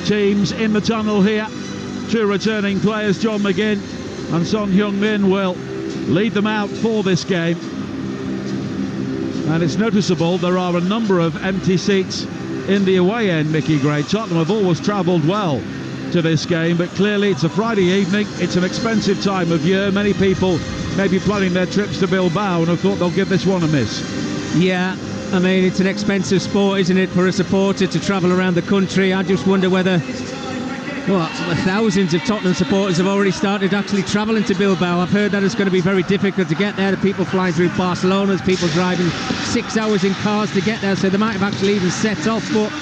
teams in the tunnel here. Two returning players, John McGinn and Son Heung-min, will lead them out for this game. And it's noticeable there are a number of empty seats in the away end, Mickey Gray. Tottenham have always travelled well to this game, but clearly it's a Friday evening, it's an expensive time of year. Many people may be planning their trips to Bilbao and have thought they'll give this one a miss. Yeah, I mean, it's an expensive sport, isn't it, for a supporter to travel around the country. I just wonder whether thousands of Tottenham supporters have already started actually travelling to Bilbao. I've heard that it's going to be very difficult to get there. The people flying through Barcelona, there's people driving 6 hours in cars to get there, so they might have actually even set off. But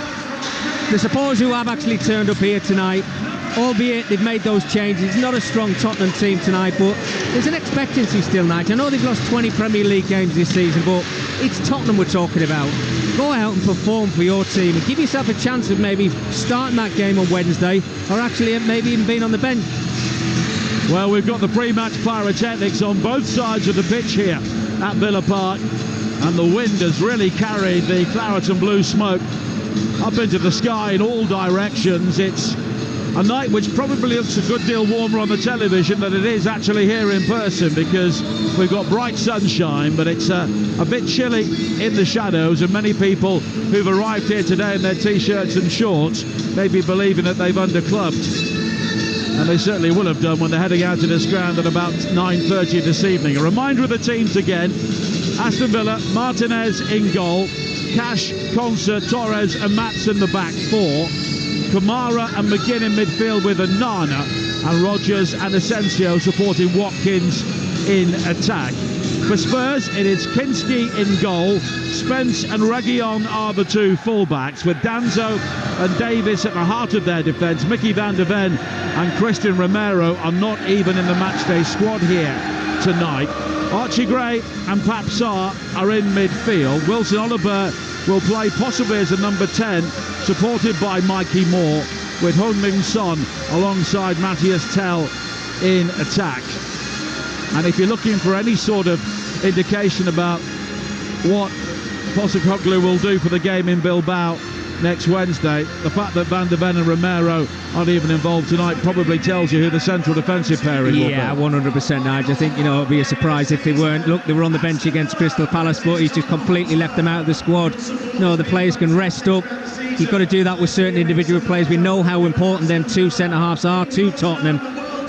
the supporters who have actually turned up here tonight, albeit they've made those changes, it's not a strong Tottenham team tonight, but there's an expectancy still, Nigel. I know they've lost 20 Premier League games this season, but it's Tottenham we're talking about. Go out and perform for your team and give yourself a chance of maybe starting that game on Wednesday, or actually maybe even being on the bench. Well, we've got the pre-match pyrotechnics on both sides of the pitch here at Villa Park, and the wind has really carried the claret and blue smoke up into the sky in all directions. It's a night which probably looks a good deal warmer on the television than it is actually here in person, because we've got bright sunshine, but it's a bit chilly in the shadows, and many people who've arrived here today in their t-shirts and shorts may be believing that they've underclubbed, and they certainly will have done when they're heading out to this ground at about 9:30 this evening. A reminder of the teams again: Aston Villa, Martinez in goal, Cash, Konsa, Torres and Maatsen the back four, Kamara and McGinn in midfield with Onana, and Rodgers and Asensio supporting Watkins in attack. For Spurs, it is Kinski in goal, Spence and Reguilon are the two fullbacks, with Danzo and Davis at the heart of their defence. Mickey van der Ven and Christian Romero are not even in the matchday squad here tonight. Archie Gray and Pap Sarr are in midfield. Wilson Oliver will play possibly as a number 10, supported by Mikey Moore, with Heung-min Son alongside Matthias Tell in attack. And if you're looking for any sort of indication about what Postecoglou will do for the game in Bilbao next Wednesday, the fact that Van der Ven and Romero aren't even involved tonight probably tells you who the central defensive pairing will be. Yeah, 100%, Nigel. I think, it'd be a surprise if they weren't. Look, they were on the bench against Crystal Palace, but he's just completely left them out of the squad. The players can rest up. You've got to do that with certain individual players. We know how important them two centre-halves are to Tottenham.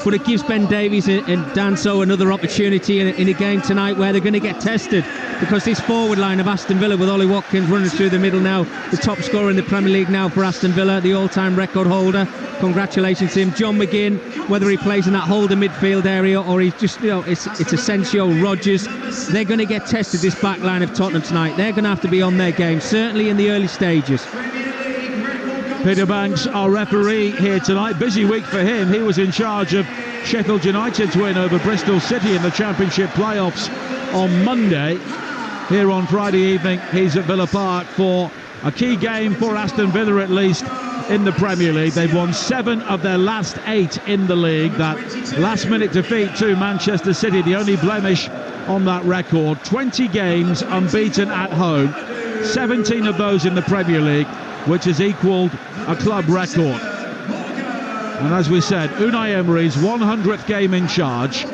But it gives Ben Davies and Danso another opportunity in a game tonight where they're going to get tested, because this forward line of Aston Villa, with Ollie Watkins running through the middle now, the top scorer in the Premier League now for Aston Villa, the all-time record holder. Congratulations to him. John McGinn, whether he plays in that holder midfield area or he's just, it's Asensio, Rodgers, they're going to get tested, this back line of Tottenham tonight. They're going to have to be on their game, certainly in the early stages. Peter Banks, our referee here tonight. Busy week for him. He was in charge of Sheffield United's win over Bristol City in the Championship playoffs on Monday. Here on Friday evening, he's at Villa Park for a key game for Aston Villa, at least in the Premier League. They've won 7 of their last 8 in the league. That last-minute defeat to Manchester City, the only blemish on that record. 20 games unbeaten at home, 17 of those in the Premier League, which has equalled a club record. And as we said, Unai Emery's 100th game in charge,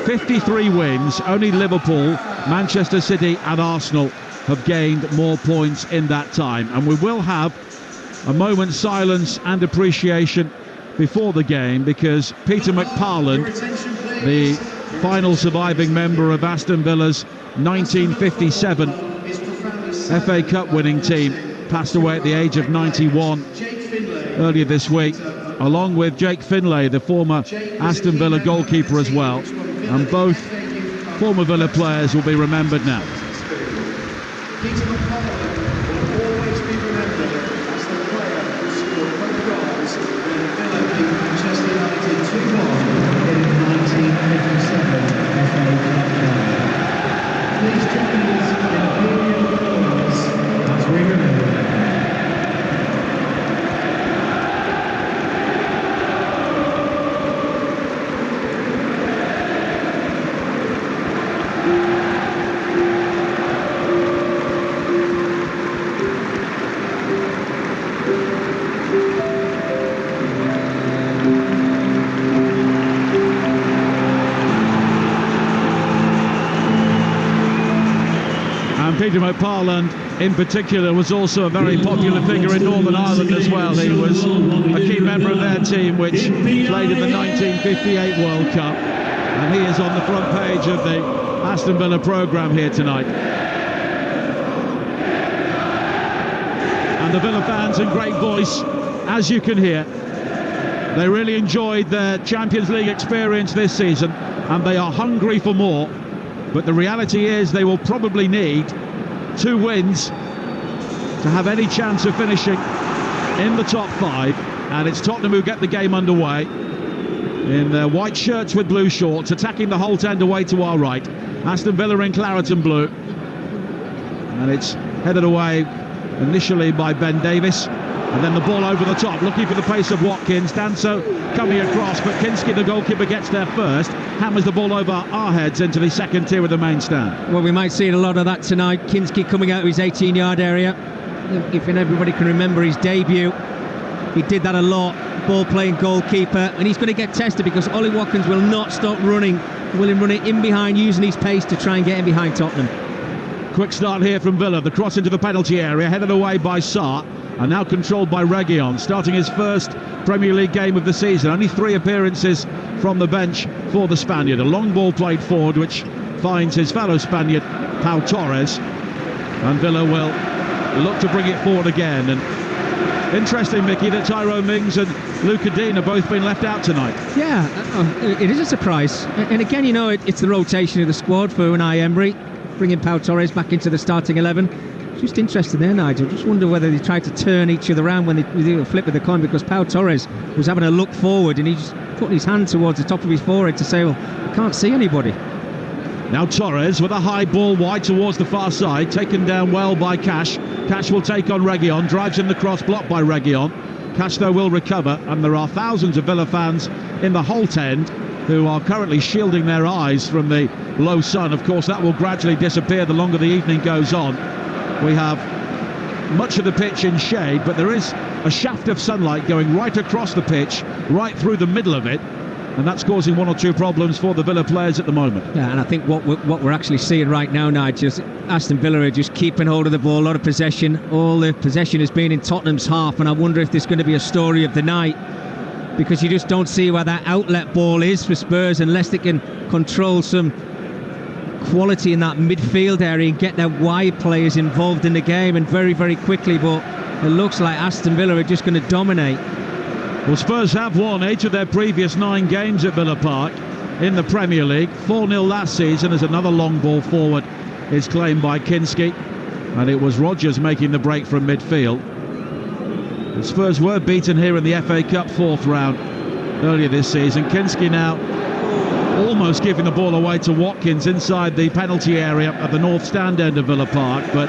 53 wins. Only Liverpool, Manchester City and Arsenal have gained more points in that time. And we will have a moment's silence and appreciation before the game, because Peter McParland, the final surviving member of Aston Villa's 1957 FA Cup winning team, passed away at the age of 91 earlier this week, along with Jake Finlay, the former Aston Villa goalkeeper as well. And both former Villa players will be remembered now. Peter McParland will always be remembered as the player who scored both goals when Villa beat Manchester United 2-1 in 1957 FA Cup final. Please join us in hearing the applause as we remember them. Peter McParland in particular was also a very popular figure in Northern Ireland as well. He was a key member of their team which played in the 1958 World Cup, and he is on the front page of the Aston Villa programme here tonight. And the Villa fans in great voice, as you can hear. They really enjoyed their Champions League experience this season, and they are hungry for more. But the reality is they will probably need 2 wins to have any chance of finishing in the top 5. And it's Tottenham who get the game underway in their white shirts with blue shorts, attacking the Holt end away to our right. Aston Villa in claret and blue. And it's headed away initially by Ben Davies. And then the ball over the top, looking for the pace of Watkins. Danso coming across, but Kinski, the goalkeeper, gets there first. Hammers the ball over our heads into the second tier of the main stand. Well, we might see a lot of that tonight. Kinski coming out of his 18-yard area. If everybody can remember his debut, he did that a lot. Ball-playing goalkeeper, and he's going to get tested because Ollie Watkins will not stop running. Will him run it in behind, using his pace to try and get in behind Tottenham. Quick start here from Villa. The cross into the penalty area, headed away by Sarr. And now controlled by Reguilon, starting his first Premier League game of the season. Only 3 appearances from the bench for the Spaniard. A long ball played forward, which finds his fellow Spaniard, Pau Torres. And Villa will look to bring it forward again. And interesting, Mickey, that Tyrone Mings and Luca Dean have both been left out tonight. Yeah, it is a surprise. And again, you know, it's the rotation of the squad for Unai Emery, bringing Pau Torres back into the starting 11. Just interested there, Nigel. Just wonder whether they tried to turn each other around when they did a flip of the coin, because Pau Torres was having a look forward and he just put his hand towards the top of his forehead to say, well, I can't see anybody. Now Torres with a high ball wide towards the far side, taken down well by Cash. Cash will take on Reguilon, drives in the cross, blocked by Reguilon. Cash, though, will recover, and there are thousands of Villa fans in the Holt end who are currently shielding their eyes from the low sun. Of course, that will gradually disappear the longer the evening goes on. We have much of the pitch in shade, but there is a shaft of sunlight going right across the pitch, right through the middle of it, and that's causing 1 or 2 problems for the Villa players at the moment. Yeah, and I think what we're actually seeing right now, Nigel, is Aston Villa are just keeping hold of the ball, a lot of possession. All the possession has been in Tottenham's half, and I wonder if there's going to be a story of the night, because you just don't see where that outlet ball is for Spurs unless they can control some quality in that midfield area and get their wide players involved in the game, and very, very quickly. But it looks like Aston Villa are just going to dominate. Well, Spurs have won 8 of their previous 9 games at Villa Park in the Premier League. 4-0 last season as another long ball forward is claimed by Kinski, and it was Rodgers making the break from midfield. And Spurs were beaten here in the FA Cup 4th round earlier this season. Kinski now almost giving the ball away to Watkins inside the penalty area at the north stand end of Villa Park, but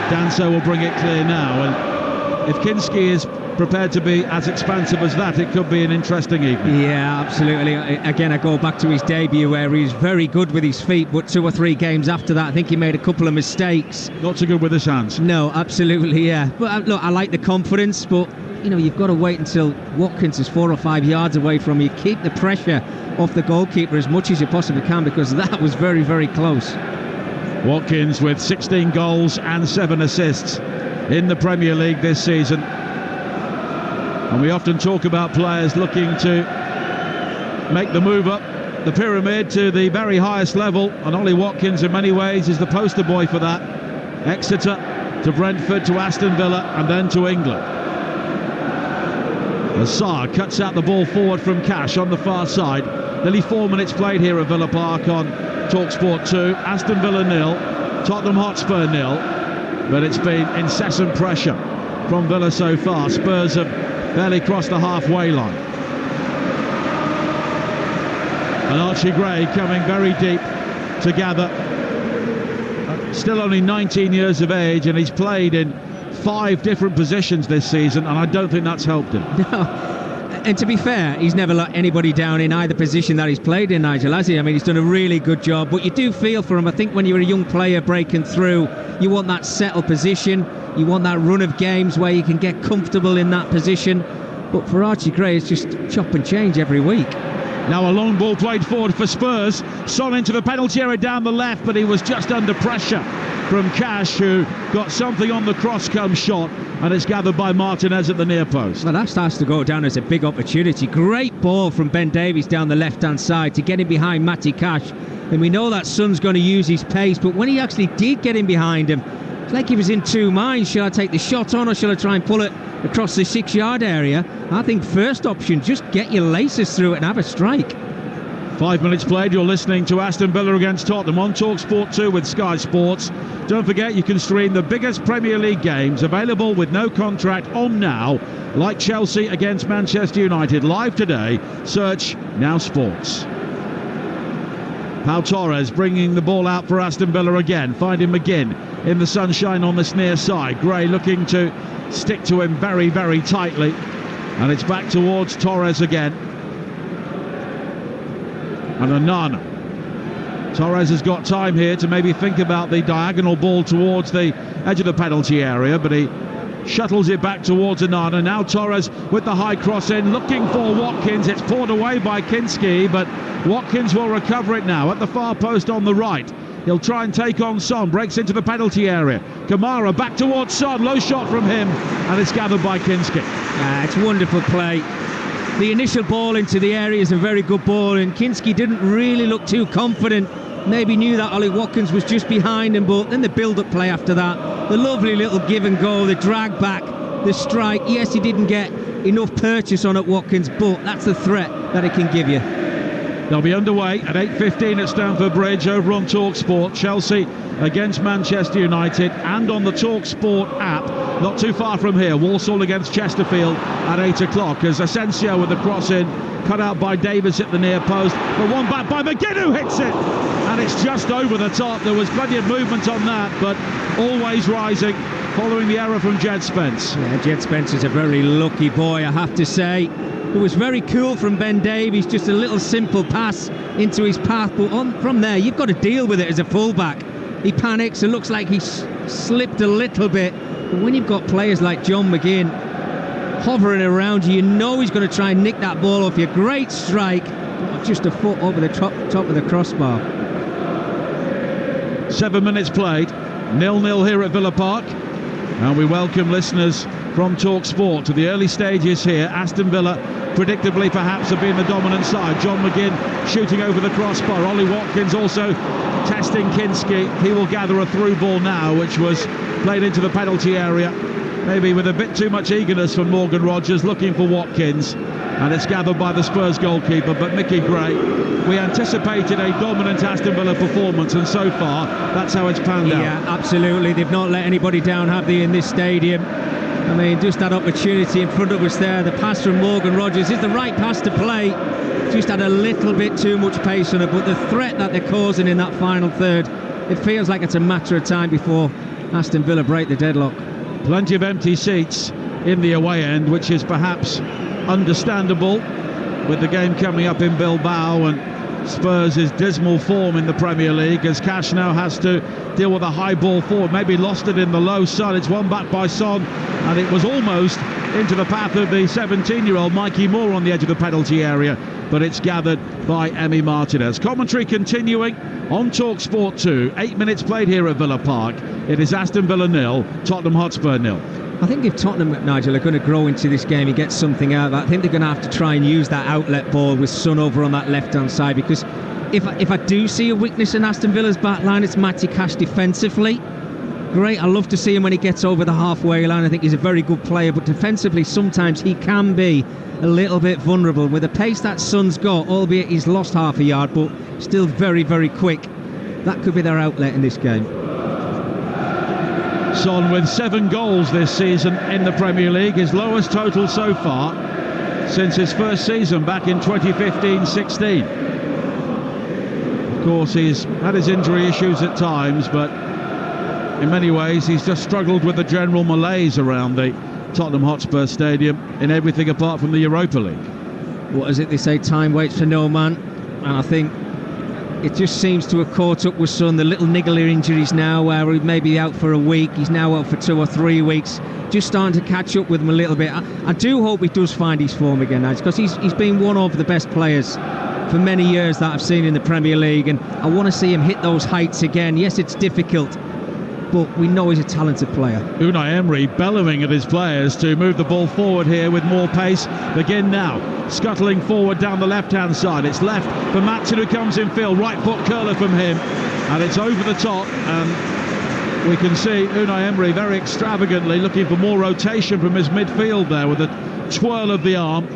Danso will bring it clear now. And if Kinski is prepared to be as expansive as that, it could be an interesting evening. Yeah, absolutely. Again, I go back to his debut where he's very good with his feet, but 2 or 3 games after that, I think he made a couple of mistakes. Not so good with his hands. No, absolutely, yeah. But look, I like the confidence, but you know, you've got to wait until Watkins is 4 or 5 yards away from you. Keep the pressure off the goalkeeper as much as you possibly can, because that was very, very close. Watkins with 16 goals and 7 assists in the Premier League this season. And we often talk about players looking to make the move up the pyramid to the very highest level, and Ollie Watkins in many ways is the poster boy for that. Exeter to Brentford to Aston Villa and then to England. As Sarr cuts out the ball forward from Cash on the far side. Nearly 4 minutes played here at Villa Park on Talksport 2. Aston Villa 0, Tottenham Hotspur 0. But it's been incessant pressure from Villa so far. Spurs have barely crossed the halfway line. And Archie Gray coming very deep to gather. Still only 19 years of age, and he's played in 5 different positions this season, and I don't think that's helped him. No. And to be fair, he's never let anybody down in either position that he's played in, Nigel, has he? I mean, he's done a really good job, but you do feel for him. I think when you're a young player breaking through, you want that settled position, you want that run of games where you can get comfortable in that position. But for Archie Gray, it's just chop and change every week. Now a long ball played forward for Spurs. Son into the penalty area down the left, but he was just under pressure from Cash, who got something on the cross-come shot, and it's gathered by Martinez at the near post. Well, that starts to go down as a big opportunity. Great ball from Ben Davies down the left-hand side to get him behind Matty Cash. And we know that Son's going to use his pace, but when he actually did get in behind him, it's like he was in two minds. Shall I take the shot on, or shall I try and pull it across the 6-yard area? I think first option, just get your laces through it and have a strike. 5 minutes played. You're listening to Aston Villa against Tottenham on Talksport 2 with Sky Sports. Don't forget, you can stream the biggest Premier League games available with no contract on now, like Chelsea against Manchester United, live today. Search Now Sports. Pau Torres bringing the ball out for Aston Villa again, finding McGinn in the sunshine on this near side. Gray looking to stick to him very, very tightly, and it's back towards Torres again. And Onana. Torres has got time here to maybe think about the diagonal ball towards the edge of the penalty area, but he shuttles it back towards Onana. Now Torres with the high cross in, looking for Watkins. It's poured away by Kinski, but Watkins will recover it now at the far post on the right. He'll try and take on Son, breaks into the penalty area. Kamara back towards Son, low shot from him, and it's gathered by Kinski. It's wonderful play. The initial ball into the area is a very good ball, and Kinski didn't really look too confident. Maybe knew that Ollie Watkins was just behind him, but then the build-up play after that, the lovely little give and go, the drag back, the strike. Yes, he didn't get enough purchase on it, Watkins, but that's the threat that it can give you. They'll be underway at 8:15 at Stamford Bridge over on Talksport. Chelsea against Manchester United, and on the Talksport app, not too far from here, Walsall against Chesterfield at 8 o'clock as Asensio with the cross in, cut out by Davis at the near post, but one back by McGinn, who hits it, and it's just over the top. There was plenty of movement on that, but always rising following the error from Jed Spence. Yeah, Jed Spence is a very lucky boy, I have to say. It was very cool from Ben Davies, just a little simple pass into his path, but from there you've got to deal with it as a fullback. He panics, it looks like he slipped a little bit, but when you've got players like John McGinn hovering around you, you know he's going to try and nick that ball off you. Great strike, just a foot over the top of the crossbar. 7 minutes played, 0-0 here at Villa Park, and we welcome listeners from Talksport to the early stages here. Aston Villa predictably perhaps have been the dominant side. John McGinn shooting over the crossbar. Ollie Watkins also testing Kinski. He will gather a through ball now, which was played into the penalty area, maybe with a bit too much eagerness from Morgan Rogers, looking for Watkins, and it's gathered by the Spurs goalkeeper. But Mickey Gray, we anticipated a dominant Aston Villa performance, and so far that's how it's panned out. Yeah, absolutely. They've not let anybody down, have they, in this stadium? I mean, just that opportunity in front of us there. The pass from Morgan Rogers is the right pass to play. Just had a little bit too much pace on it, but the threat that they're causing in that final third, it feels like it's a matter of time before Aston Villa break the deadlock. Plenty of empty seats in the away end, which is perhaps understandable with the game coming up in Bilbao and Spurs' dismal form in the Premier League, as Cash now has to deal with a high ball forward, maybe lost it in the low sun. It's won back by Son, and it was almost into the path of the 17-year-old Mikey Moore on the edge of the penalty area, but it's gathered by Emi Martinez. Commentary continuing on Talksport 2. 8 minutes played here at Villa Park. It is Aston Villa 0, Tottenham Hotspur 0. I think if Tottenham, Nigel, are going to grow into this game and get something out of it, I think they're going to have to try and use that outlet ball with Son over on that left-hand side, because if I do see a weakness in Aston Villa's back line, it's Matty Cash defensively. Great, I love to see him when he gets over the halfway line. I think he's a very good player, but defensively sometimes he can be a little bit vulnerable. With the pace that Son's got, albeit he's lost half a yard, but still very, very quick, that could be their outlet in this game. Son with 7 goals this season in the Premier League, his lowest total so far since his first season back in 2015-16. Of course, he's had his injury issues at times, but in many ways he's just struggled with the general malaise around the Tottenham Hotspur Stadium in everything apart from the Europa League. What is it they say, time waits for no man, and I think it just seems to have caught up with Son. The little niggler injuries now, where he may be out for a week, he's now out for 2 or 3 weeks, just starting to catch up with him a little bit. I do hope he does find his form again, because he's been one of the best players for many years that I've seen in the Premier League, and I want to see him hit those heights again. Yes, it's difficult, but we know he's a talented player. Unai Emery bellowing at his players to move the ball forward here with more pace. Begin now, scuttling forward down the left-hand side. It's left for Matson, who comes in field. Right foot curler from him, and it's over the top. And we can see Unai Emery very extravagantly looking for more rotation from his midfield there with a twirl of the arm.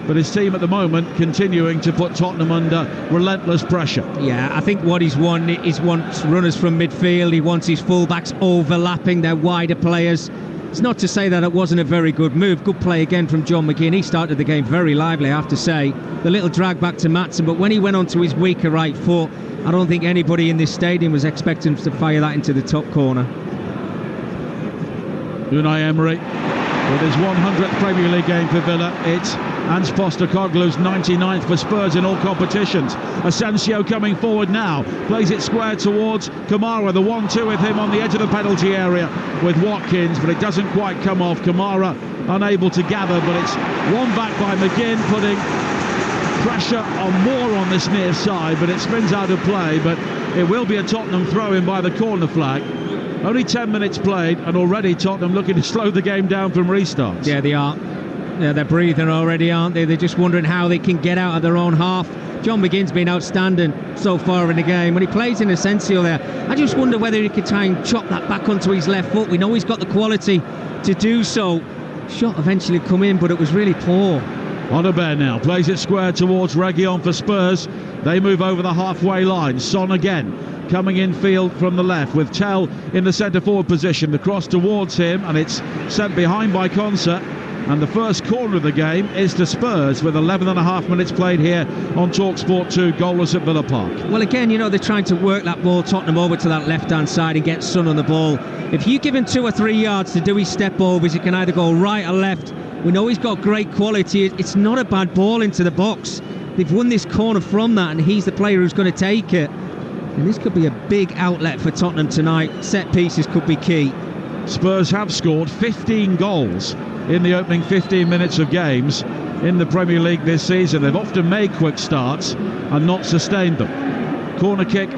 But his team at the moment continuing to put Tottenham under relentless pressure. Yeah, I think what he's wants runners from midfield. He wants his fullbacks overlapping their wider players. It's not to say that it wasn't a very good move. Good play again from John McGinn. He started the game very lively, I have to say. The little drag back to Matson, but when he went onto his weaker right foot, I don't think anybody in this stadium was expecting him to fire that into the top corner. Unai Emery with his 100th Premier League game for Villa. It's Ange Postecoglou's 99th for Spurs in all competitions. Asensio coming forward now, plays it square towards Kamara. The 1-2 with him on the edge of the penalty area with Watkins, but it doesn't quite come off. Kamara unable to gather, but it's won back by McGinn, putting pressure on this near side, but it spins out of play. But it will be a Tottenham throw-in by the corner flag. Only 10 minutes played, and already Tottenham looking to slow the game down from restarts. Yeah, they are. Yeah, they're breathing already, aren't they? They're just wondering how they can get out of their own half. John McGinn's been outstanding so far in the game. When he plays in Asensio there, I just wonder whether he could try and chop that back onto his left foot. We know he's got the quality to do so. Shot eventually come in, but it was really poor. Hotspur now plays it square towards Reguilon for Spurs. They move over the halfway line. Son again coming in field from the left with Tell in the centre forward position. The cross towards him, and it's sent behind by Konsa. And the first corner of the game is to Spurs with 11.5 minutes played here on Talksport 2, goalless at Villa Park. Well, again, you know, they're trying to work that ball, Tottenham, over to that left-hand side and get Son on the ball. If you give him 2 or 3 yards to do his step-overs, he can either go right or left. We know he's got great quality. It's not a bad ball into the box. They've won this corner from that, and he's the player who's going to take it. And this could be a big outlet for Tottenham tonight. Set pieces could be key. Spurs have scored 15 goals in the opening 15 minutes of games in the Premier League this season. They've often made quick starts and not sustained them. Corner kick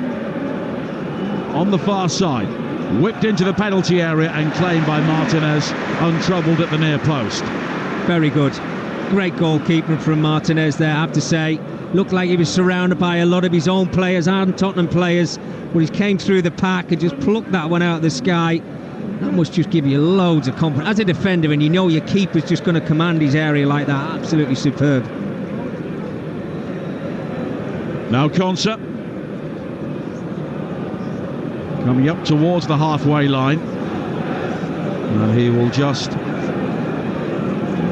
on the far side, whipped into the penalty area and claimed by Martinez, untroubled at the near post. Very good. Great goalkeeping from Martinez there, I have to say. Looked like he was surrounded by a lot of his own players and Tottenham players, but he came through the pack and just plucked that one out of the sky. That must just give you loads of confidence as a defender, and you know your keeper's just going to command his area like that. Absolutely superb. Now Konsa coming up towards the halfway line, and he will just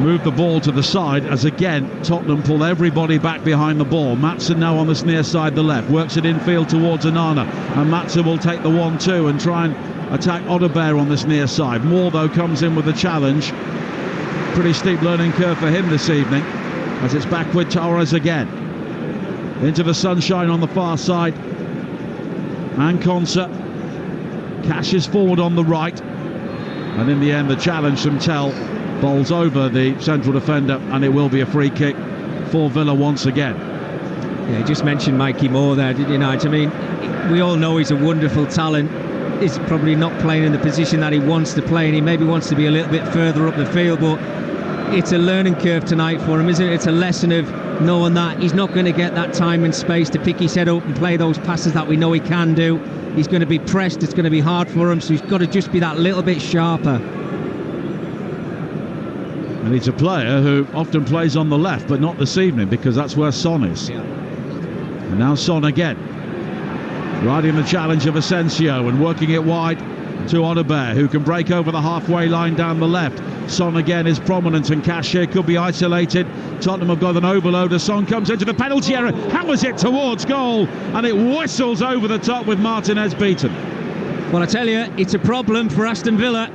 move the ball to the side as again Tottenham pull everybody back behind the ball. Matson now on this near side, the left, works it infield towards Onana, and Matson will take the 1-2 and try and attack Hotspur on this near side. Moore though comes in with the challenge. Pretty steep learning curve for him this evening, as it's back with Torres again into the sunshine on the far side, and Konsa cashes forward on the right, and in the end the challenge from Tell bowls over the central defender, and it will be a free kick for Villa once again. Yeah, you just mentioned Mikey Moore there, did you, Nigel? I mean, we all know he's a wonderful talent. He's probably not playing in the position that he wants to play, and he maybe wants to be a little bit further up the field, but it's a learning curve tonight for him, isn't it? It's a lesson of knowing that he's not going to get that time and space to pick his head up and play those passes that we know he can do. He's going to be pressed, it's going to be hard for him, so he's got to just be that little bit sharper. And he's a player who often plays on the left, but not this evening, because that's where Son is. Yeah. And now Son again, riding the challenge of Asensio and working it wide to Hotspur, who can break over the halfway line down the left. Son again is prominent, and Cashier could be isolated. Tottenham have got an overloader. Son comes into the penalty area, hammers it towards goal, and it whistles over the top with Martinez beaten. Well, I tell you, it's a problem for Aston Villa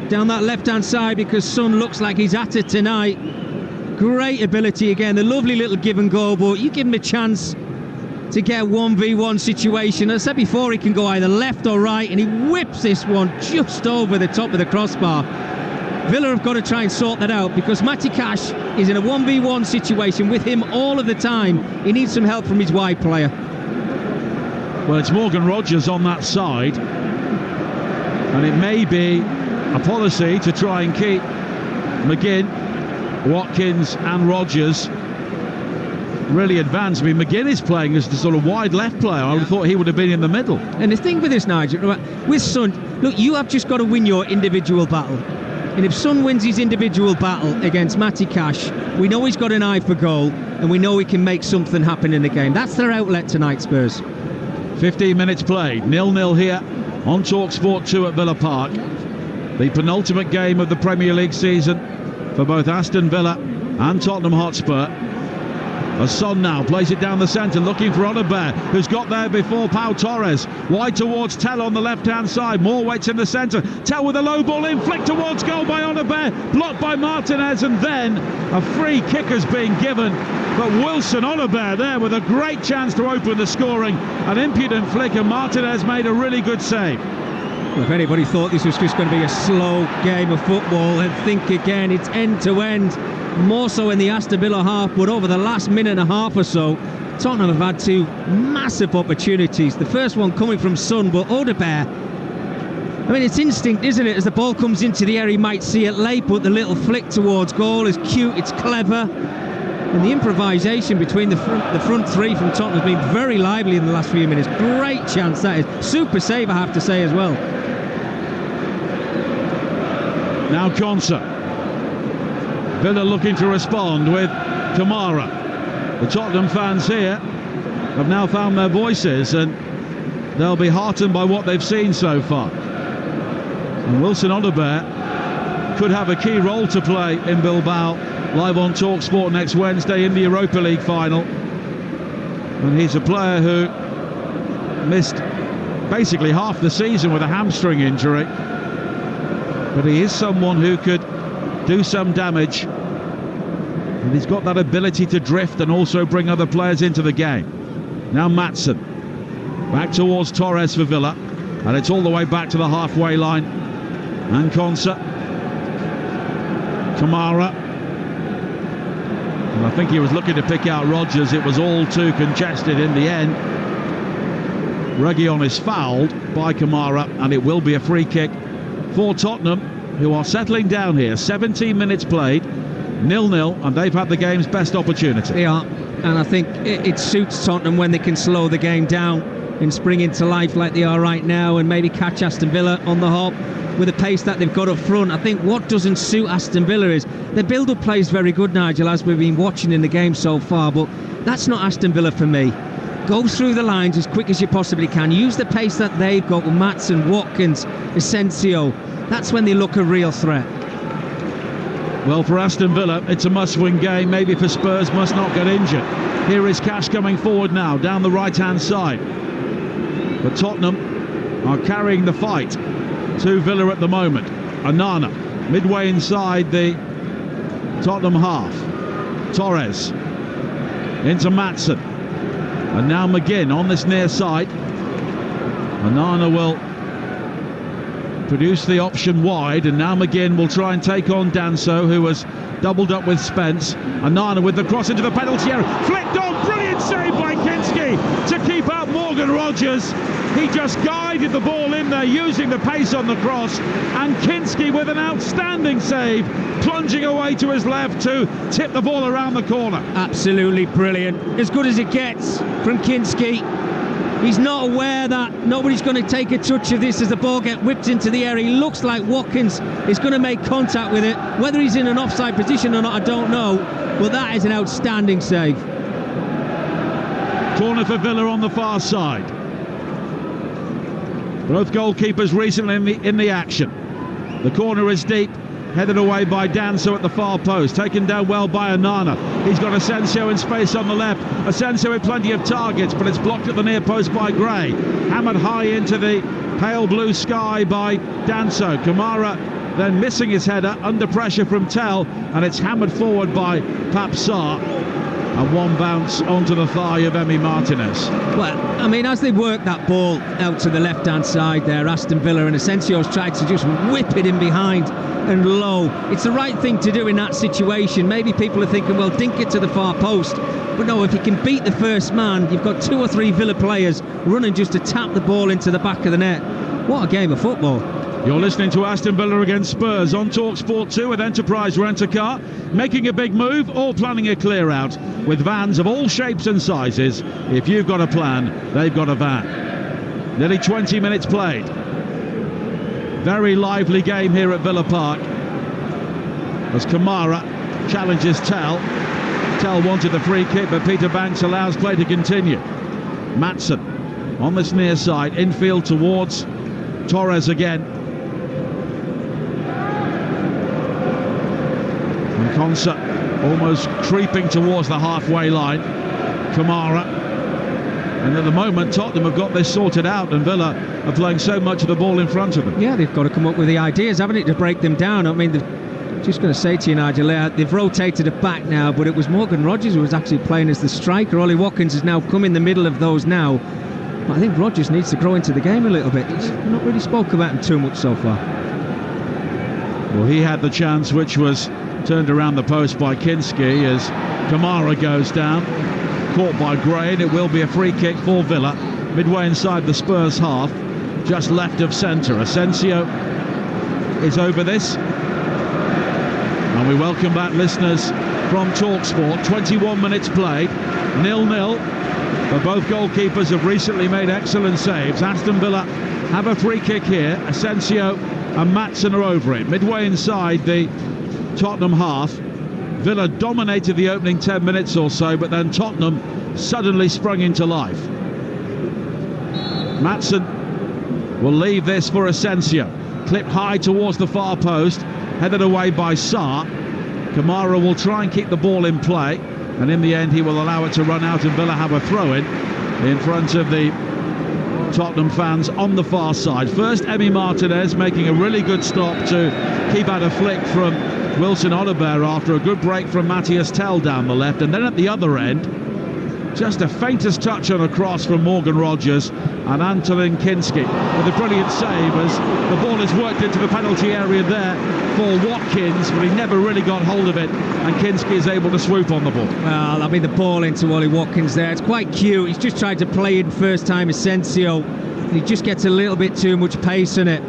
down that left-hand side, because Son looks like he's at it tonight. Great ability again, the lovely little give and go, but you give him a chance to get a 1v1 situation. As I said before, he can go either left or right, and he whips this one just over the top of the crossbar. Villa have got to try and sort that out, because Matty Cash is in a 1v1 situation with him all of the time. He needs some help from his wide player. Well, it's Morgan Rogers on that side, and it may be a policy to try and keep McGinn, Watkins and Rogers really advanced. I mean, McGinn is playing as the sort of wide left player. I would have thought he would have been in the middle. And the thing with this, Nigel, with Son, look, you have just got to win your individual battle. And if Son wins his individual battle against Matty Cash, we know he's got an eye for goal, and we know he can make something happen in the game. That's their outlet tonight, Spurs. 15 minutes played, 0-0 here on Talksport 2 at Villa Park. The penultimate game of the Premier League season for both Aston Villa and Tottenham Hotspur. As Son now plays it down the centre, looking for Oliver, who's got there before Pau Torres. Wide towards Tell on the left-hand side. More waits in the centre. Tell with a low ball in, flick towards goal by Oliver, blocked by Martinez, and then a free kick has been given. But Wilson Oliver there with a great chance to open the scoring. An impudent flick, and Martinez made a really good save. Well, if anybody thought this was just going to be a slow game of football, and think again, it's end-to-end. More so in the Aston Villa half, but over the last minute and a half or so, Tottenham have had two massive opportunities. The first one coming from Son, but Odegaard, I mean, it's instinct, isn't it? As the ball comes into the area, he might see it late, but the little flick towards goal is cute, it's clever. And the improvisation between the front three from Tottenham has been very lively in the last few minutes. Great chance, that is. Super save, I have to say, as well. Now Konsa. Villa looking to respond with Kamara. The Tottenham fans here have now found their voices, and they'll be heartened by what they've seen so far. And Wilson Odobert could have a key role to play in Bilbao, live on Talksport next Wednesday in the Europa League final. And he's a player who missed basically half the season with a hamstring injury. But he is someone who could do some damage, and he's got that ability to drift and also bring other players into the game. Now Maatsen back towards Torres for Villa, and it's all the way back to the halfway line. And Konsa, Kamara, and I think he was looking to pick out Rogers. It was all too congested in the end. Reguilon is fouled by Kamara, and it will be a free kick for Tottenham, who are settling down here. 17 minutes played, 0-0, and they've had the game's best opportunity. They are, and I think it suits Tottenham when they can slow the game down and spring into life like they are right now, and maybe catch Aston Villa on the hop with the pace that they've got up front. I think what doesn't suit Aston Villa is their build-up play is very good, Nigel, as we've been watching in the game so far, but that's not Aston Villa for me. Go through the lines as quick as you possibly can. Use the pace that they've got with Maatsen, Watkins, Asensio. That's when they look a real threat. Well, for Aston Villa, it's a must-win game. Maybe for Spurs, must not get injured. Here is Cash coming forward now, down the right-hand side. But Tottenham are carrying the fight to Villa at the moment. Onana, midway inside the Tottenham half. Torres into Maatsen. And now McGinn on this near side. Onana will produce the option wide, and now McGinn will try and take on Danso, who has doubled up with Spence. Onana with the cross into the penalty area, flicked on, brilliant save by Kinski to keep out Morgan Rogers. He just guided the ball in there using the pace on the cross, and Kinski with an outstanding save, plunging away to his left to tip the ball around the corner. Absolutely brilliant, as good as it gets from Kinski. He's not aware that nobody's going to take a touch of this as the ball gets whipped into the area. He looks like Watkins is going to make contact with it. Whether he's in an offside position or not, I don't know. But that is an outstanding save. Corner for Villa on the far side. Both goalkeepers recently in the action. The corner is deep, headed away by Danso at the far post, taken down well by Onana. He's got Asensio in space on the left. Asensio with plenty of targets, but it's blocked at the near post by Gray. Hammered high into the pale blue sky by Danso. Kamara then missing his header under pressure from Tell, and it's hammered forward by Pap Sarr. and one bounce onto the thigh of Emi Martinez. Well, I mean, as they work that ball out to the left-hand side there, Aston Villa, and Asensio's tried to just whip it in behind and low. It's the right thing to do in that situation. Maybe people are thinking, well, dink it to the far post. But no, if you can beat the first man, you've got 2 or 3 Villa players running just to tap the ball into the back of the net. What a game of football. You're listening to Aston Villa against Spurs on Talksport 2 with Enterprise Rent-A-Car, making a big move or planning a clear out with vans of all shapes and sizes. If you've got a plan, they've got a van. Nearly 20 minutes played. Very lively game here at Villa Park as Kamara challenges Tell. Tell wanted the free kick, but Peter Banks allows play to continue. Maatsen on this near side, infield towards Torres again. And Konsa almost creeping towards the halfway line. Kamara. And at the moment, Tottenham have got this sorted out, and Villa are playing so much of the ball in front of them. Yeah, they've got to come up with the ideas, haven't it, to break them down. I mean, just going to say to you, Nigel, they've rotated it back now, but it was Morgan Rogers who was actually playing as the striker. Ollie Watkins has now come in the middle of those now. But I think Rogers needs to grow into the game a little bit. He's not really spoke about him too much so far. Well, he had the chance, which was turned around the post by Kinski as Kamara goes down. Caught by Gray, and it will be a free kick for Villa. Midway inside the Spurs half, just left of centre. Asensio is over this. And we welcome back listeners from Talksport. 21 minutes played, 0-0. But both goalkeepers have recently made excellent saves. Aston Villa have a free kick here. Asensio and Maatsen are over it. Midway inside the Tottenham half, Villa dominated the opening 10 minutes or so, but then Tottenham suddenly sprung into life. Maatsen will leave this for Asensio. Clipped high towards the far post, headed away by Sarr. Kamara will try and keep the ball in play, and in the end he will allow it to run out and Villa have a throw-in front of the Tottenham fans on the far side. First, Emi Martinez making a really good stop to keep out a flick from Wilson Odobert after a good break from Matthias Tell down the left, and then at the other end, just a faintest touch on a cross from Morgan Rogers and Antonin Kinski with a brilliant save as the ball is worked into the penalty area there for Watkins, but he never really got hold of it, and Kinski is able to swoop on the ball. Well, I mean, the ball into Ollie Watkins there, it's quite cute. He's just tried to play in first time Asensio, and he just gets a little bit too much pace in it.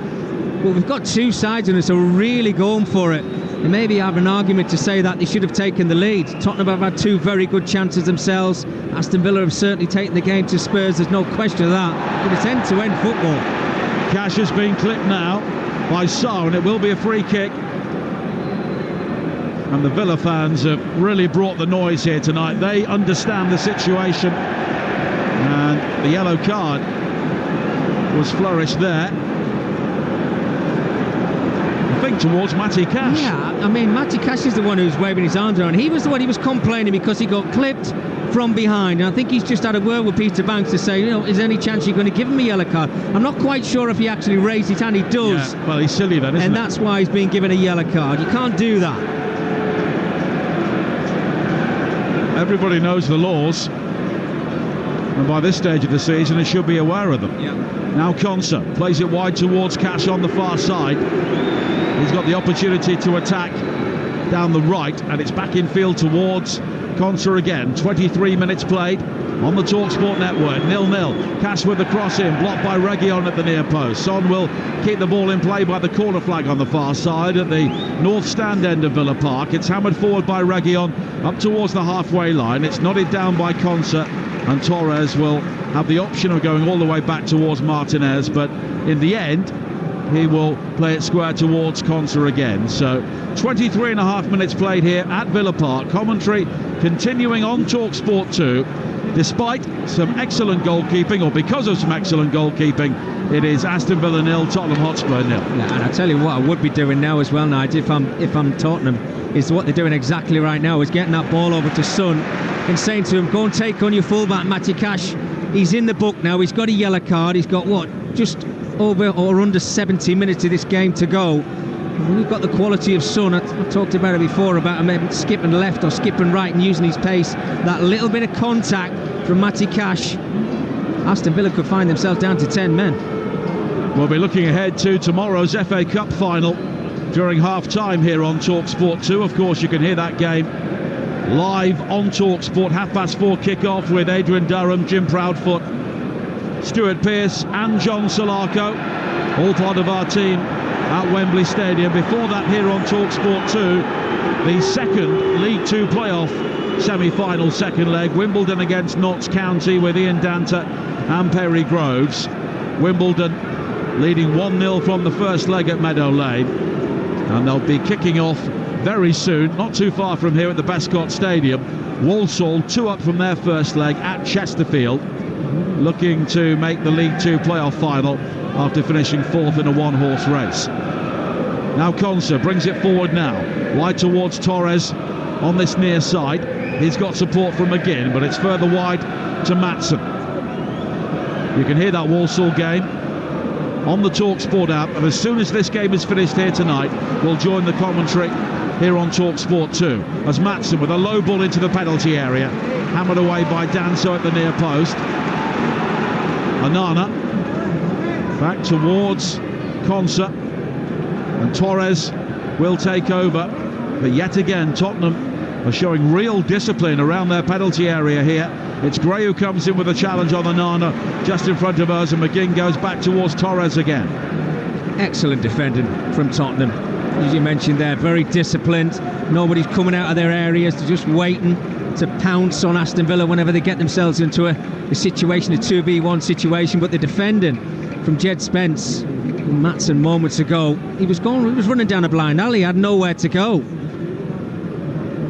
But we've got 2 sides in it, so we're really going for it. And maybe have an argument to say that they should have taken the lead. Tottenham have had 2 very good chances themselves. Aston Villa have certainly taken the game to Spurs, there's no question of that. But it's end-to-end football. Cash has been clipped now by Sarr, and it will be a free kick. And the Villa fans have really brought the noise here tonight. They understand the situation. And the yellow card was flourished there. I think towards Matty Cash. Yeah, I mean, Matty Cash is the one who's waving his arms around. He was the one, he was complaining because he got clipped from behind. And I think he's just had a word with Peter Banks to say, is there any chance you're going to give him a yellow card? I'm not quite sure if he actually raised his hand. He does. Yeah, well, he's silly then, isn't and that's why he's being given a yellow card. You can't do that. Everybody knows the laws. And by this stage of the season, they should be aware of them. Yeah. Now Konsa plays it wide towards Cash on the far side. He's got the opportunity to attack down the right, and it's back in field towards Konsa again. 23 minutes played on the Talksport network. 0-0. Cash with the cross in, blocked by Reguilon at the near post. Son will keep the ball in play by the corner flag on the far side at the north stand end of Villa Park. It's hammered forward by Reguilon up towards the halfway line. It's nodded down by Konsa, and Torres will have the option of going all the way back towards Martinez, but in the end he will play it square towards Konsa again. So 23 and a half minutes played here at Villa Park. Commentary continuing on Talksport 2. Despite some excellent goalkeeping, or because of some excellent goalkeeping, it is Aston Villa 0, Tottenham Hotspur 0. Yeah, and I tell you what, I would be doing now as well, Nigel, if I'm Tottenham, is what they're doing exactly right now, is getting that ball over to Son and saying to him, go and take on your fullback, Matty Cash. He's in the book now, he's got a yellow card, he's got just over or under 70 minutes of this game to go. When you've got the quality of Son, I talked about it before, about him skipping left or skipping right and using his pace, that little bit of contact from Matty Cash, Aston Villa could find themselves down to 10 men. We'll be looking ahead to tomorrow's FA Cup final during half-time here on Talksport 2. Of course, you can hear that game live on Talksport, 4:30 kick-off with Adrian Durham, Jim Proudfoot, Stuart Pearce and John Solarco, all part of our team at Wembley Stadium. Before that, here on Talksport 2, the second League Two playoff semi-final second leg, Wimbledon against Notts County with Ian Danta and Perry Groves. Wimbledon leading 1-0 from the first leg at Meadow Lane, and they'll be kicking off very soon, not too far from here at the Bescott Stadium. Walsall 2 up from their first leg at Chesterfield, looking to make the League Two playoff final after finishing 4th in a one-horse race. Now Konsa brings it forward now, wide towards Torres on this near side. He's got support from McGinn, but it's further wide to Maatsen. You can hear that Walsall game on the Talksport app, and as soon as this game is finished here tonight, we'll join the commentary here on Talksport 2 as Maatsen with a low ball into the penalty area, hammered away by Danso at the near post. Onana back towards Konsa, and Torres will take over, but yet again Tottenham are showing real discipline around their penalty area here. It's Gray who comes in with a challenge on Onana just in front of us, and McGinn goes back towards Torres again. Excellent defending from Tottenham, as you mentioned there, very disciplined. Nobody's coming out of their areas, they're just waiting to pounce on Aston Villa whenever they get themselves into a situation, a 2v1 situation. But the defending from Jed Spence and Maatsen moments ago, he was running down a blind alley, he had nowhere to go.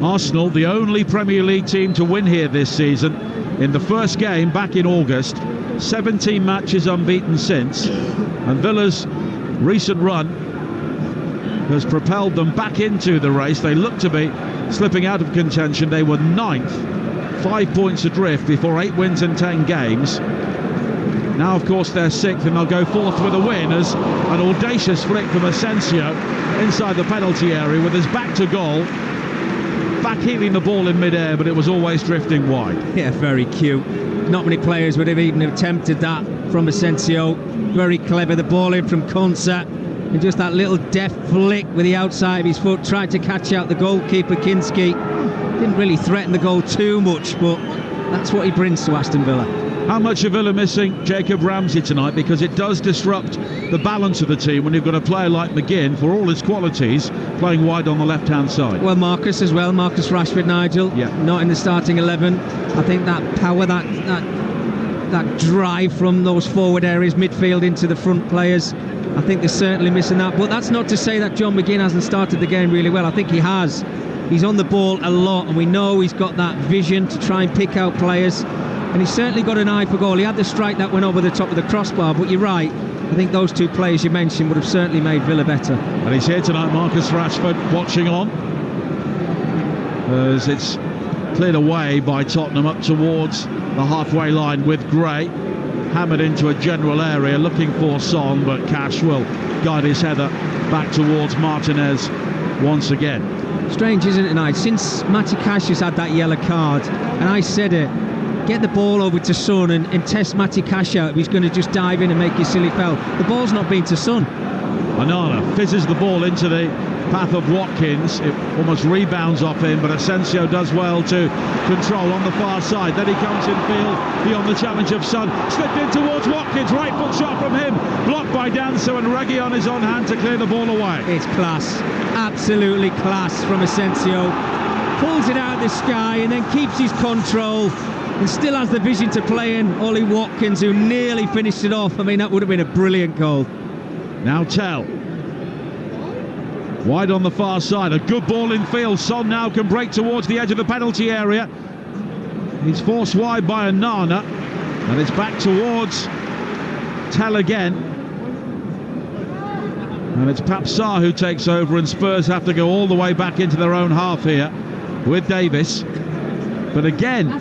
Arsenal, the only Premier League team to win here this season. In the first game back in August, 17 matches unbeaten since, and Villa's recent run has propelled them back into the race. They look to be slipping out of contention. They were 9th, 5 points adrift before 8 wins in 10 games. Now of course they're 6th, and they'll go 4th with a win as an audacious flick from Asensio inside the penalty area with his back to goal, back heeling the ball in mid-air, but it was always drifting wide. Yeah, very cute. Not many players would have even attempted that from Asensio. Very clever, the ball in from Konsa, and just that little deft flick with the outside of his foot, tried to catch out the goalkeeper Kinski. Didn't really threaten the goal too much, but that's what he brings to Aston Villa. How much are Villa missing Jacob Ramsey tonight? Because it does disrupt the balance of the team when you've got a player like McGinn, for all his qualities, playing wide on the left-hand side. Well, Marcus as well, Marcus Rashford, Nigel, not in the starting 11. I think that power, that drive from those forward areas, midfield into the front players, I think they're certainly missing that. But that's not to say that John McGinn hasn't started the game really well. I think he has. He's on the ball a lot, and we know he's got that vision to try and pick out players. And he's certainly got an eye for goal. He had the strike that went over the top of the crossbar, but you're right, I think those two players you mentioned would have certainly made Villa better. And he's here tonight, Marcus Rashford, watching on as it's cleared away by Tottenham up towards the halfway line with Gray, hammered into a general area looking for Son, but Cash will guide his header back towards Martinez once again. Strange, isn't it, Nigel? Since Matty Cash has had that yellow card, and I said it, get the ball over to Son and test Matty Cash out if he's going to just dive in and make you silly foul. The ball's not been to Son. Onana fizzes the ball into the path of Watkins. It almost rebounds off him, but Asensio does well to control on the far side. Then he comes in field beyond the challenge of Son. Slipped in towards Watkins. Right foot shot from him. Blocked by Danso, and Reguilon is on hand to clear the ball away. It's class. Absolutely class from Asensio. Pulls it out of the sky and then keeps his control. And still has the vision to play in Ollie Watkins, who nearly finished it off. I mean, that would have been a brilliant goal. Now Tell. Wide on the far side. A good ball in field. Son now can break towards the edge of the penalty area. He's forced wide by Onana. And it's back towards Tell again. And it's Papsar who takes over, and Spurs have to go all the way back into their own half here with Davis. But again,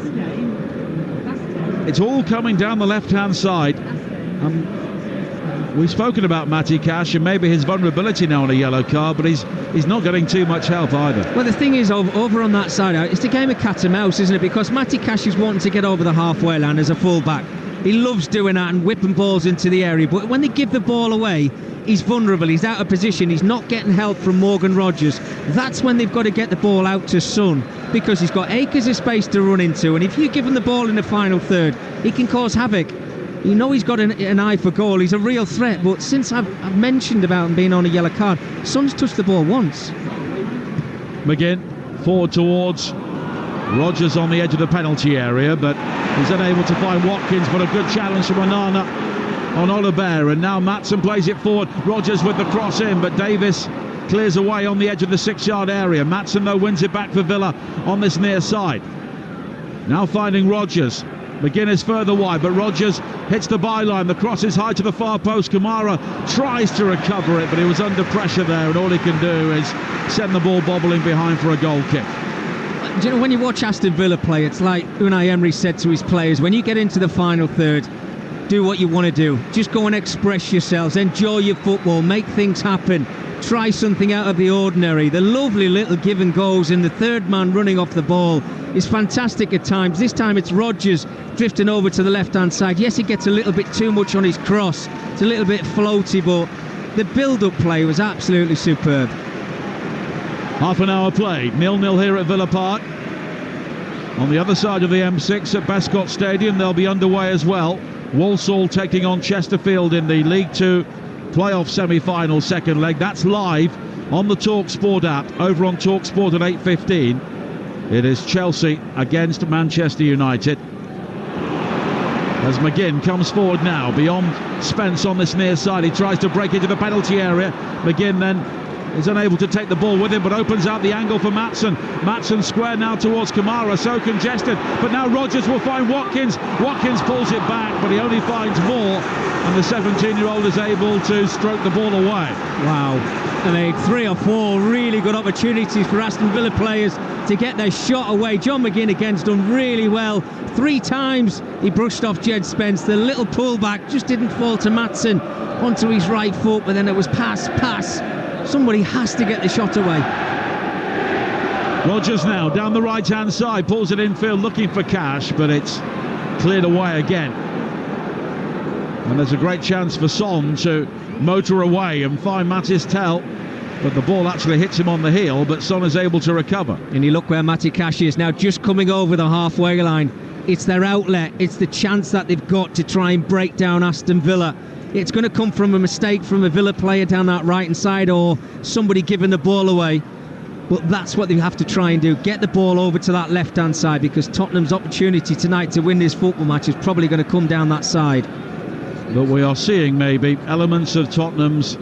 it's all coming down the left-hand side. we've spoken about Matty Cash and maybe his vulnerability now on a yellow card, but he's not getting too much help either. Well, the thing is, over on that side, it's a game of cat and mouse, isn't it? Because Matty Cash is wanting to get over the halfway line as a full-back. He loves doing that and whipping balls into the area, but when they give the ball away, he's vulnerable, he's out of position, he's not getting help from Morgan Rogers. That's when they've got to get the ball out to Son, because he's got acres of space to run into, and if you give him the ball in the final third, he can cause havoc. You know he's got an eye for goal, he's a real threat, but since I've mentioned about him being on a yellow card, Son's touched the ball once. McGinn forward towards Rogers on the edge of the penalty area, but he's unable to find Watkins, but a good challenge from Onana on Oliver, and now Maatsen plays it forward. Rogers with the cross in, but Davis clears away on the edge of the 6-yard area. Maatsen though wins it back for Villa on this near side. Now finding Rogers. McGinn is further wide, but Rogers hits the byline. The cross is high to the far post. Kamara tries to recover it, but he was under pressure there, and all he can do is send the ball bobbling behind for a goal kick. Do you know, when you watch Aston Villa play, it's like Unai Emery said to his players, when you get into the final third, do what you want to do. Just go and express yourselves, enjoy your football, make things happen, try something out of the ordinary. The lovely little give and goes in the third man running off the ball is fantastic at times. This time it's Rogers drifting over to the left hand side. Yes, he gets a little bit too much on his cross, it's a little bit floaty, but the build-up play was absolutely superb. Half an hour played, 0-0 here at Villa Park. On the other side of the M6 at Bescott Stadium, they'll be underway as well. Walsall taking on Chesterfield in the League 2 playoff semi-final second leg. That's live on the Talksport app, over on Talksport at 8:15. It is Chelsea against Manchester United. As McGinn comes forward now, beyond Spence on this near side. He tries to break into the penalty area. McGinn then is unable to take the ball with him, but opens out the angle for Maatsen. Maatsen square now towards Kamara, so congested, but now Rogers will find Watkins. Watkins pulls it back, but he only finds more, and the 17-year-old is able to stroke the ball away. Wow. And they had 3 or 4 really good opportunities for Aston Villa players to get their shot away. John McGinn again's done really well. 3 times he brushed off Jed Spence. The little pullback just didn't fall to Maatsen onto his right foot, but then it was pass. Somebody has to get the shot away. Rogers now down the right-hand side, pulls it infield looking for Cash, but it's cleared away again. And there's a great chance for Son to motor away and find Mattis Tell, but the ball actually hits him on the heel, but Son is able to recover. And you look where Matty Cash is now, just coming over the halfway line. It's their outlet, it's the chance that they've got to try and break down Aston Villa. It's going to come from a mistake from a Villa player down that right-hand side, or somebody giving the ball away. But that's what they have to try and do, get the ball over to that left-hand side, because Tottenham's opportunity tonight to win this football match is probably going to come down that side. But we are seeing maybe elements of Tottenham's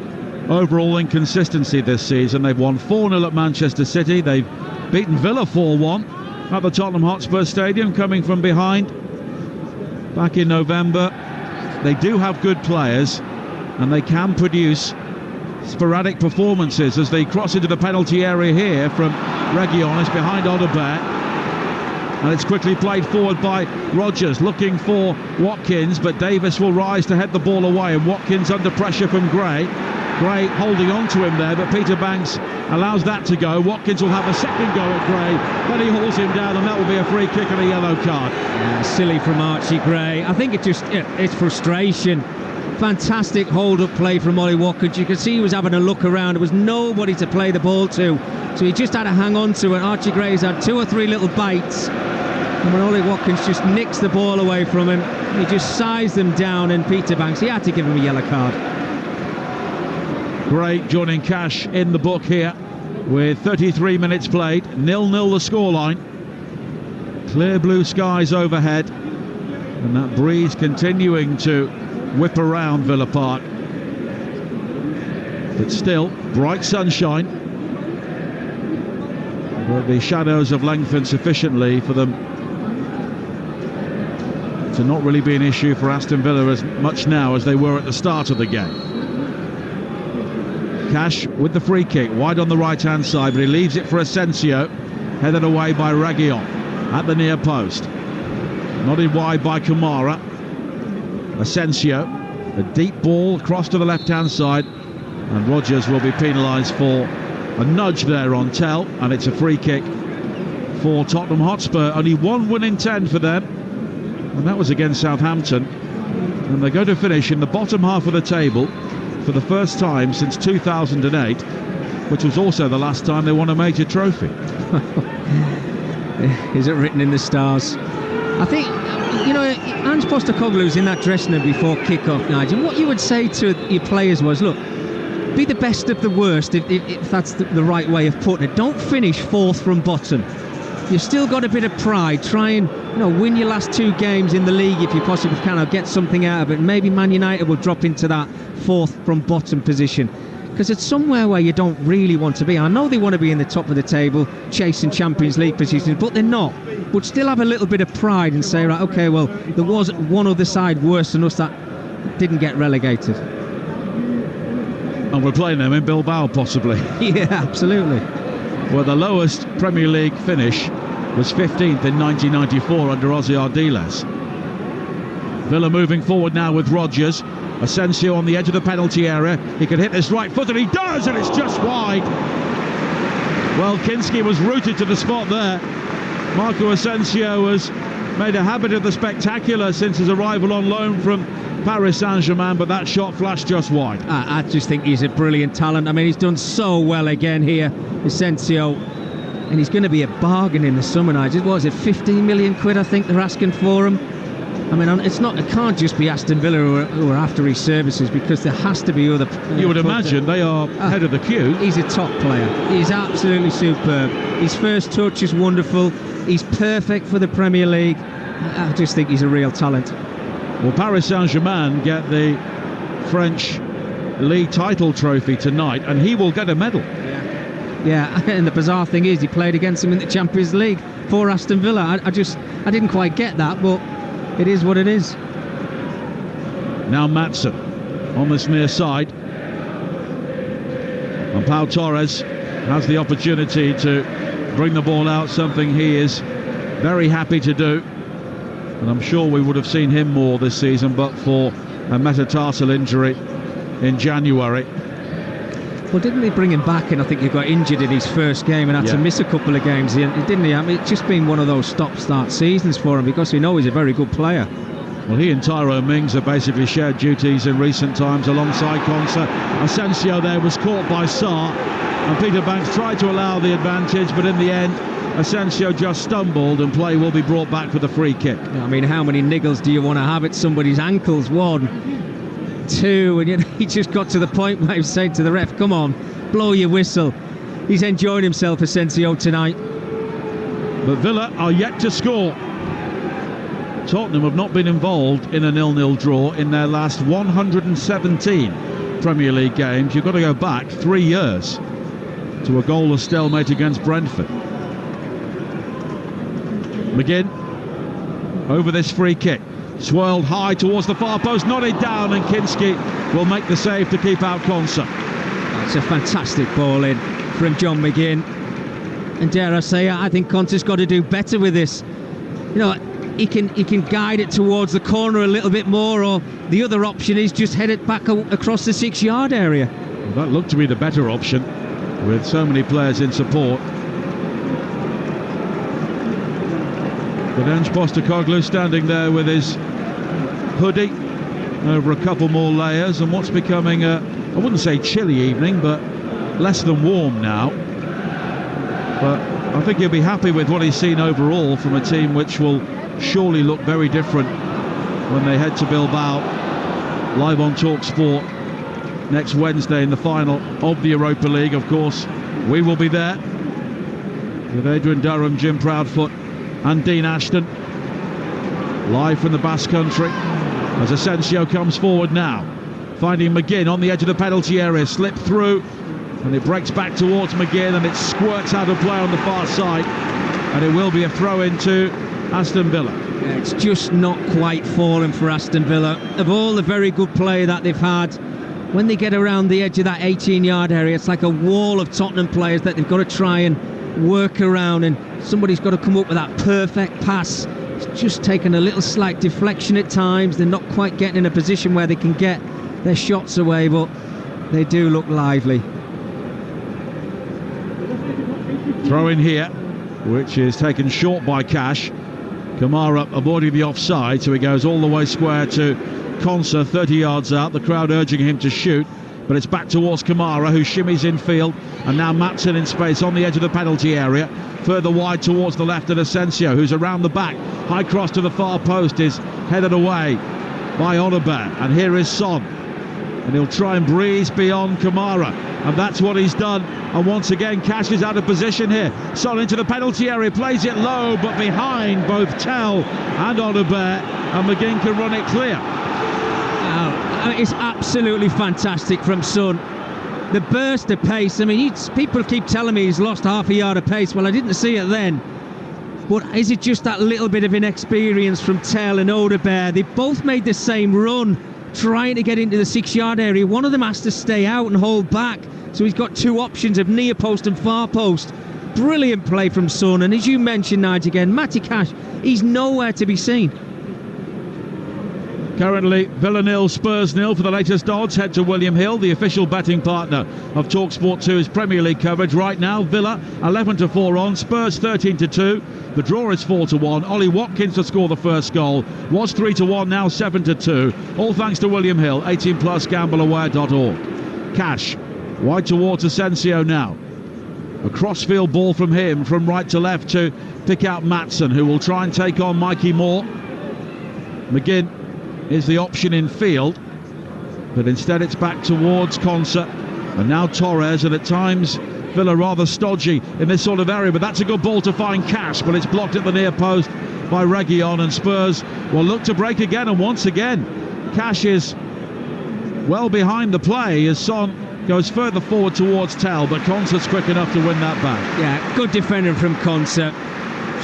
overall inconsistency this season. They've won 4-0 at Manchester City. They've beaten Villa 4-1 at the Tottenham Hotspur Stadium, coming from behind back in November. They do have good players, and they can produce sporadic performances as they cross into the penalty area here from Reguilon. It's behind Odobert, and it's quickly played forward by Rogers, looking for Watkins, but Davis will rise to head the ball away, and Watkins under pressure from Gray holding on to him there, but Peter Banks allows that to go. Watkins will have a second go at Gray, then he hauls him down, and that will be a free kick and a yellow card. Yeah, silly from Archie Gray. I think it's frustration. Fantastic hold-up play from Ollie Watkins. You can see he was having a look around. There was nobody to play the ball to, so he just had to hang on to it. Archie Gray's had 2 or 3 little bites, and when Ollie Watkins just nicks the ball away from him, he just sized them down, and Peter Banks, he had to give him a yellow card. Gray joining Cash in the book here with 33 minutes played. 0-0 the scoreline. Clear blue skies overhead, and that breeze continuing to whip around Villa Park. But still, bright sunshine. But the shadows have lengthened sufficiently for them to not really be an issue for Aston Villa as much now as they were at the start of the game. Cash with the free kick, wide on the right-hand side, but he leaves it for Asensio, headed away by Reguilon at the near post. Nodded wide by Kamara. Asensio A deep ball across to the left-hand side, and Rodgers will be penalised for a nudge there on Tell, and it's a free kick for Tottenham Hotspur. Only 1 win in 10 for them, and that was against Southampton. And they're going to finish in the bottom half of the table for the first time since 2008, which was also the last time they won a major trophy. Is it written in the stars? I think, you know, Ange Postecoglou's in that dressing room before kick-off, Nigel. What you would say to your players was, look, be the best of the worst, if that's the right way of putting it. Don't finish 4th from bottom. You've still got a bit of pride. Try and, you know, win your last 2 games in the league if you possibly can, or get something out of it. Maybe Man United will drop into that 4th from bottom position, because it's somewhere where you don't really want to be. I know they want to be in the top of the table, chasing Champions League positions, but they're not. But still have a little bit of pride and say, right, OK, well, there was one other side worse than us that didn't get relegated. And we're playing them in Bilbao, possibly. Yeah, absolutely. Well, the lowest Premier League finish was 15th in 1994 under Ozzy Ardiles. Villa moving forward now with Rodgers. Asensio on the edge of the penalty area. He can hit this right foot, and he does, and it's just wide. Well, Kinski was rooted to the spot there. Marco Asensio has made a habit of the spectacular since his arrival on loan from Paris Saint-Germain, but that shot flashed just wide. I just think he's a brilliant talent. I mean, he's done so well again here, Asensio, and he's going to be a bargain in the summer. Nigel, what is it, 15 million quid I think they're asking for him? I mean, it can't just be Aston Villa who are after his services, because there has to be other. You would imagine they are head of the queue. He's a top player. He's absolutely superb. His first touch is wonderful. He's perfect for the Premier League. I just think he's a real talent. Well, Paris Saint-Germain get the French league title trophy tonight, and he will get a medal. Yeah, and the bizarre thing is he played against him in the Champions League for Aston Villa. I didn't quite get that, but it is what it is. Now Matson on this near side, and Pau Torres has the opportunity to bring the ball out, something he is very happy to do. And I'm sure we would have seen him more this season, but for a metatarsal injury in January. Well, didn't they bring him back, and I think he got injured in his first game and had to miss a couple of games, didn't he? I mean, it's just been one of those stop-start seasons for him, because we know he's a very good player. Well, he and Tyrone Mings have basically shared duties in recent times alongside Konsa. Asensio there was caught by Sarr, and Peter Banks tried to allow the advantage, but in the end Asensio just stumbled, and play will be brought back for the free kick. I mean, how many niggles do you want to have at somebody's ankles? 1, 2, and he just got to the point where he was saying to the ref, come on, blow your whistle. He's enjoying himself, Asensio, tonight. But Villa are yet to score. Tottenham have not been involved in a 0-0 draw in their last 117 Premier League games. You've got to go back 3 years to a goalless stalemate against Brentford. McGinn over this free kick, swirled high towards the far post, nodded down, and Kinski will make the save to keep out Konsa. It's a fantastic ball in from John McGinn, and dare I say, I think Konsa's got to do better with this. You know, he can guide it towards the corner a little bit more, or the other option is just head it back across the 6-yard area. Well, that looked to be the better option with so many players in support. But Ange Postecoglou standing there with his hoodie over a couple more layers, and what's becoming I wouldn't say chilly evening, but less than warm now. But I think he'll be happy with what he's seen overall from a team which will surely look very different when they head to Bilbao, live on Talksport next Wednesday in the final of the Europa League. Of course, we will be there with Adrian Durham, Jim Proudfoot and Dean Ashton, live from the Basque Country, as Asensio comes forward now, finding McGinn on the edge of the penalty area, slipped through, and it breaks back towards McGinn, and it squirts out of play on the far side, and it will be a throw into Aston Villa. Yeah, it's just not quite fallen for Aston Villa. Of all the very good play that they've had, when they get around the edge of that 18-yard area, it's like a wall of Tottenham players that they've got to try and work around, and somebody's got to come up with that perfect pass It's just taken a little slight deflection at times. They're not quite getting in a position where they can get their shots away, but they do look lively. Throw in here, which is taken short by Cash. Kamara avoiding the offside, so he goes all the way square to Konsa, 30 yards out. The crowd urging him to shoot, but it's back towards Kamara, who shimmies in field, and now Matson in space on the edge of the penalty area. Further wide towards the left at Asensio, who's around the back. High cross to the far post is headed away by Oliver, and here is Son, and he'll try and breeze beyond Kamara, and that's what he's done. And once again, Cash is out of position here. Son into the penalty area, plays it low, but behind both Tell and Oliver, and McGinn can run it clear. It's absolutely fantastic from Son. The burst of pace, I mean, people keep telling me he's lost half a yard of pace. Well, I didn't see it then. But is it just that little bit of inexperience from Tell and Odebear? They both made the same run, trying to get into the 6-yard area. One of them has to stay out and hold back. So he's got two options of near post and far post. Brilliant play from Son. And as you mentioned, Nige, again, Matty Cash, he's nowhere to be seen. Currently, Villa 0, Spurs 0 for the latest odds. Head to William Hill, the official betting partner of Talksport 2's Premier League coverage. Right now, Villa 11-4 on, Spurs 13-2. The draw is 4-1. Ollie Watkins to score the first goal. Was 3-1, now 7-2. All thanks to William Hill. 18 plus, gambleaware.org. Cash wide towards Asensio now. A crossfield ball from him, from right to left to pick out Matson, who will try and take on Mikey Moore. McGinn is the option in field, but instead it's back towards Konsa, and now Torres, and at times Villa rather stodgy in this sort of area, but that's a good ball to find Cash, but it's blocked at the near post by Reguilon, and Spurs will look to break again, and once again Cash is well behind the play as Son goes further forward towards Tell, but Konsa's quick enough to win that back. Yeah, good defender from Konsa.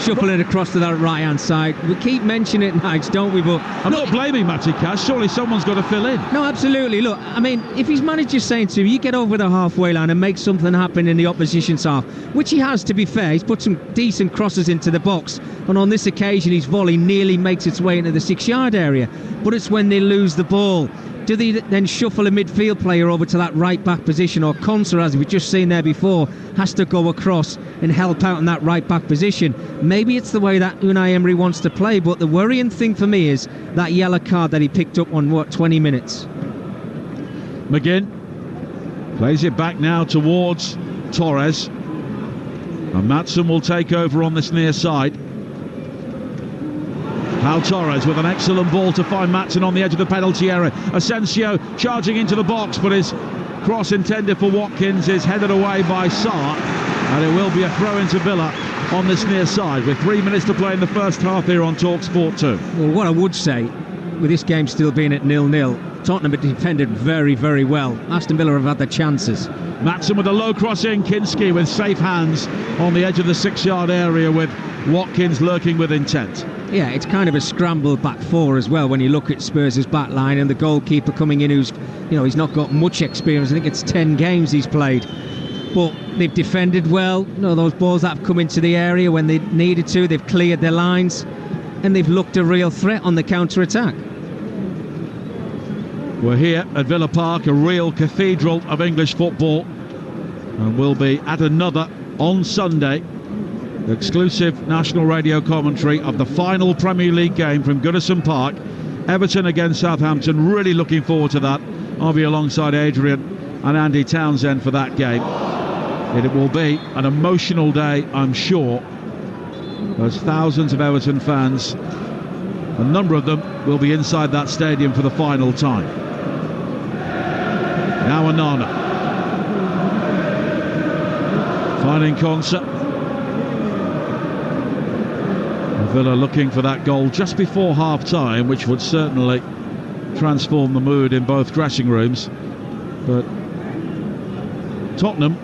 Shuffle it across to that right-hand side. We keep mentioning it, Nige, don't we? But I'm not blaming Matty Cash. Surely someone's got to fill in. No, absolutely. Look, I mean, if his manager's saying to him, you get over the halfway line and make something happen in the opposition's half, which he has, to be fair. He's put some decent crosses into the box, and on this occasion his volley nearly makes its way into the 6-yard area. But it's when they lose the ball. Do they then shuffle a midfield player over to that right-back position, or Konsa, as we've just seen there before, has to go across and help out in that right-back position? Maybe it's the way that Unai Emery wants to play, but the worrying thing for me is that yellow card that he picked up on, 20 minutes? McGinn plays it back now towards Torres, and Matson will take over on this near side. Pau Torres with an excellent ball to find Matson on the edge of the penalty area. Asensio charging into the box, but his cross intended for Watkins is headed away by Sarr, and it will be a throw into Villa on this near side with 3 minutes to play in the first half here on Talksport 2. Well, what I would say, with this game still being at 0-0, Tottenham have defended very, very well. Aston Villa have had the chances. Matson with a low cross in, Kinski with safe hands on the edge of the 6-yard area with Watkins lurking with intent. Yeah, it's kind of a scrambled back four as well when you look at Spurs' back line, and the goalkeeper coming in who's, he's not got much experience. I think it's 10 games he's played. But they've defended well. Those balls that have come into the area when they needed to, they've cleared their lines, and they've looked a real threat on the counter-attack. We're here at Villa Park, a real cathedral of English football, and we'll be at another on Sunday. Exclusive national radio commentary of the final Premier League game from Goodison Park, Everton against Southampton. Really looking forward to that. I'll be alongside Adrian and Andy Townsend for that game. It will be an emotional day, I'm sure. There's thousands of Everton fans, a number of them will be inside that stadium for the final time. Now Onana finding Konsa. Villa looking for that goal just before half-time, which would certainly transform the mood in both dressing rooms. But Tottenham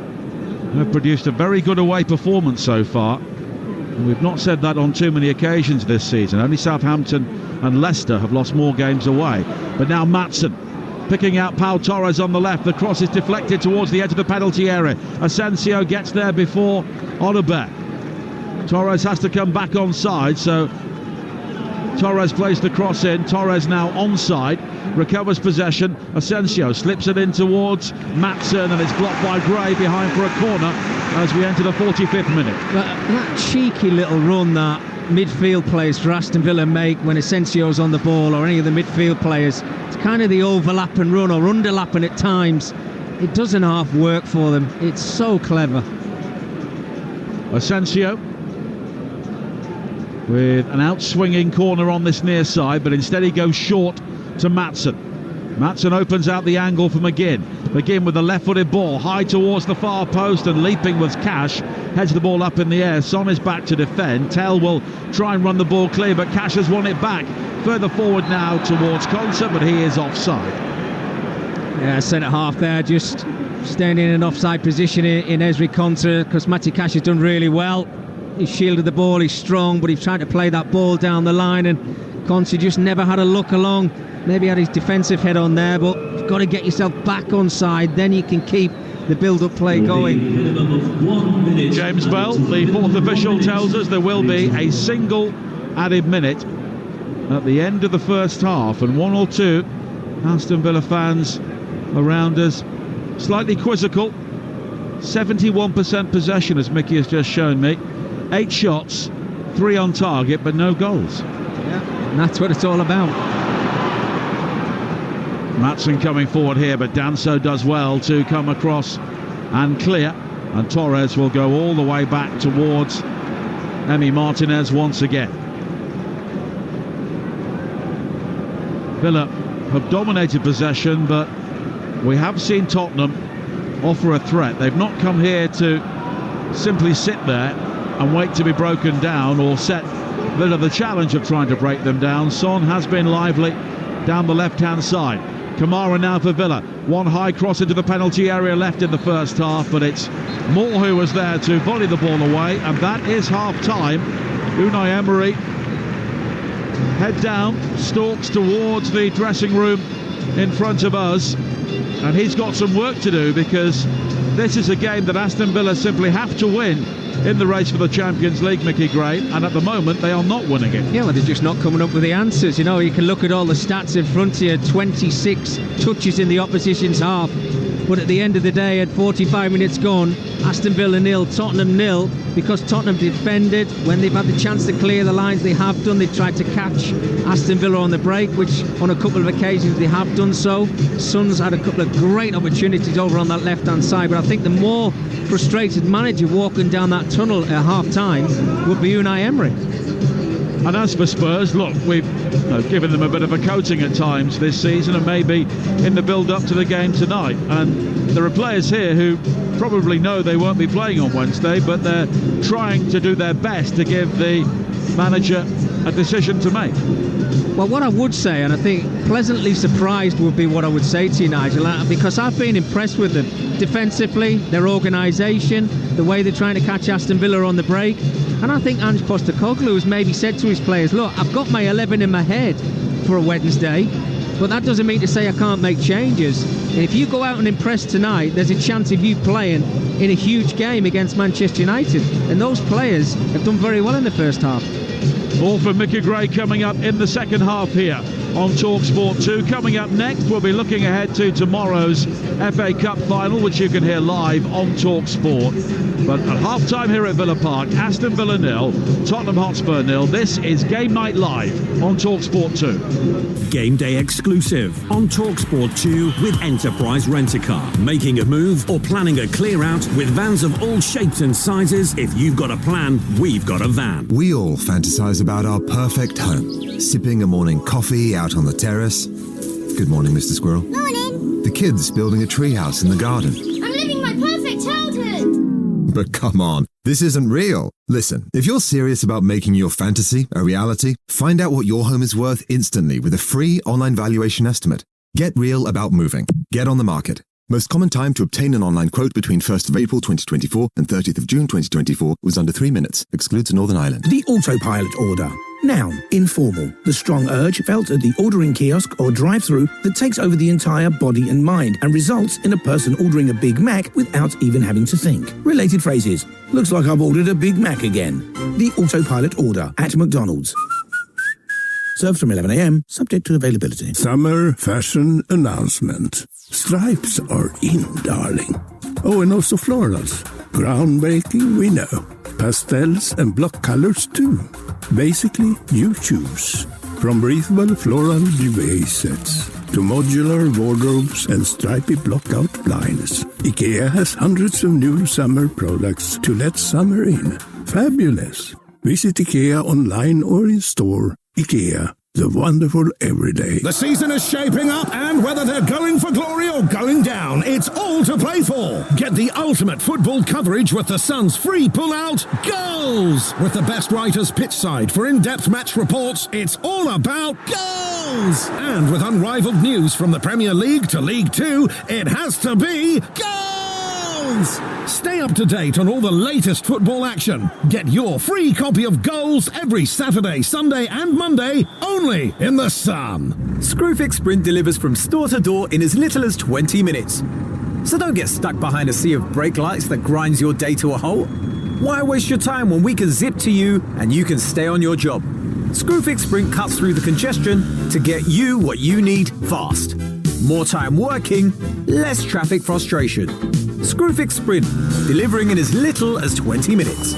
have produced a very good away performance so far, and we've not said that on too many occasions this season. Only Southampton and Leicester have lost more games away. But now Matson picking out Pau Torres on the left. The cross is deflected towards the edge of the penalty area. Asensio gets there before Oliver. Torres has to come back onside, so Torres plays the cross in. Torres now onside, recovers possession. Asensio slips it in towards Maatsen, and it's blocked by Gray behind for a corner as we enter the 45th minute. That cheeky little run that midfield players for Aston Villa make when Asensio's on the ball, or any of the midfield players, it's kind of the overlap and run, or underlapping at times. It doesn't half work for them. It's so clever. Asensio with an outswinging corner on this near side, but instead he goes short to Maatsen. Maatsen opens out the angle for McGinn. McGinn with the left-footed ball high towards the far post, and leaping was Cash. Heads the ball up in the air. Son is back to defend. Tell will try and run the ball clear, but Cash has won it back. Further forward now towards Konsa, but he is offside. Yeah, centre half there, just standing in an offside position in Ezri Konsa, because Matty Cash has done really well. He shielded the ball, he's strong, but he's trying to play that ball down the line, and Konsa just never had a look along. Maybe had his defensive head on there, but you've got to get yourself back on side, then you can keep the build-up play going. James Bell, the fourth official, tells us there will be a single added minute at the end of the first half, and one or two Aston Villa fans around us slightly quizzical. 71% possession, as Mickey has just shown me. 8 shots, 3 on target, but no goals. Yeah, and that's what it's all about. Maatsen coming forward here, but Danso does well to come across and clear, and Torres will go all the way back towards Emi Martinez once again. Villa have dominated possession, but we have seen Tottenham offer a threat. They've not come here to simply sit there and wait to be broken down, or set Villa the challenge of trying to break them down. Son has been lively down the left-hand side. Kamara now for Villa. One high cross into the penalty area left in the first half, but it's Moore who was there to volley the ball away, and that is half-time. Unai Emery, head down, stalks towards the dressing room in front of us, and he's got some work to do, because this is a game that Aston Villa simply have to win in the race for the Champions League, Mickey Gray, and at the moment they are not winning it. Yeah, well, they're just not coming up with the answers. You know, you can look at all the stats in front here, 26 touches in the opposition's half, but at the end of the day, at 45 minutes gone, Aston Villa 0, Tottenham 0, because Tottenham defended. When they've had the chance to clear the lines, they have done. They've tried to catch Aston Villa on the break, which on a couple of occasions they have done so. Son's had a couple of great opportunities over on that left-hand side, but I think the more frustrated manager walking down that tunnel at half-time would be Unai Emery. And as for Spurs, look, we've given them a bit of a coating at times this season, and maybe in the build-up to the game tonight. And there are players here who probably know they won't be playing on Wednesday, but they're trying to do their best to give the manager a decision to make. Well, what I would say, and I think pleasantly surprised would be what I would say to you, Nigel, because I've been impressed with them defensively, their organisation, the way they're trying to catch Aston Villa on the break. And I think Ange Postecoglou has maybe said to his players, look, I've got my 11 in my head for a Wednesday, but that doesn't mean to say I can't make changes. And if you go out and impress tonight, there's a chance of you playing in a huge game against Manchester United. And those players have done very well in the first half. All from Mickey Gray coming up in the second half here on Talksport 2. Coming up next, we'll be looking ahead to tomorrow's FA Cup final, which you can hear live on Talksport. But at half-time here at Villa Park, Aston Villa 0, Tottenham Hotspur 0. This is Game Night Live on Talksport 2. Game day exclusive on Talksport 2 with Enterprise Rent-A-Car. Making a move or planning a clear out with vans of all shapes and sizes. If you've got a plan, we've got a van. We all fantasize about our perfect home. Sipping a morning coffee out on the terrace. Good morning, Mr. Squirrel. Morning. The kids building a treehouse in the garden. I'm living my perfect childhood. But come on, this isn't real. Listen, if you're serious about making your fantasy a reality, find out what your home is worth instantly with a free online valuation estimate. Get real about moving. Get on the market. Most common time to obtain an online quote between 1st of April 2024 and 30th of June 2024 was under 3 minutes. Excludes Northern Ireland. The autopilot order. Noun, informal. The strong urge felt at the ordering kiosk or drive-through that takes over the entire body and mind and results in a person ordering a Big Mac without even having to think. Related phrases. Looks like I've ordered a Big Mac again. The autopilot order at McDonald's. Serves from 11 a.m, subject to availability. Summer fashion announcement. Stripes are in, darling. Oh, and also florals. Groundbreaking, we know. Pastels and block colors too. Basically, you choose. From breathable floral duvet sets to modular wardrobes and stripy block-out blinds, IKEA has hundreds of new summer products to let summer in. Fabulous! Visit IKEA online or in store. IKEA, the wonderful everyday. The season is shaping up, and whether they're going for glory or going down, it's all to play for. Get the ultimate football coverage with the Sun's free pull-out Goals! With the best writers pitchside for in-depth match reports, it's all about goals! And with unrivaled news from the Premier League to League Two, it has to be goals! Stay up to date on all the latest football action. Get your free copy of Goals every Saturday, Sunday and Monday, only in the Sun. Screwfix Sprint delivers from store to door in as little as 20 minutes. So don't get stuck behind a sea of brake lights that grinds your day to a halt. Why waste your time when we can zip to you and you can stay on your job? Screwfix Sprint cuts through the congestion to get you what you need fast. More time working, less traffic frustration. Screwfix Sprint, delivering in as little as 20 minutes.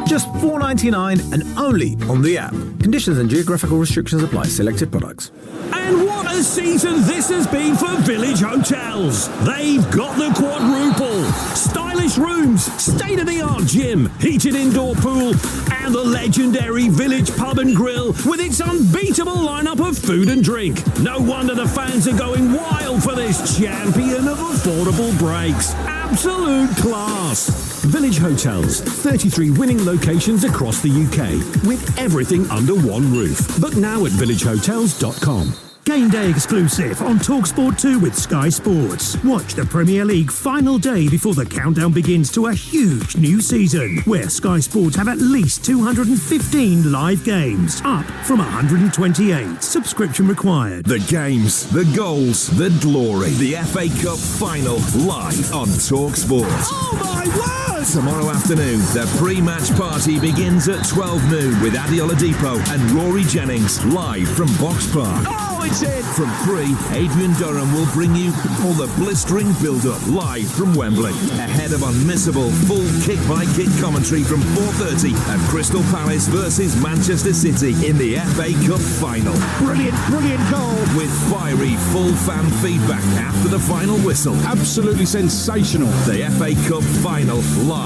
Just $4.99 and only on the app. Conditions and geographical restrictions apply. Selected products. And what a season this has been for Village Hotels. They've got the quadruple. Stylish rooms, state-of-the-art gym, heated indoor pool, and the legendary Village Pub and Grill with its unbeatable lineup of food and drink. No wonder the fans are going wild for this champion of affordable breaks. Absolute class. Village Hotels, 33 winning locations across the UK, with everything under one roof. Book now at villagehotels.com. Game day exclusive on Talksport 2 with Sky Sports. Watch the Premier League final day before the countdown begins to a huge new season, where Sky Sports have at least 215 live games, up from 128. Subscription required. The games, the goals, the glory. The FA Cup final live on Talksport. Oh my word! Tomorrow afternoon, the pre-match party begins at 12 noon with Adi Oladipo and Rory Jennings live from Box Park. Oh, it's in! From 3, Adrian Durham will bring you all the blistering build-up live from Wembley. Ahead of unmissable full kick-by-kick commentary from 4:30 at Crystal Palace versus Manchester City in the FA Cup final. Brilliant, brilliant goal! With fiery full fan feedback after the final whistle. Absolutely sensational. The FA Cup final live.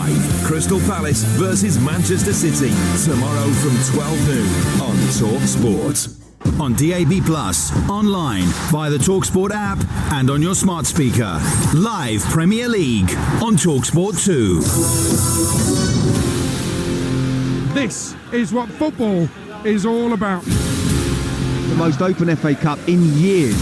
Crystal Palace versus Manchester City. Tomorrow from 12 noon on Talksport. On DAB+, online, via the TalkSport app, and on your smart speaker. Live Premier League on TalkSport 2. This is what football is all about. The most open FA Cup in years.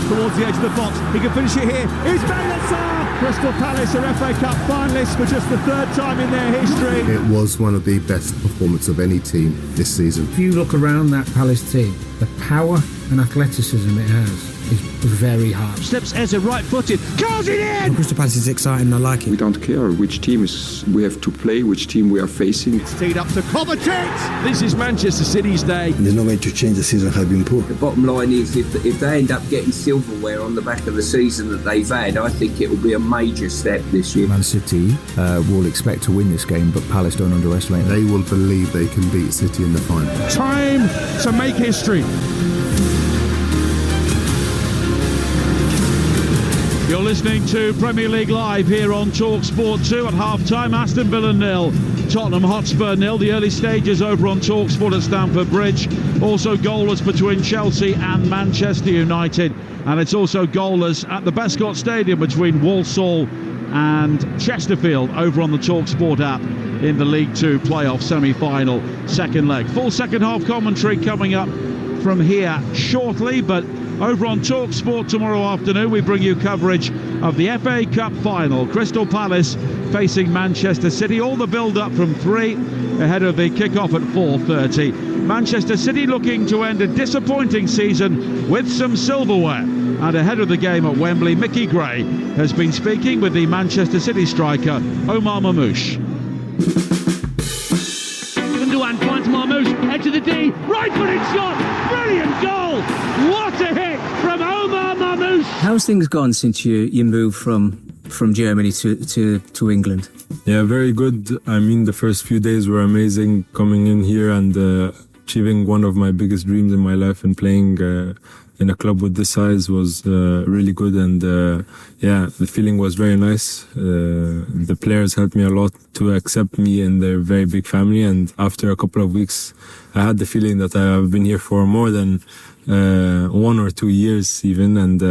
Towards the edge of the box, he can finish it here. It's Benassar! Crystal Palace are FA Cup finalists for just the third time in their history. It was one of the best performances of any team this season. If you look around that Palace team, the power and athleticism it has is very hard. Slips Eze right-footed, curls it in! Crystal Palace is exciting, I like it. We don't care which team we have to play, which team we are facing. It's teed up to Kovacic! This is Manchester City's day. There's no way to change the season has been poor. The bottom line is if they end up getting silverware on the back of the season that they've had, I think it will be a major step this year. Man City will expect to win this game, but Palace don't underestimate them. They will believe they can beat City in the final. Time to make history. You're listening to Premier League Live here on Talksport 2 at half-time. Aston Villa 0, Tottenham Hotspur 0. The early stages over on Talksport at Stamford Bridge. Also goalless between Chelsea and Manchester United. And it's also goalless at the Bescott Stadium between Walsall and Chesterfield over on the Talksport app in the League Two playoff semi-final second leg. Full second half commentary coming up from here shortly, but over on Talksport tomorrow afternoon, we bring you coverage of the FA Cup final. Crystal Palace facing Manchester City. All the build-up from 3 ahead of the kick-off at 4:30. Manchester City looking to end a disappointing season with some silverware. And ahead of the game at Wembley, Mickey Gray has been speaking with the Manchester City striker, Omar Mamouche. Gundogan finds Marmouche, edge of the D, right-footed shot! goal! What a hit from Omar Mamouche! How's things gone since you moved from Germany to England? Yeah, very good. I mean, the first few days were amazing coming in here and achieving one of my biggest dreams in my life, and playing in a club with this size was really good. And the feeling was very nice. The players helped me a lot to accept me in their very big family. And after a couple of weeks, I had the feeling that I've been here for more than 1 or 2 years even. And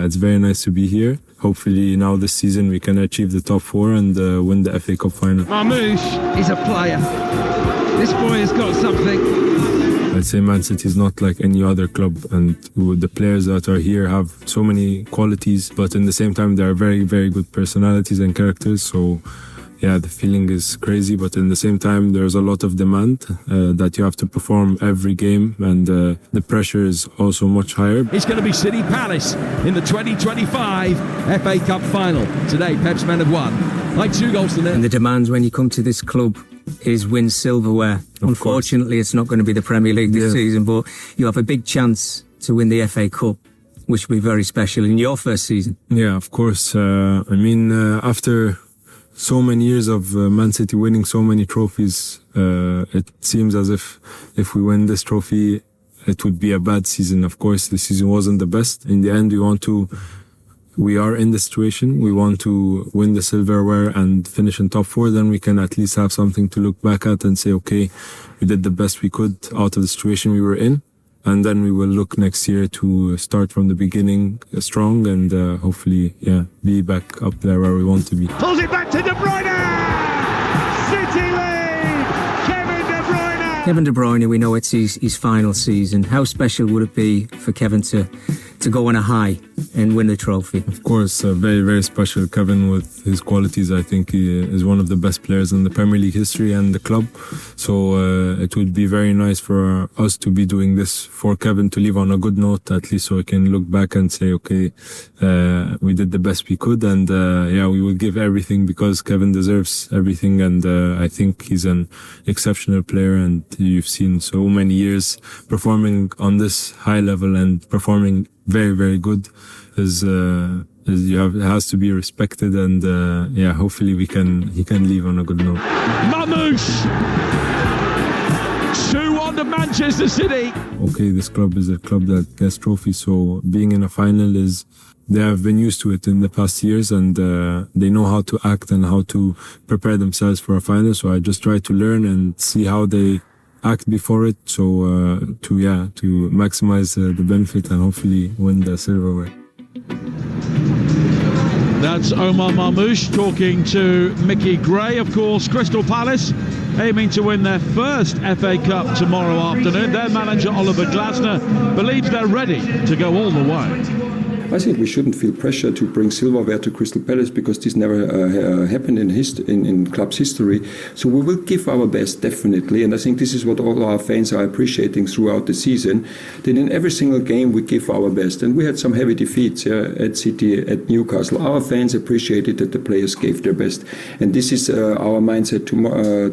it's very nice to be here. Hopefully now this season we can achieve the top 4 and win the FA Cup final. Mamouche is a player. This boy has got something. I'd say Man City is not like any other club, and the players that are here have so many qualities, but in the same time they are very, very good personalities and characters. So yeah, the feeling is crazy, but in the same time there's a lot of demand that you have to perform every game, and the pressure is also much higher. It's going to be City Palace in the 2025 FA Cup final. Today Pep's men have won by 2 goals to nil. And the demands when you come to this club is win silverware. Unfortunately, it's not going to be the Premier League this season, but you have a big chance to win the FA Cup, which will be very special in your first season. Yeah, of course. After so many years of Man City winning so many trophies, it seems as if we win this trophy, it would be a bad season. Of course, the season wasn't the best. In the end, we are in the situation. We want to win the silverware and finish in top 4. Then we can at least have something to look back at and say, okay, we did the best we could out of the situation we were in. And then we will look next year to start from the beginning strong and hopefully, be back up there where we want to be. Pulls it back to De Bruyne! City lead! Kevin De Bruyne! Kevin De Bruyne, we know it's his final season. How special would it be for Kevin to go on a high and win the trophy? Of course, very, very special. Kevin, with his qualities, I think he is one of the best players in the Premier League history and the club. So it would be very nice for us to be doing this for Kevin, to leave on a good note, at least so we can look back and say, okay, we did the best we could. And we will give everything because Kevin deserves everything. And I think he's an exceptional player. And you've seen so many years performing on this high level and performing very, very good. It has to be respected, and hopefully he can leave on a good note. Mamouche 2-1 to Manchester City. Okay, this club is a club that gets trophies, so being in a final they have been used to it in the past years, and they know how to act and how to prepare themselves for a final. So I just try to learn and see how they act before it, so to maximize the benefit and hopefully win the silverware. That's Omar Mamouche talking to Mickey Gray. Of course, Crystal Palace aiming to win their first FA Cup tomorrow afternoon. Their manager Oliver Glasner believes they're ready to go all the way. I think we shouldn't feel pressure to bring silverware to Crystal Palace because this never happened in club's history. So we will give our best, definitely. And I think this is what all our fans are appreciating throughout the season, that in every single game we give our best. And we had some heavy defeats at City, at Newcastle. Our fans appreciated that the players gave their best. And this is our mindset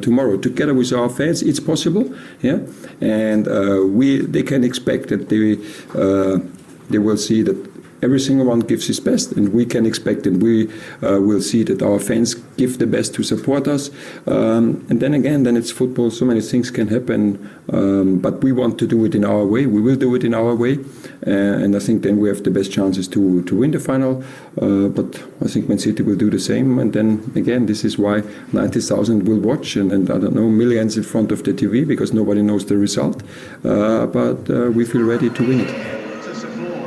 tomorrow. Together with our fans, it's possible. And they can expect that they will see that every single one gives his best, and we can expect and we will see that our fans give the best to support us. And then it's football, so many things can happen, but we want to do it in our way. We will do it in our way, and I think then we have the best chances to win the final. But I think Man City will do the same, and then again, this is why 90,000 will watch, and I don't know, millions in front of the TV because nobody knows the result. But we feel ready to win it.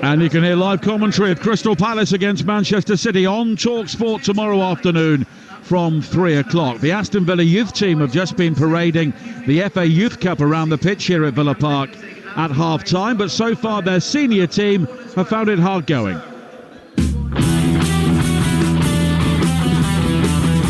And you can hear live commentary of Crystal Palace against Manchester City on Talksport tomorrow afternoon from 3 o'clock. The Aston Villa youth team have just been parading the FA Youth Cup around the pitch here at Villa Park at half-time, but so far their senior team have found it hard going.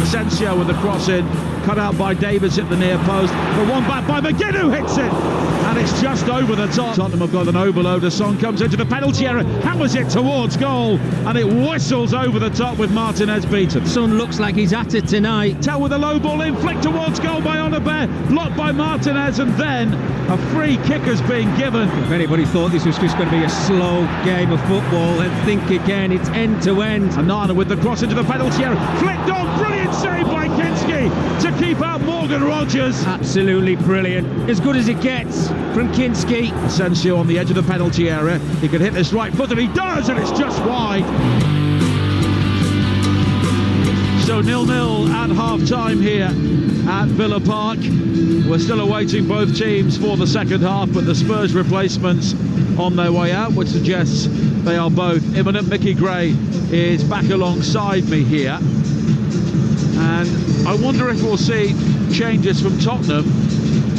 Asensio with the cross in. cut out by Davis at the near post, but one back by McGinn, who hits it, and it's just over the top. Tottenham have got an overload. Son comes into the penalty area, hammers it towards goal, and it whistles over the top with Martinez beaten. Son looks like he's at it tonight. Tell with a low ball in, flick towards goal by Onabet, blocked by Martinez, and then a free kick has been given. If anybody thought this was just going to be a slow game of football, then think again. It's end to end. Anana with the cross into the penalty area, flicked on, brilliant save by Kinski to keep out Morgan Rogers. Absolutely brilliant, as good as it gets from Kinski. Asensio on the edge of the penalty area, he can hit this right foot, and he does, and it's just wide. So 0-0 at half-time here at Villa Park. We're still awaiting both teams for the second half, but the Spurs replacements on their way out, which suggests they are both imminent. Mickey Gray is back alongside me here, and I wonder if we'll see changes from Tottenham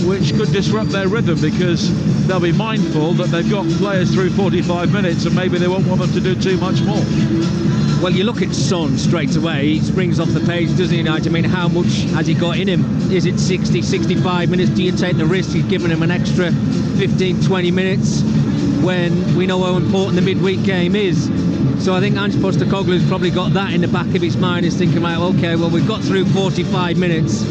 which could disrupt their rhythm, because they'll be mindful that they've got players through 45 minutes and maybe they won't want them to do too much more. Well, you look at Son straight away, he springs off the page, doesn't he, Nigel? I mean, how much has he got in him? Is it 60, 65 minutes? Do you take the risk? He's given him an extra 15, 20 minutes when we know how important the midweek game is. So I think Ange Postecoglou's probably got that in the back of his mind. He's thinking, right, OK, well, we've got through 45 minutes.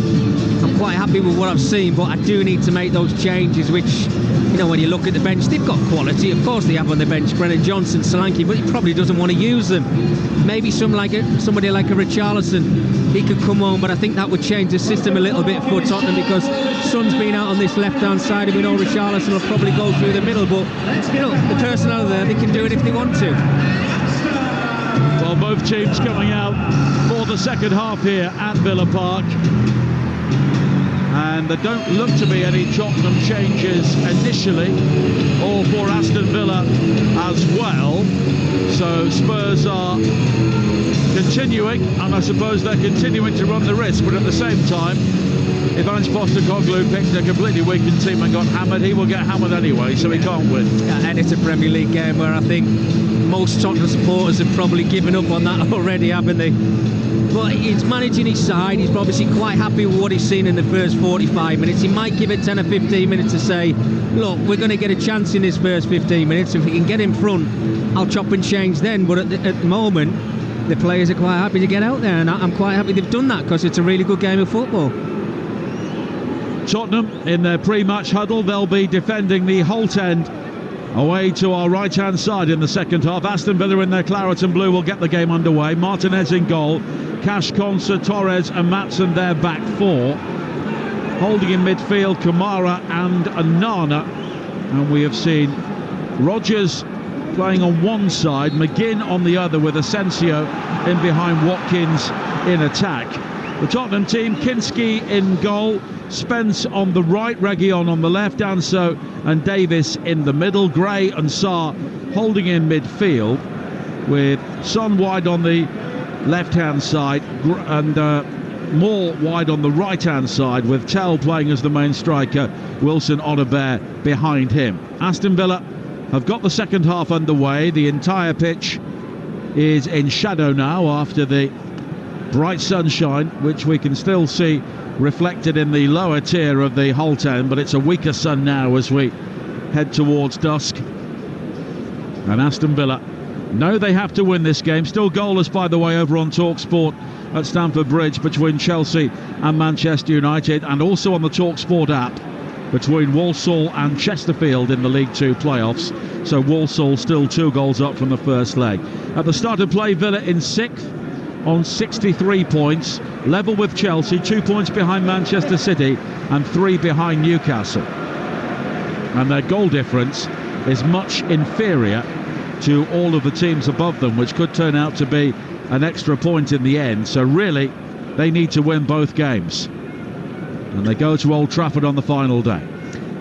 I'm quite happy with what I've seen, but I do need to make those changes, which, you know, when you look at the bench, they've got quality. Of course they have on the bench, Brennan Johnson, Solanke, but he probably doesn't want to use them. Maybe somebody like a Richarlison, he could come on, but I think that would change the system a little bit for Tottenham, because Son's been out on this left-hand side, and we know Richarlison will probably go through the middle, but, you know, the personnel there, they can do it if they want to. Well, both teams coming out for the second half here at Villa Park. And there don't look to be any Tottenham changes initially, or for Aston Villa as well. So Spurs are continuing, and I suppose they're continuing to run the risk, but at the same time, if Ange Postecoglou picked a completely weakened team and got hammered, he will get hammered anyway, so he can't win. Yeah, and it's a Premier League game where I think most Tottenham supporters have probably given up on that already, haven't they? But he's managing his side. He's obviously quite happy with what he's seen in the first 45 minutes. He might give it 10 or 15 minutes to say, look, we're going to get a chance in this first 15 minutes. If we can get in front, I'll chop and change then. But at the moment, the players are quite happy to get out there, and I'm quite happy they've done that, because it's a really good game of football. Tottenham in their pre-match huddle, they'll be defending the Holt end away to our right-hand side in the second half. Aston Villa in their claret and blue will get the game underway. Martinez in goal, Cash, Konsa, Torres and Maatsen their back four. Holding in midfield, Kamara and Anana. And we have seen Rogers playing on one side, McGinn on the other, with Asensio in behind Watkins in attack. The Tottenham team, Kinski in goal, Spence on the right, Reguilon on the left, Anso and Davis in the middle, Gray and Sarr holding in midfield, with Son wide on the left-hand side and Moore wide on the right-hand side, with Tell playing as the main striker, Wilson Onabet behind him. Aston Villa have got the second half underway. The entire pitch is in shadow now after the bright sunshine, which we can still see reflected in the lower tier of the Holt end, but it's a weaker sun now as we head towards dusk. And Aston Villa know they have to win this game. Still goalless, by the way, over on Talksport at Stamford Bridge between Chelsea and Manchester United, and also on the Talksport app between Walsall and Chesterfield in the League Two playoffs. So Walsall still 2 goals up from the first leg. At the start of play, Villa in 6th on 63 points, level with Chelsea, 2 points behind Manchester City and 3 behind Newcastle. And their goal difference is much inferior to all of the teams above them, which could turn out to be an extra point in the end. So really, they need to win both games. And they go to Old Trafford on the final day.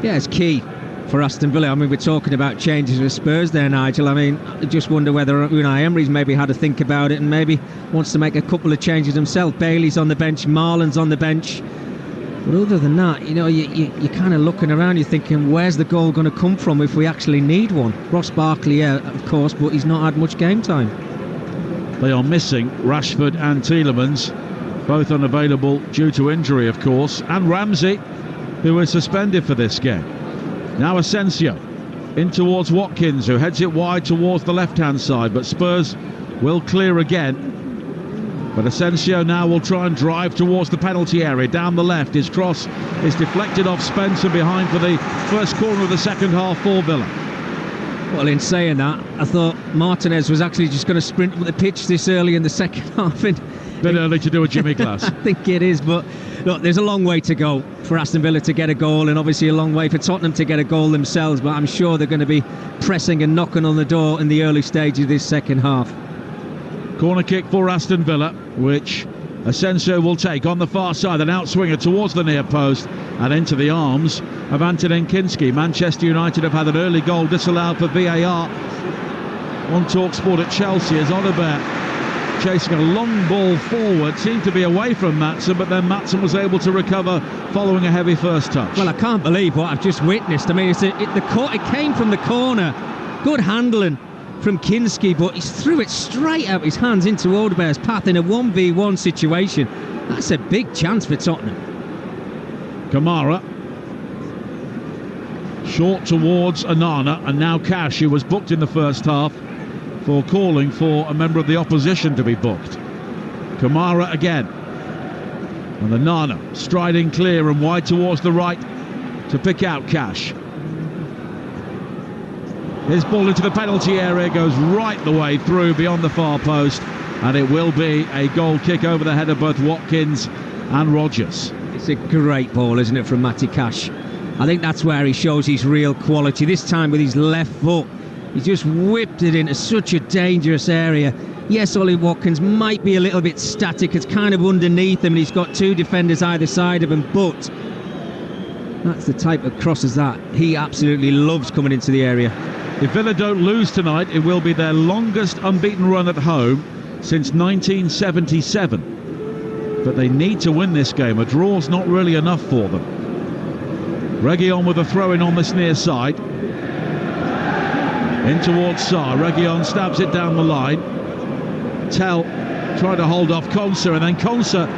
Yeah, it's key for Aston Villa. I mean, we're talking about changes with Spurs there, Nigel. I mean, I just wonder whether Unai Emery's maybe had to think about it and maybe wants to make a couple of changes himself. Bailey's on the bench, Marlon's on the bench. But other than that, you know, you're kind of looking around, you're thinking, where's the goal going to come from if we actually need one? Ross Barkley, yeah, of course, but he's not had much game time. They are missing Rashford and Tielemans, both unavailable due to injury, of course, and Ramsey, who is suspended for this game. Now Asensio in towards Watkins, who heads it wide towards the left-hand side, but Spurs will clear again. But Asensio now will try and drive towards the penalty area. Down the left, his cross is deflected off Spencer behind for the first corner of the second half for Villa. Well, in saying that, I thought Martinez was actually just going to sprint with the pitch this early in the second half. Bit early to do a Jimmy Glass. I think it is, but look, there's a long way to go for Aston Villa to get a goal, and obviously a long way for Tottenham to get a goal themselves, but I'm sure they're going to be pressing and knocking on the door in the early stages of this second half. Corner kick for Aston Villa, which Asensio will take on the far side, an outswinger towards the near post and into the arms of Antonin Kinski. Manchester United have had an early goal disallowed for VAR on Talksport at Chelsea as Odobert, chasing a long ball forward, seemed to be away from Maatsen, but then Maatsen was able to recover following a heavy first touch. Well, I can't believe what I've just witnessed. I mean, it came from the corner, good handling from Kinski, but he threw it straight out his hands into Odebert's path in a 1v1 situation. That's a big chance for Tottenham. Kamara short towards Onana, and now Cash, who was booked in the first half for calling for a member of the opposition to be booked. Kamara again, and Onana striding clear and wide towards the right to pick out Cash. His ball into the penalty area goes right the way through beyond the far post, and it will be a goal kick over the head of both Watkins and Rodgers. It's a great ball, isn't it, from Matty Cash? I think that's where he shows his real quality. This time with his left foot, he just whipped it into such a dangerous area. Yes, Ollie Watkins might be a little bit static. It's kind of underneath him, and he's got two defenders either side of him, but that's the type of crosses that he absolutely loves coming into the area. If Villa don't lose tonight, it will be their longest unbeaten run at home since 1977. But they need to win this game. A draw's not really enough for them. Reguilon with a throw-in on this near side. In towards Sarr. Reguilon stabs it down the line. Tell trying to hold off Konsa, and then Konsa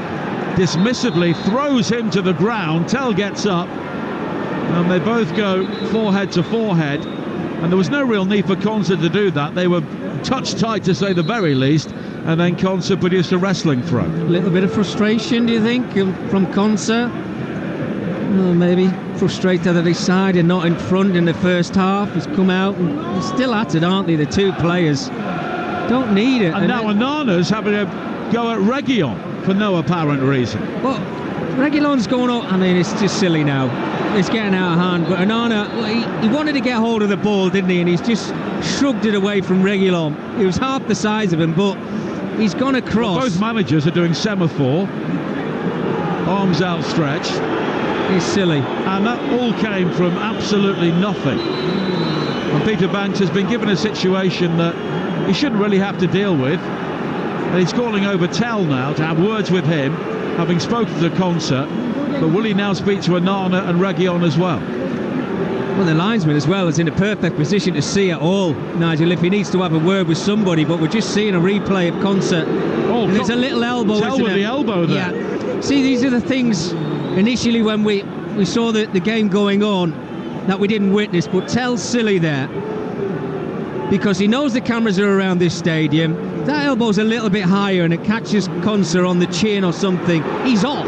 dismissively throws him to the ground. Tell gets up, and they both go forehead to forehead. And there was no real need for Konsa to do that. They were touch tight, to say the very least, and then Konsa produced a wrestling throw. A little bit of frustration, do you think, from Konsa? Well, maybe frustrated that he side and not in front in the first half. He's come out and they're still at it, aren't they? The two players don't need it. And now Onana's having a go at Reguilon for no apparent reason. Well, Reguilon's going up. I mean, it's just silly now. It's getting out of hand, but Onana, he wanted to get hold of the ball, didn't he? And he's just shrugged it away from Reguilon. He was half the size of him, but he's gone across. Well, both managers are doing semaphore, arms outstretched. It's silly. And that all came from absolutely nothing. And Peter Banks has been given a situation that he shouldn't really have to deal with. And he's calling over Tell now to have words with him, having spoken to Konsa. But will he now speak to Onana and Reguilon as well? Well, the linesman as well is in a perfect position to see it all, Nigel, if he needs to have a word with somebody. But we're just seeing a replay of Konsa. Oh, there's a little elbow. Tell with the elbow there. Yeah. See, these are the things initially when we saw the game going on that we didn't witness. But Tell's silly there because he knows the cameras are around this stadium. That elbow's a little bit higher and it catches Konsa on the chin or something. He's off.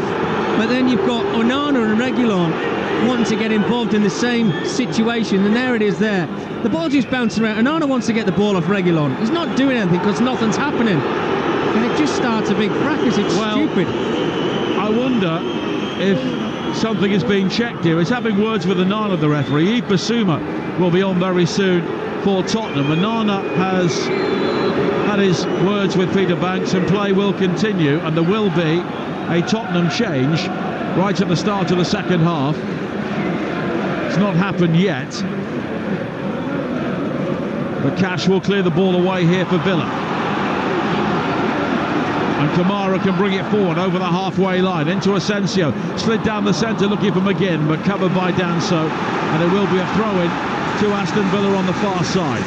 But then you've got Onana and Reguilon wanting to get involved in the same situation, and there it is there. The ball just bouncing around. Onana wants to get the ball off Reguilon. He's not doing anything because nothing's happening. And it just starts a big fracas. It's stupid. I wonder if something is being checked here. He's having words with Onana, the referee. Yves Bissouma will be on very soon for Tottenham. Onana has had his words with Peter Banks, and play will continue, and there will be a Tottenham change right at the start of the second half. It's not happened yet, but Cash will clear the ball away here for Villa, and Kamara can bring it forward over the halfway line into Asensio, slid down the centre looking for McGinn, but covered by Danso, and it will be a throw-in to Aston Villa on the far side.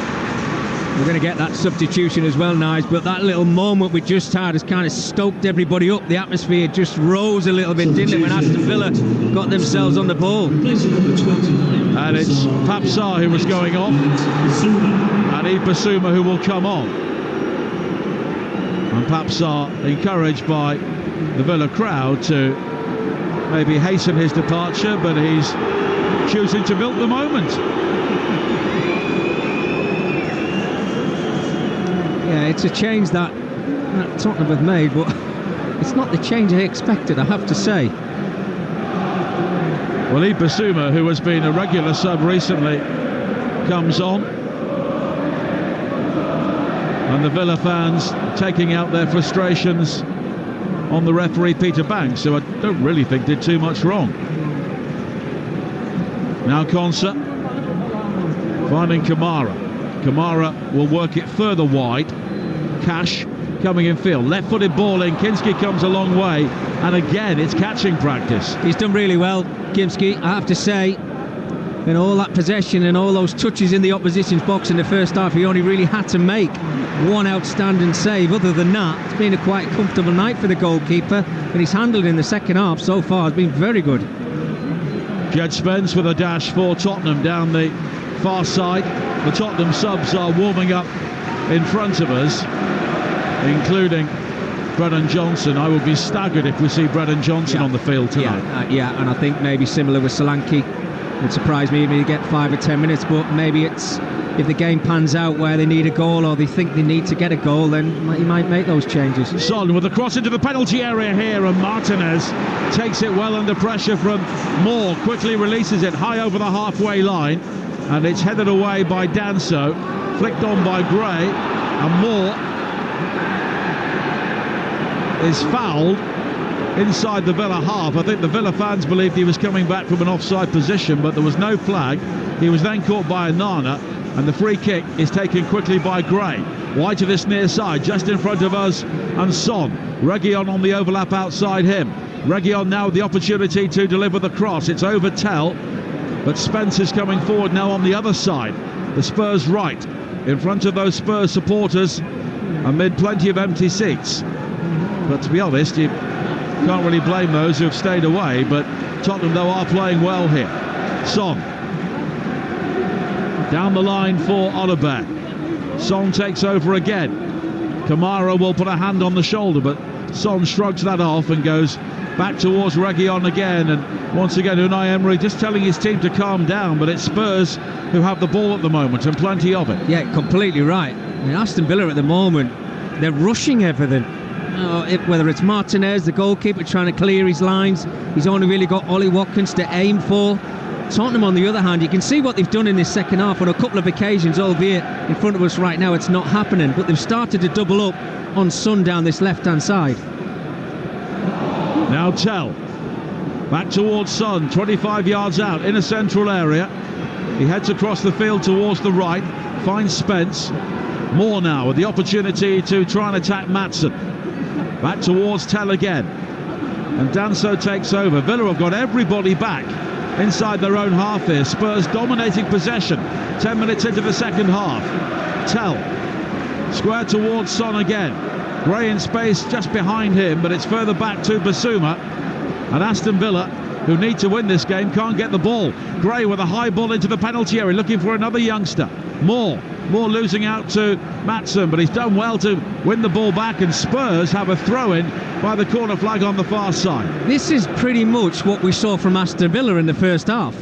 We're going to get that substitution as well, Nige, but that little moment we just had has kind of stoked everybody up. The atmosphere just rose a little bit, didn't it, when Aston Villa got themselves on the ball. And it's Papsar who was going off, and Ibasuma who will come on. And Papsar, encouraged by the Villa crowd to maybe hasten his departure, but he's choosing to milk the moment. Yeah, it's a change that Tottenham have made, but it's not the change I expected, I have to say. Well, Ibasuma, who has been a regular sub recently, comes on. And the Villa fans taking out their frustrations on the referee Peter Banks, who I don't really think did too much wrong. Now Konsa finding Kamara. Kamara will work it further wide. Cash coming in field. Left-footed ball in. Kinski comes a long way. And again, it's catching practice. He's done really well, Kinski, I have to say. In all that possession and all those touches in the opposition's box in the first half, he only really had to make one outstanding save. Other than that, it's been a quite comfortable night for the goalkeeper, and he's handled in the second half so far has been very good. Jed Spence with a dash for Tottenham down the far side. The Tottenham subs are warming up in front of us, including Brennan Johnson. I would be staggered if we see Brennan Johnson on the field tonight. Yeah, and I think maybe similar with Solanke. It would surprise me if he get 5 or 10 minutes, but maybe it's if the game pans out where they need a goal or they think they need to get a goal, then he might make those changes. Son with a cross into the penalty area here, and Martinez takes it well under pressure from Moore, quickly releases it high over the halfway line, and it's headed away by Danso, flicked on by Gray, and Moore is fouled inside the Villa half. I think the Villa fans believed he was coming back from an offside position, but there was no flag. He was then caught by Anana, and the free kick is taken quickly by Gray. Wide to this near side, just in front of us, and Son. Reguilon on the overlap outside him. Reguilon now with the opportunity to deliver the cross. It's over Tell, but Spence is coming forward now on the other side. The Spurs right, in front of those Spurs supporters, amid plenty of empty seats. But to be honest, you can't really blame those who have stayed away, but Tottenham, though, are playing well here. Son. Down the line for Oliver. Son takes over again. Kamara will put a hand on the shoulder, but Son shrugs that off and goes back towards Reguilon again. And once again, Unai Emery just telling his team to calm down, but it's Spurs who have the ball at the moment, and plenty of it. Yeah, completely right. I mean, Aston Villa at the moment, they're rushing everything. Whether it's Martinez, the goalkeeper, trying to clear his lines, he's only really got Ollie Watkins to aim for. Tottenham, on the other hand, you can see what they've done in this second half on a couple of occasions, albeit in front of us right now it's not happening, but they've started to double up on Son down this left-hand side. Now Tell, back towards Son, 25 yards out in a central area. He heads across the field towards the right, finds Spence. Moore now with the opportunity to try and attack Maatsen. Back towards Tell again, and Danso takes over. Villa have got everybody back inside their own half here. Spurs dominating possession 10 minutes into the second half. Tell square towards Son again. Gray in space just behind him, but it's further back to Basuma, and Aston Villa, who need to win this game, can't get the ball. Gray with a high ball into the penalty area, looking for another youngster. Moore losing out to Maatsen, but he's done well to win the ball back, and Spurs have a throw-in by the corner flag on the far side. This is pretty much what we saw from Aston Villa in the first half,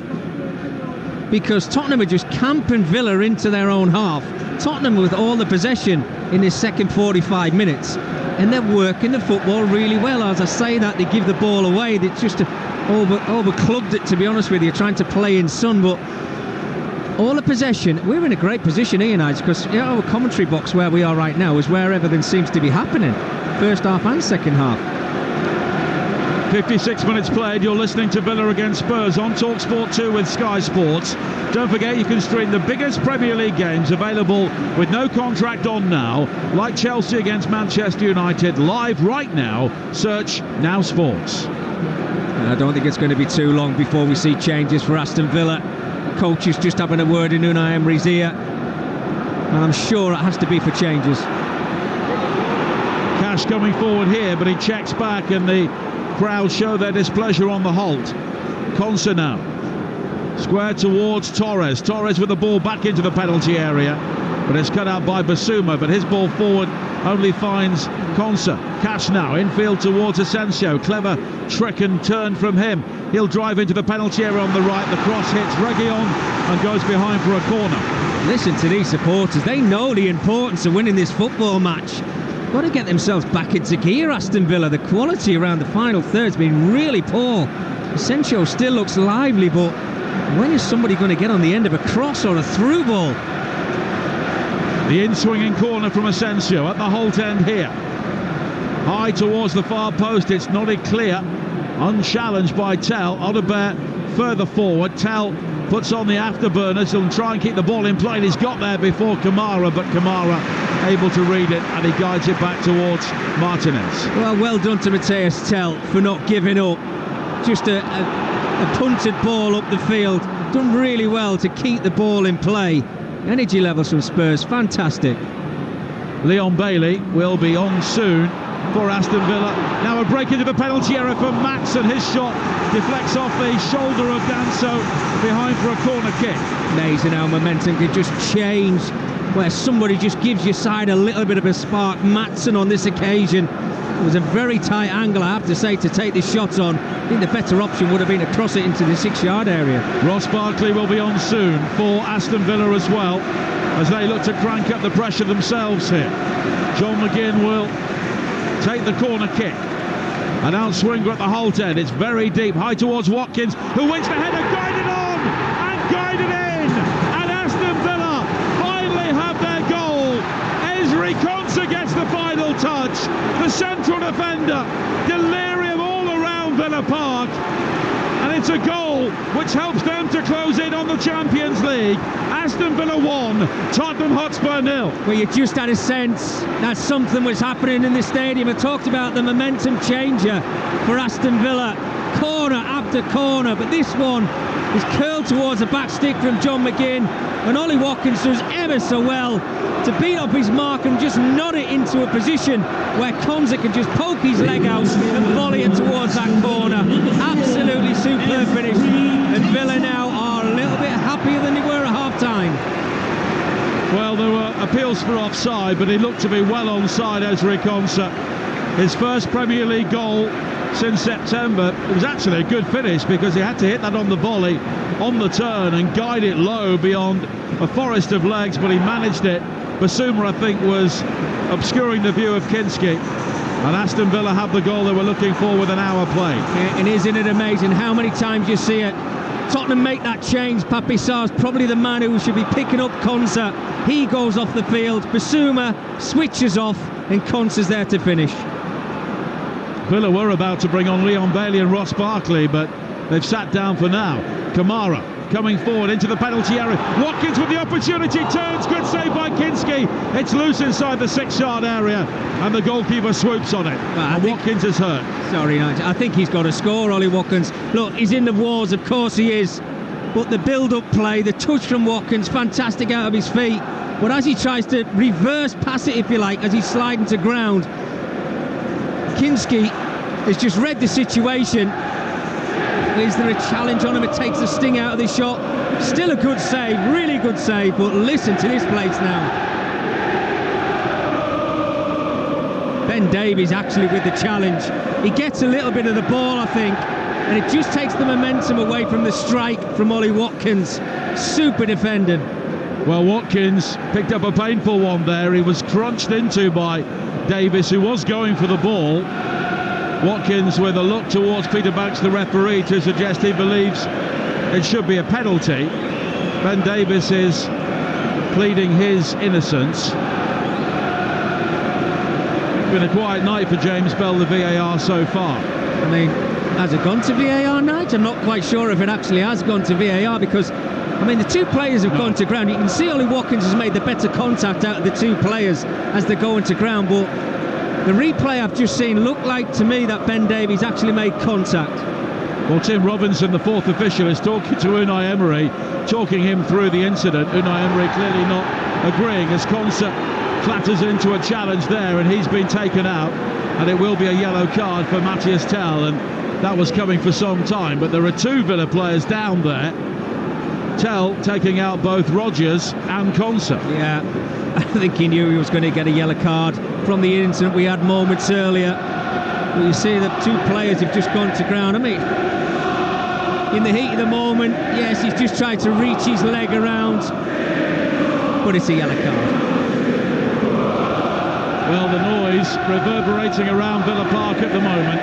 because Tottenham are just camping Villa into their own half. Tottenham with all the possession in this second 45 minutes, and they're working the football really well. As I say that, they give the ball away. They just over-clubbed it, to be honest with you, trying to play in Son, but all the possession. We're in a great position here, Nigel, because our commentary box where we are right now is where everything seems to be happening, first half and second half. 56 minutes played. You're listening to Villa against Spurs on Talksport 2 with Sky Sports. Don't forget you can stream the biggest Premier League games available with no contract on now, like Chelsea against Manchester United, live right now. Search Now Sports. I don't think it's going to be too long before we see changes for Aston Villa. Coach is just having a word in Unai Emery's ear. And I'm sure it has to be for changes. Cash coming forward here, but he checks back and the crowd show their displeasure on the halt. Konsa now. Square towards Torres. Torres with the ball back into the penalty area, but it's cut out by Basuma, but his ball forward only finds Konsa. Cash now, infield towards Asensio. Clever trick and turn from him. He'll drive into the penalty area on the right. The cross hits Reguilon and goes behind for a corner. Listen to these supporters. They know the importance of winning this football match. Got to get themselves back into gear, Aston Villa. The quality around the final third's been really poor. Asensio still looks lively, but when is somebody going to get on the end of a cross or a through ball? The in-swinging corner from Asensio at the Holt end here. High towards the far post, it's not clear. Unchallenged by Tell. Audebert further forward. Tell puts on the afterburners and try and keep the ball in play. He's got there before Kamara, but Kamara able to read it and he guides it back towards Martinez. Well done to Matthias Tell for not giving up. Just a punted ball up the field. Done really well to keep the ball in play. Energy levels from Spurs, fantastic. Leon Bailey will be on soon for Aston Villa. Now a break into the penalty area for Maatsen. His shot deflects off the shoulder of Danso, behind for a corner kick. Amazing how momentum can just change, where somebody just gives your side a little bit of a spark. Maatsen on this occasion, it was a very tight angle, I have to say, to take this shot on. I think the better option would have been to cross it into the 6-yard area. Ross Barkley will be on soon for Aston Villa as well, as they look to crank up the pressure themselves here. John McGinn will take the corner kick. An outswinger at the Holt end. It's very deep, high towards Watkins, who wins the header, guided on and guided in. And Aston Villa finally have their goal. Ezri Konsa gets the final touch. The central defender, delirium all around Villa Park. And it's a goal which helps them to close in on the Champions League. Aston Villa 1, Tottenham Hotspur 0. Well, you just had a sense that something was happening in the stadium. I talked about the momentum changer for Aston Villa. Corner after corner, but this one is curled towards the back stick from John McGinn. And Ollie Watkins does ever so well to beat up his mark and just nod it into a position where Konsa can just poke his leg out and volley it towards that corner. Absolutely superb finish. And Villa now are a little bit happier than they were at half-time. Well, there were appeals for offside, but he looked to be well onside, Ezri Konsa. His first Premier League goal since September. It was actually a good finish because he had to hit that on the volley, on the turn, and guide it low beyond a forest of legs, but he managed it. Basuma, I think, was obscuring the view of Kinski, and Aston Villa have the goal they were looking for with an hour played. And isn't it amazing how many times you see it? Tottenham make that change. Pape Sarr's probably the man who should be picking up Konsa. He goes off the field. Basuma switches off, and Konsa's there to finish. Villa were about to bring on Leon Bailey and Ross Barkley, but they've sat down for now. Kamara coming forward into the penalty area. Watkins with the opportunity, turns, good save by Kinski. It's loose inside the 6-yard area, and the goalkeeper swoops on it. And Watkins is hurt. Sorry, Nigel. I think he's got to score, Ollie Watkins. Look, he's in the wars, of course he is. But the build-up play, the touch from Watkins, fantastic out of his feet. But as he tries to reverse pass it, if you like, as he's sliding to ground, Kinski has just read the situation. Is there a challenge on him? It takes the sting out of the shot. Still a good save, really good save, but listen to this place now. Ben Davies actually with the challenge. He gets a little bit of the ball, I think, and it just takes the momentum away from the strike from Ollie Watkins. Super defending. Well, Watkins picked up a painful one there. He was crunched into by Davies, who was going for the ball. Watkins with a look towards Peter Banks, the referee, to suggest he believes it should be a penalty. Ben Davies is pleading his innocence. It's been a quiet night for James Bell, the VAR, so far. I mean, has it gone to VAR night? I'm not quite sure if it actually has gone to VAR, because I mean, the two players have gone to ground. You can see Ollie Watkins has made the better contact out of the two players as they're going to ground, but the replay I've just seen looked like to me that Ben Davies actually made contact. Well, Tim Robinson, the fourth official, is talking to Unai Emery, talking him through the incident. Unai Emery clearly not agreeing as Konsa clatters into a challenge there, and he's been taken out, and it will be a yellow card for Matthias Tell, and that was coming for some time. But there are 2 Villa players down there. Tell taking out both Rodgers and Konsa. Yeah, I think he knew he was going to get a yellow card from the incident we had moments earlier. Well, you see the 2 players have just gone to ground. I mean, in the heat of the moment, yes, he's just tried to reach his leg around, but it's a yellow card. Well, the noise reverberating around Villa Park at the moment.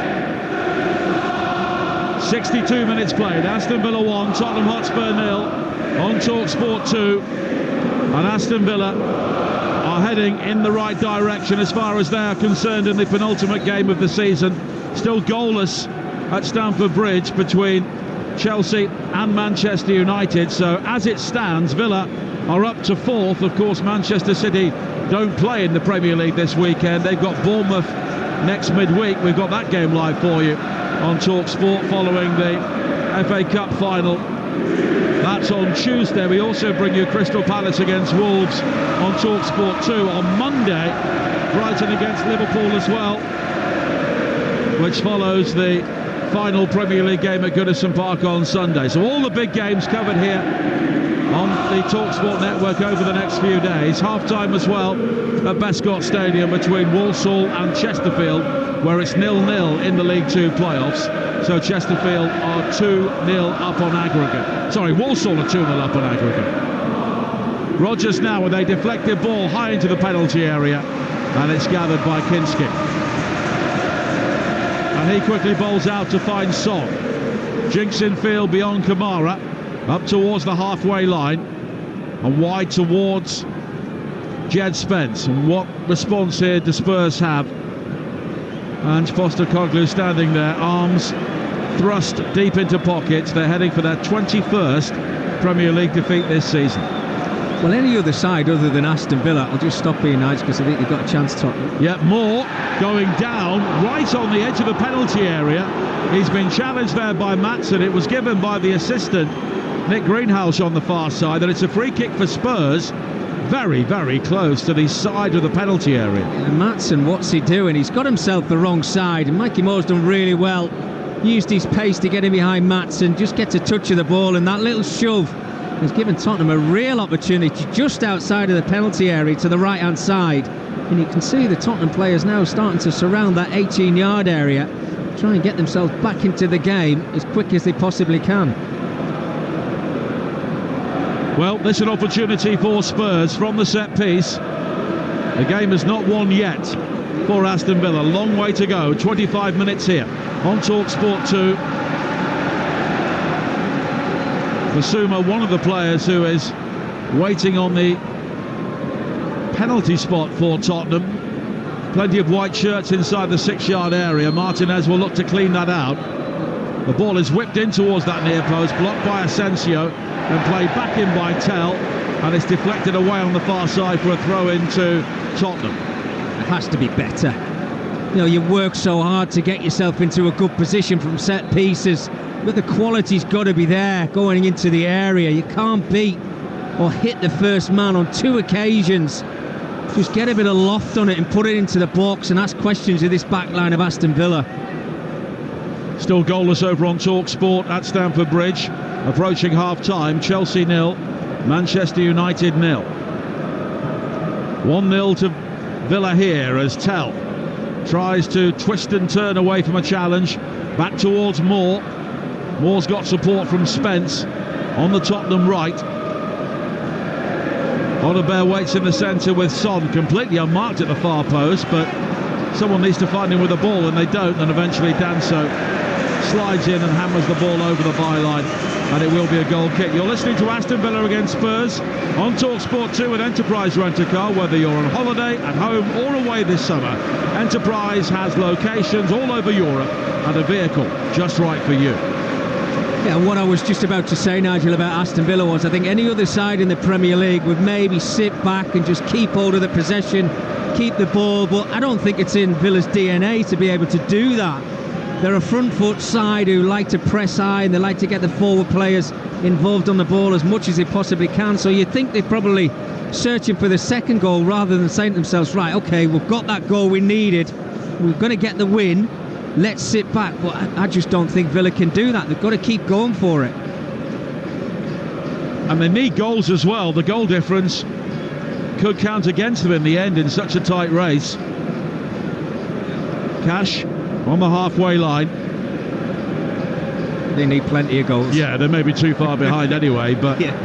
62 minutes played. Aston Villa 1, Tottenham Hotspur 0 on Talksport 2. And Aston Villa are heading in the right direction as far as they are concerned in the penultimate game of the season. Still goalless at Stamford Bridge between Chelsea and Manchester United. So as it stands, Villa are up to 4th. Of course, Manchester City don't play in the Premier League this weekend. They've got Bournemouth next midweek. We've got that game live for you on Talksport following the FA Cup final. That's on Tuesday. We also bring you Crystal Palace against Wolves on Talksport 2 on Monday. Brighton against Liverpool as well, which follows the final Premier League game at Goodison Park on Sunday. So all the big games covered here on the Talksport network over the next few days. Half-time as well at Bescott Stadium between Walsall and Chesterfield, where it's 0-0 in the League Two playoffs. So Chesterfield are 2-0 up on aggregate. Sorry, Walsall are 2-0 up on aggregate. Rodgers now with a deflected ball high into the penalty area, and it's gathered by Kinski. And he quickly bowls out to find Son. Jinks in field beyond Kamara, up towards the halfway line, and wide towards Jed Spence. And what response here do Spurs have? And Postecoglou standing there, arms thrust deep into pockets. They're heading for their 21st Premier League defeat this season. Well, any other side other than Aston Villa, I'll just stop here, Nigel, because I think they've got a chance to. Yeah, Moore going down right on the edge of the penalty area. He's been challenged there by Maatsen. It was given by the assistant, Nick Greenhouse, on the far side, and it's a free kick for Spurs. Very, very close to the side of the penalty area. And Maatsen, what's he doing? He's got himself the wrong side, and Mikey Moore's done really well. Used his pace to get in behind Maatsen, just gets a touch of the ball, and that little shove has given Tottenham a real opportunity just outside of the penalty area to the right-hand side. And you can see the Tottenham players now starting to surround that 18-yard area, try and get themselves back into the game as quick as they possibly can. Well, this is an opportunity for Spurs from the set piece. The game is not won yet for Aston Villa. Long way to go. 25 minutes here on Talksport 2. Basuma, one of the players who is waiting on the penalty spot for Tottenham. Plenty of white shirts inside the 6-yard area. Martinez will look to clean that out. The ball is whipped in towards that near post, blocked by Asensio, and played back in by Tell, and it's deflected away on the far side for a throw into Tottenham. It has to be better. You know, you work so hard to get yourself into a good position from set pieces, but the quality's got to be there going into the area. You can't beat or hit the first man on 2 occasions. Just get a bit of loft on it and put it into the box and ask questions of this back line of Aston Villa. Still goalless over on Talksport at Stamford Bridge. Approaching half-time, Chelsea 0, Manchester United 0. 1-0 to Villa here as Tell tries to twist and turn away from a challenge. Back towards Moore. Moore's got support from Spence on the Tottenham right. Odebear waits in the centre with Son, completely unmarked at the far post, but someone needs to find him with the ball, and they don't, and eventually Danso slides in and hammers the ball over the byline, and it will be a goal kick. You're listening to Aston Villa against Spurs on Talksport 2 with Enterprise Rent-A-Car. Whether you're on holiday, at home or away this summer, Enterprise has locations all over Europe and a vehicle just right for you. Yeah, what I was just about to say, Nigel, about Aston Villa was I think any other side in the Premier League would maybe sit back and just keep hold of the possession, keep the ball, but I don't think it's in Villa's DNA to be able to do that. They're a front foot side who like to press high, and they like to get the forward players involved on the ball as much as they possibly can. So you'd think they'd probably searching for the second goal rather than saying to themselves, right, OK, we've got that goal we needed. We're going to get the win. Let's sit back. But I just don't think Villa can do that. They've got to keep going for it. And they need goals as well. The goal difference could count against them in the end in such a tight race. Cash on the halfway line. They need plenty of goals. Yeah, they may be too far behind anyway, but yeah.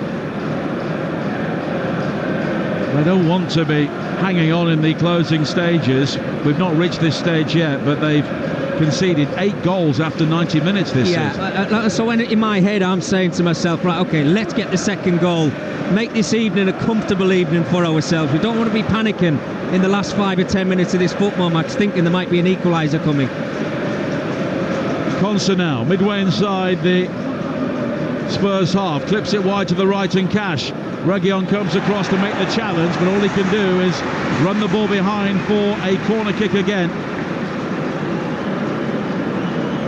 They don't want to be hanging on in the closing stages. We've not reached this stage yet, but they've conceded 8 goals after 90 minutes this season. So in my head I'm saying to myself, right, OK, let's get the second goal. Make this evening a comfortable evening for ourselves. We don't want to be panicking in the last 5 or 10 minutes of this football match thinking there might be an equaliser coming. Conser now, midway inside the Spurs half, clips it wide to the right and Cash. Reguilon comes across to make the challenge, but all he can do is run the ball behind for a corner kick again.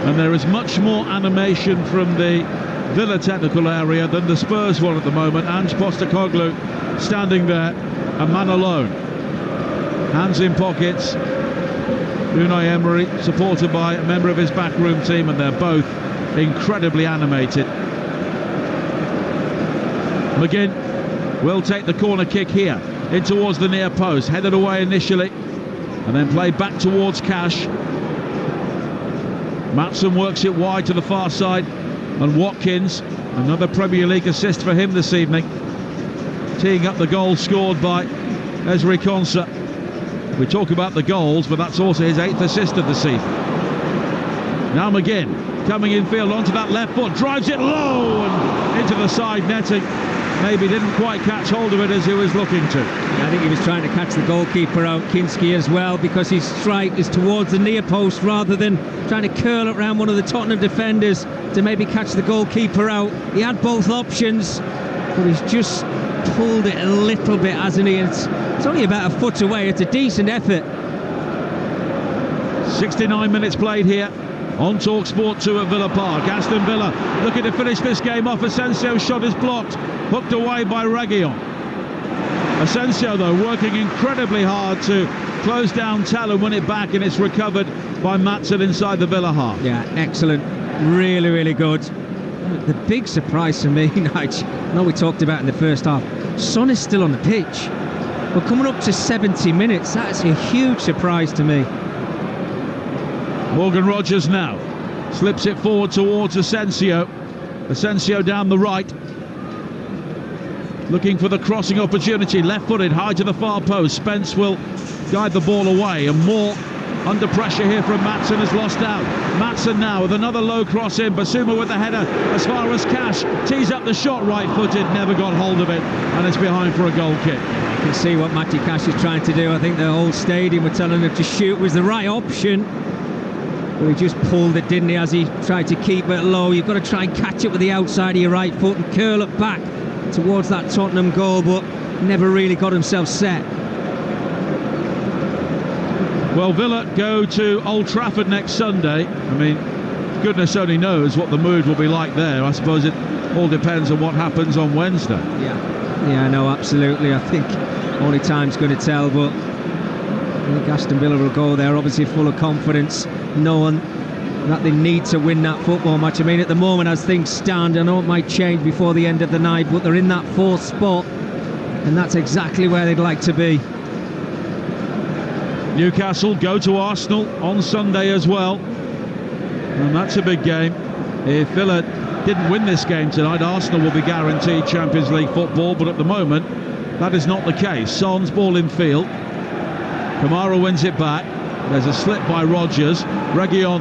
And there is much more animation from the Villa technical area than the Spurs one at the moment. Ange Postecoglou standing there, a man alone. Hands in pockets. Unai Emery supported by a member of his backroom team, and they're both incredibly animated. McGinn will take the corner kick here in towards the near post, headed away initially and then played back towards Cash. Maatsen works it wide to the far side, and Watkins, another Premier League assist for him this evening, teeing up the goal scored by Ezri Konsa. We talk about the goals, but that's also his 8th assist of the season. Now McGinn coming infield onto that left foot, drives it low and into the side netting. Maybe didn't quite catch hold of it as he was looking to. Yeah, I think he was trying to catch the goalkeeper out, Kinski, as well, because his strike is towards the near post rather than trying to curl it around one of the Tottenham defenders to maybe catch the goalkeeper out. He had both options, but he's just pulled it a little bit, hasn't he? It's only about a foot away. It's a decent effort. 69 minutes played here on Talksport 2 at Villa Park. Aston Villa looking to finish this game off. Asensio's shot is blocked, hooked away by Reguilon. Asensio, though, working incredibly hard to close down Tell and win it back, and it's recovered by Maatsen inside the Villa half. Yeah, excellent. Really, really good. The big surprise for me, Nigel, I know we talked about in the first half, Son is still on the pitch. We're coming up to 70 minutes. That's a huge surprise to me. Morgan Rogers now slips it forward towards Asensio. Asensio down the right, looking for the crossing opportunity, left-footed, high to the far post. Spence will guide the ball away, and more under pressure here from Maatsen, has lost out. Maatsen now with another low cross in. Basuma with the header as far as Cash, tees up the shot, right-footed, never got hold of it, and it's behind for a goal kick. You can see what Matty Cash is trying to do. I think the whole stadium were telling him to shoot was the right option. But he just pulled it, didn't he, as he tried to keep it low. You've got to try and catch it with the outside of your right foot and curl it back towards that Tottenham goal, but never really got himself set. Well, Villa go to Old Trafford next Sunday. I mean, goodness only knows what the mood will be like there. I suppose it all depends on what happens on Wednesday. Yeah, no, absolutely. I think only time's going to tell, but I think Aston Villa will go there obviously full of confidence, knowing that they need to win that football match. I mean, at the moment, as things stand, I know it might change before the end of the night, but they're in that 4th spot, and that's exactly where they'd like to be. Newcastle go to Arsenal on Sunday as well, and that's a big game. If Villa didn't win this game tonight, Arsenal will be guaranteed Champions League football, but at the moment that is not the case. Son's ball in field, Kamara wins it back, there's a slip by Rogers, Reguilon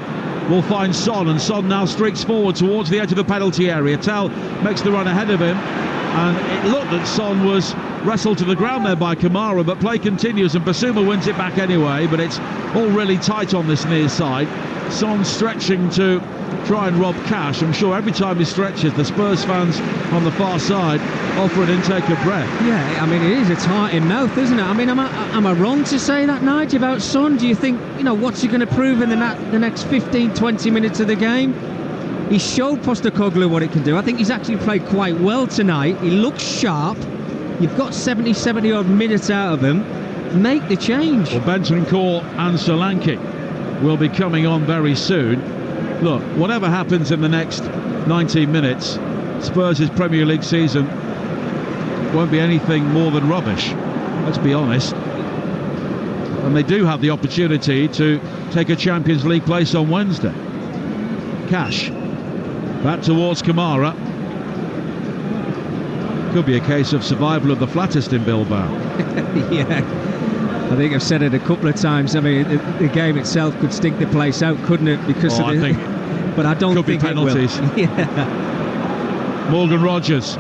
will find Son, and Son now streaks forward towards the edge of the penalty area. Tell makes the run ahead of him, and it looked that Son was wrestled to the ground there by Kamara, but play continues and Basuma wins it back anyway, but it's all really tight on this near side. Son stretching to try and rob Cash. I'm sure every time he stretches, the Spurs fans on the far side offer an intake of breath. Yeah, I mean, it is. It's heart in mouth, isn't it? I mean, am I wrong to say that, Nigel, about Son? Do you think, what's he going to prove in the next 15, 20 minutes of the game? He showed Postecoglou what it can do. I think he's actually played quite well tonight. He looks sharp. You've got 70 odd minutes out of him. Make the change. Well, Bentancur and Solanke will be coming on very soon. Look, whatever happens in the next 19 minutes, Spurs' Premier League season won't be anything more than rubbish. Let's be honest. And they do have the opportunity to take a Champions League place on Wednesday. Cash. Back towards Kamara. Could be a case of survival of the flattest in Bilbao. Yeah. I think I've said it a couple of times. I mean, the game itself could stink the place out, couldn't it? Because I think but I don't think penalties. It will. Yeah. Morgan Rogers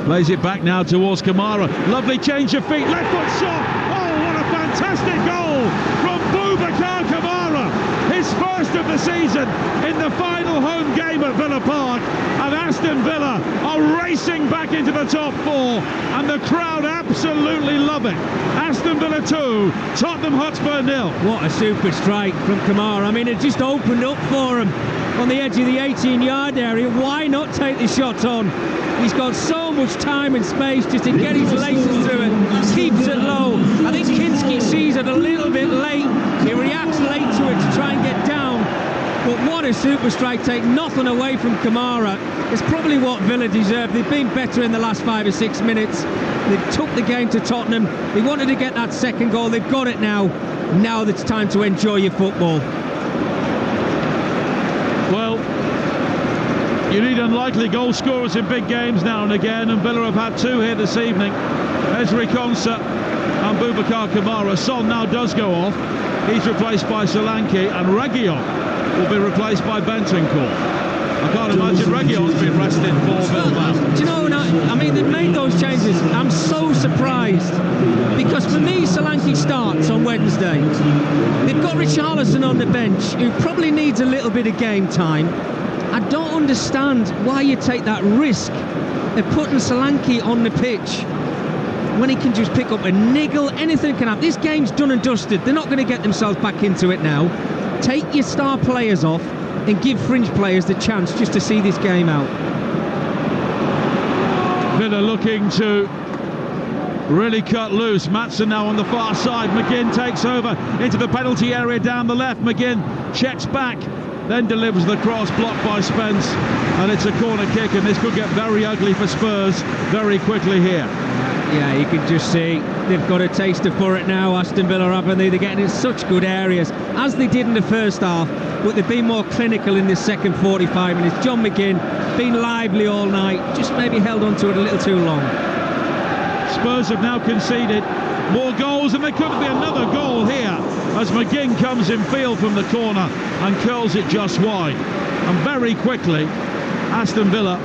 plays it back now towards Kamara. Lovely change of feet. Left foot shot. Oh, what a fantastic goal from Boubacar Kamara. His first of the season in the final home game at Villa Park. And Aston Villa are racing back into the top four. And the crowd absolutely love it. Aston Villa 2, Tottenham Hotspur 0. What a super strike from Kamara. I mean, it just opened up for him on the edge of the 18-yard area. Why not take the shot on? He's got so much time and space just to get his laces through it. Keeps it low. I think Kinski sees it a little bit late. He reacts late to it to try and get down. But what a super strike. Take nothing away from Kamara. It's probably what Villa deserve. They've been better in the last 5 or 6 minutes. They've took the game to Tottenham. They wanted to get that second goal. They've got it now. Now it's time to enjoy your football. Well, you need unlikely goal scorers in big games now and again, and Villa have had 2 here this evening. Ezri Konsa and Boubacar Kamara. Son now does go off. He's replaced by Solanke, and Reguilon will be replaced by Bentancur. I can't imagine Reguilon's been rested for Bilbao. Do you know, I mean, they've made those changes. I'm so surprised. Because for me, Solanke starts on Wednesday. They've got Richarlison on the bench, who probably needs a little bit of game time. I don't understand why you take that risk of putting Solanke on the pitch when he can just pick up a niggle. Anything can happen. This game's done and dusted. They're not going to get themselves back into it now. Take your star players off and give fringe players the chance just to see this game out. Villa looking to really cut loose. Maatsen now on the far side. McGinn takes over into the penalty area down the left. McGinn checks back, then delivers the cross, blocked by Spence, and it's a corner kick, and this could get very ugly for Spurs very quickly here. Yeah, you can just see they've got a taster for it now, Aston Villa, haven't they? They're getting in such good areas, as they did in the first half, but they've been more clinical in this second 45 minutes. John McGinn, been lively all night, just maybe held on to it a little too long. Spurs have now conceded more goals, and there could be another goal here as McGinn comes in field from the corner and curls it just wide. And very quickly, Aston Villa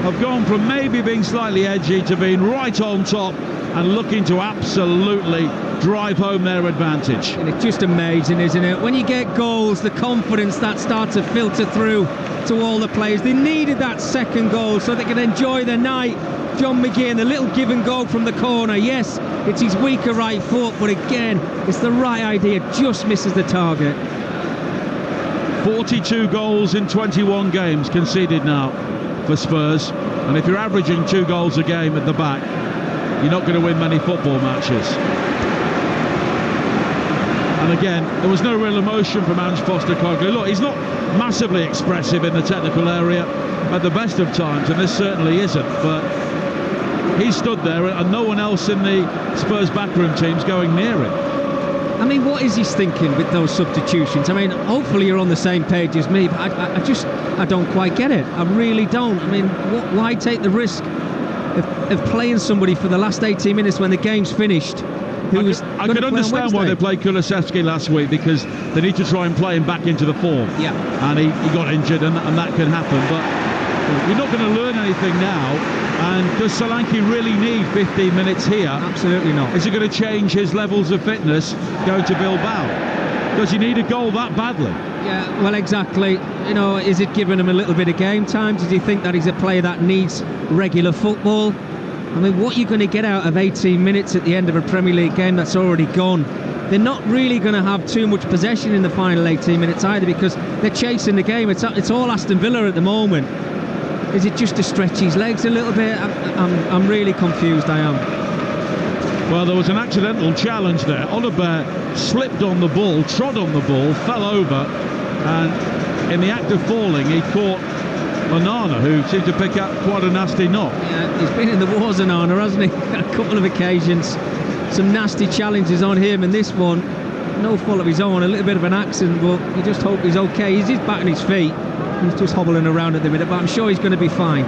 have gone from maybe being slightly edgy to being right on top and looking to absolutely drive home their advantage. And it's just amazing, isn't it? When you get goals, the confidence that starts to filter through to all the players. They needed that second goal so they could enjoy their night. John McGinn, the little give and go from the corner. Yes, it's his weaker right foot, but again, it's the right idea, just misses the target. 42 goals in 21 games conceded now for Spurs, and if you're averaging 2 goals a game at the back, you're not going to win many football matches. And again, there was no real emotion from Ange Postecoglou. Look, he's not massively expressive in the technical area at the best of times, and this certainly isn't, but he stood there and no one else in the Spurs backroom team's going near him. I mean, what is he thinking with those substitutions? I mean, hopefully you're on the same page as me, but I don't quite get it. I really don't. I mean, why take the risk of playing somebody for the last 18 minutes when the game's finished? I could understand why they played Kulusevski last week, because they need to try and play him back into the form. Yeah. And he got injured, and that can happen. But you're not going to learn anything now. And does Solanke really need 15 minutes here? Absolutely not. Is it going to change his levels of fitness going to Bilbao? Does he need a goal that badly? Yeah, well, exactly. You know, is it giving him a little bit of game time? Does he think that he's a player that needs regular football? I mean, what are you going to get out of 18 minutes at the end of a Premier League game that's already gone? They're not really going to have too much possession in the final 18 minutes either, because they're chasing the game. It's all Aston Villa at the moment. Is it just to stretch his legs a little bit? I'm really confused, I am. Well, there was an accidental challenge there. Oliver slipped on the ball, trod on the ball, fell over, and in the act of falling, he caught Onana, who seemed to pick up quite a nasty knock. Yeah, he's been in the wars, Onana, hasn't he? A couple of occasions. Some nasty challenges on him, and this one, no fault of his own, a little bit of an accident, but you just hope he's okay. He's back on his feet. He's just hobbling around at the minute, but I'm sure he's going to be fine.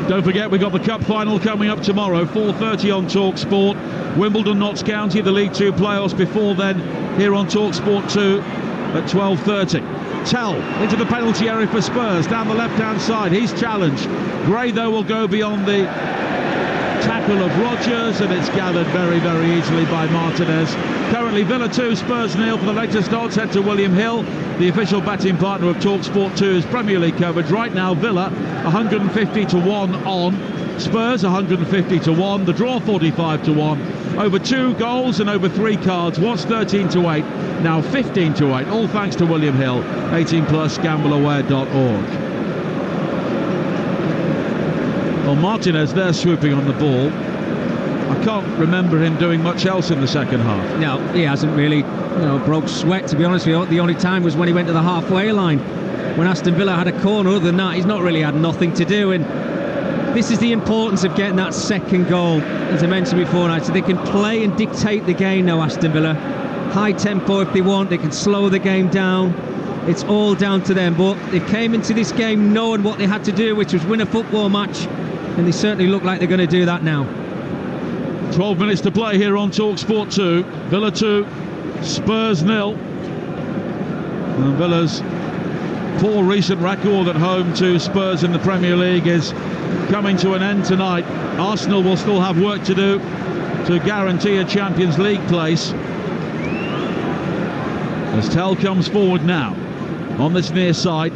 Don't forget, we've got the Cup final coming up tomorrow, 4:30 on Talksport. Wimbledon, Notts County, the League Two playoffs before then, here on Talksport 2 at 12:30. Tell into the penalty area for Spurs, down the left-hand side. He's challenged. Gray, though, will go beyond the tackle of Rodgers, and it's gathered very, very easily by Martinez. Currently Villa 2, Spurs 0. For the latest odds, head to William Hill, the official betting partner of Talksport 2's Premier League coverage. Right now, Villa 150 to 1 on, Spurs 150 to 1, the draw 45 to 1. Over 2 goals and over 3 cards, was 13 to 8, now 15 to 8, all thanks to William Hill. 18 plus, gambleaware.org. Well, Martinez there swooping on the ball. I can't remember him doing much else in the second half. No, he hasn't really, broke sweat, to be honest with you. The only time was when he went to the halfway line, when Aston Villa had a corner. Other than that, he's not really had nothing to do. And this is the importance of getting that second goal, as I mentioned before now. So they can play and dictate the game now, Aston Villa. High tempo if they want, they can slow the game down. It's all down to them. But they came into this game knowing what they had to do, which was win a football match. And they certainly look like they're going to do that now. 12 minutes to play here on Talksport 2. Villa 2, Spurs 0. And Villa's poor recent record at home to Spurs in the Premier League is coming to an end tonight. Arsenal will still have work to do to guarantee a Champions League place. As Tell comes forward now on this near side.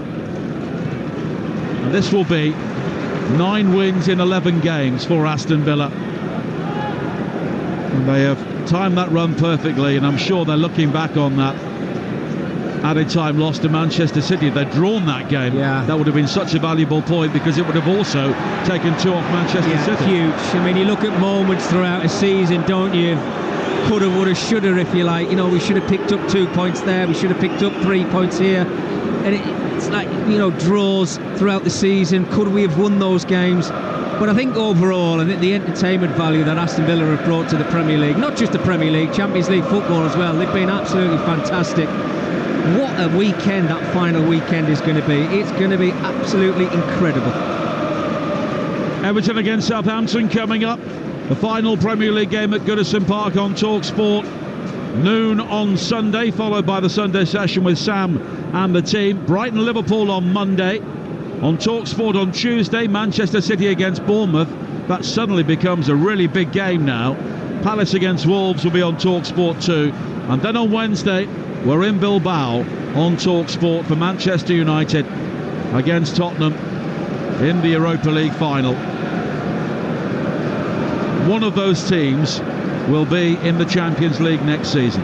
And this will be 9 wins in 11 games for Aston Villa. And they have timed that run perfectly, and I'm sure they're looking back on that added time loss to Manchester City. They'd drawn that game. Yeah. That would have been such a valuable point, because it would have also taken 2 off Manchester City. Huge. I mean, you look at moments throughout a season, don't you? Coulda, woulda, shoulda, if you like. We should have picked up 2 points there. We should have picked up 3 points here. And it's like, draws throughout the season. Could we have won those games? But I think overall, I think the entertainment value that Aston Villa have brought to the Premier League, not just the Premier League, Champions League football as well, they've been absolutely fantastic. What a weekend that final weekend is going to be. It's going to be absolutely incredible. Everton against Southampton coming up. The final Premier League game at Goodison Park on Talksport. Noon on Sunday, followed by the Sunday session with Sam and the team. Brighton-Liverpool on Monday. On Talksport on Tuesday, Manchester City against Bournemouth. That suddenly becomes a really big game now. Palace against Wolves will be on Talksport 2. And then on Wednesday, we're in Bilbao on Talksport for Manchester United against Tottenham in the Europa League final. One of those teams will be in the Champions League next season.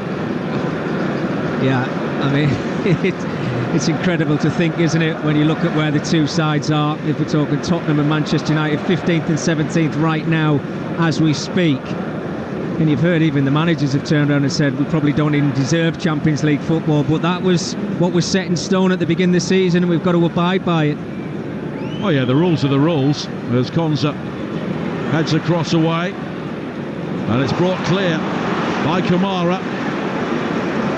Yeah, I mean, it's incredible to think, isn't it, when you look at where the two sides are. If we're talking Tottenham and Manchester United, 15th and 17th right now as we speak. And you've heard even the managers have turned around and said we probably don't even deserve Champions League football, but that was what was set in stone at the beginning of the season, and we've got to abide by it. Oh yeah, the rules are the rules. As Konza heads across away, and it's brought clear by Kamara,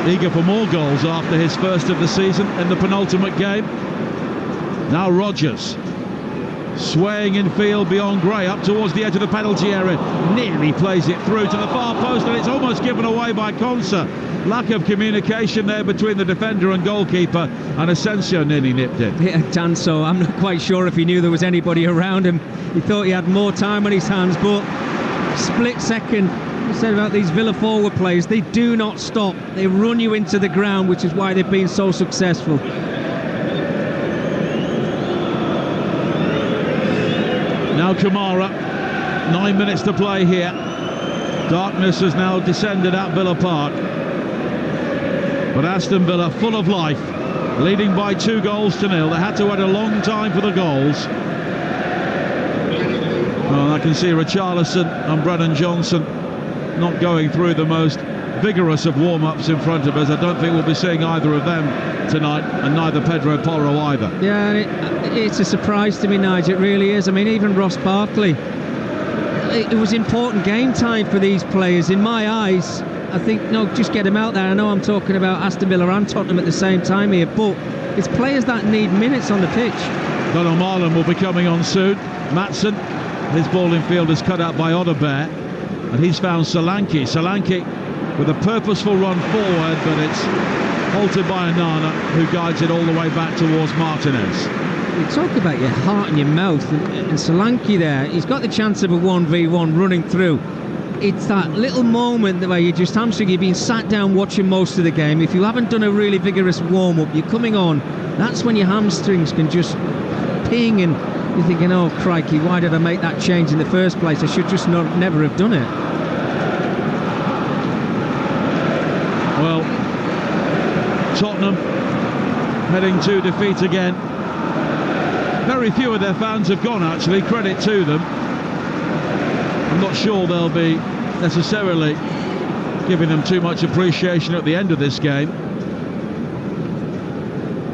eager for more goals after his first of the season in the penultimate game. Now Rodgers swaying in field beyond Gray, up towards the edge of the penalty area, nearly plays it through to the far post, and it's almost given away by Konsa. Lack of communication there between the defender and goalkeeper, and Asensio nearly nipped it. Yeah, Danso, I'm not quite sure if he knew there was anybody around him. He thought he had more time on his hands, but split second. I said about these Villa forward players, they do not stop. They run you into the ground, which is why they've been so successful. Now Kamara, 9 minutes to play here. Darkness has now descended at Villa Park. But Aston Villa full of life, leading by 2 goals to 0. They had to wait a long time for the goals. Well, I can see Richarlison and Brennan Johnson not going through the most vigorous of warm-ups in front of us. I don't think we'll be seeing either of them tonight, and neither Pedro Porro either. Yeah, it's a surprise to me, Nigel. It really is. I mean, even Ross Barkley, it was important game time for these players. In my eyes, I think, no, just get them out there. I know I'm talking about Aston Villa and Tottenham at the same time here, but it's players that need minutes on the pitch. Donald Marlon will be coming on soon. Maatsen, his ball in field is cut out by Odebear, and he's found Solanke. Solanke with a purposeful run forward, but it's halted by Onana, who guides it all the way back towards Martinez. You talk about your heart and your mouth, and Solanke there, he's got the chance of a 1v1 running through. It's that little moment where you're just hamstring, you've been sat down watching most of the game. If you haven't done a really vigorous warm-up, you're coming on, that's when your hamstrings can just ping, and you're thinking, oh crikey, why did I make that change in the first place? I should just never have done it. Well, Tottenham heading to defeat again. Very few of their fans have gone, actually, credit to them. I'm not sure they'll be necessarily giving them too much appreciation at the end of this game.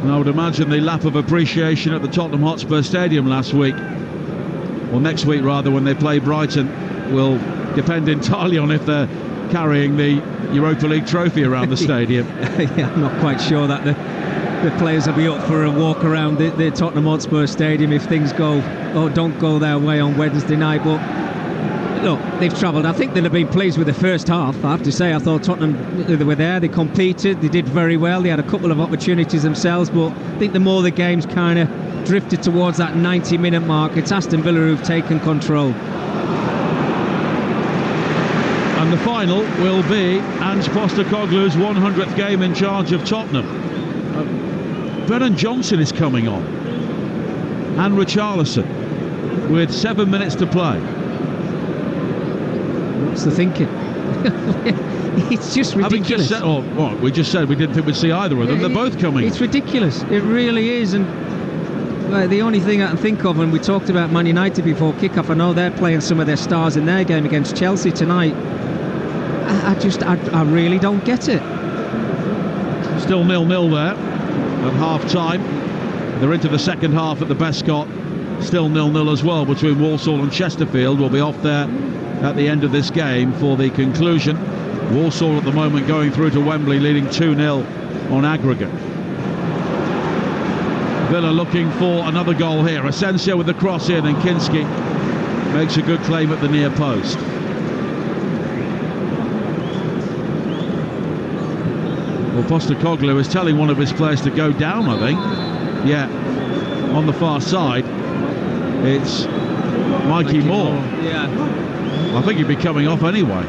And I would imagine the lap of appreciation at the Tottenham Hotspur Stadium last week, or next week rather, when they play Brighton, will depend entirely on if they're carrying the Europa League trophy around the stadium. Yeah, I'm not quite sure that the players will be up for a walk around the Tottenham Hotspur Stadium if things don't go their way on Wednesday night. But look, they've travelled. I think they'll have been pleased with the first half. I have to say, I thought Tottenham, they were there, they competed, they did very well, they had a couple of opportunities themselves, but I think the more the game's kind of drifted towards that 90-minute mark, it's Aston Villa who've taken control. And the final will be Ange Postecoglou's 100th game in charge of Tottenham. Brennan Johnson is coming on, and Richarlison, with 7 minutes to play. What's the thinking? It's just ridiculous. We just said we didn't think we'd see either of them. They're both coming. It's ridiculous. It really is. And the only thing I can think of, and we talked about Man United before kick-off, I know they're playing some of their stars in their game against Chelsea tonight. I really don't get it. Still 0-0 there at half-time. They're into the second half at the Bescot. Still 0-0 as well between Walsall and Chesterfield. Will be off there at the end of this game for the conclusion. Walsall at the moment going through to Wembley, leading 2-0 on aggregate. Villa looking for another goal here. Asensio with the cross in, and Kinski makes a good claim at the near post. Well, Postecoglou is telling one of his players to go down, I think. Yeah, on the far side, it's Mikey Moore. Yeah. I think he'd be coming off anyway.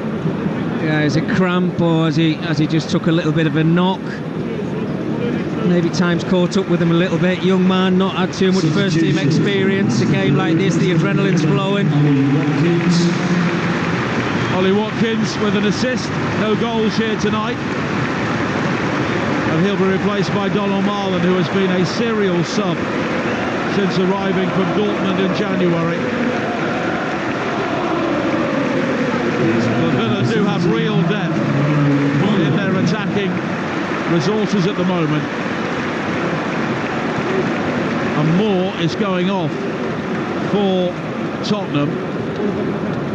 Yeah, is it cramp, or has he just took a little bit of a knock? Maybe time's caught up with him a little bit. Young man, not had too much first team experience. A game like this, the adrenaline's flowing. Ollie Watkins with an assist. No goals here tonight. And he'll be replaced by Donald Marlon, who has been a serial sub since arriving from Dortmund in January. The Villa do have real depth in their attacking resources at the moment. And Moore is going off for Tottenham.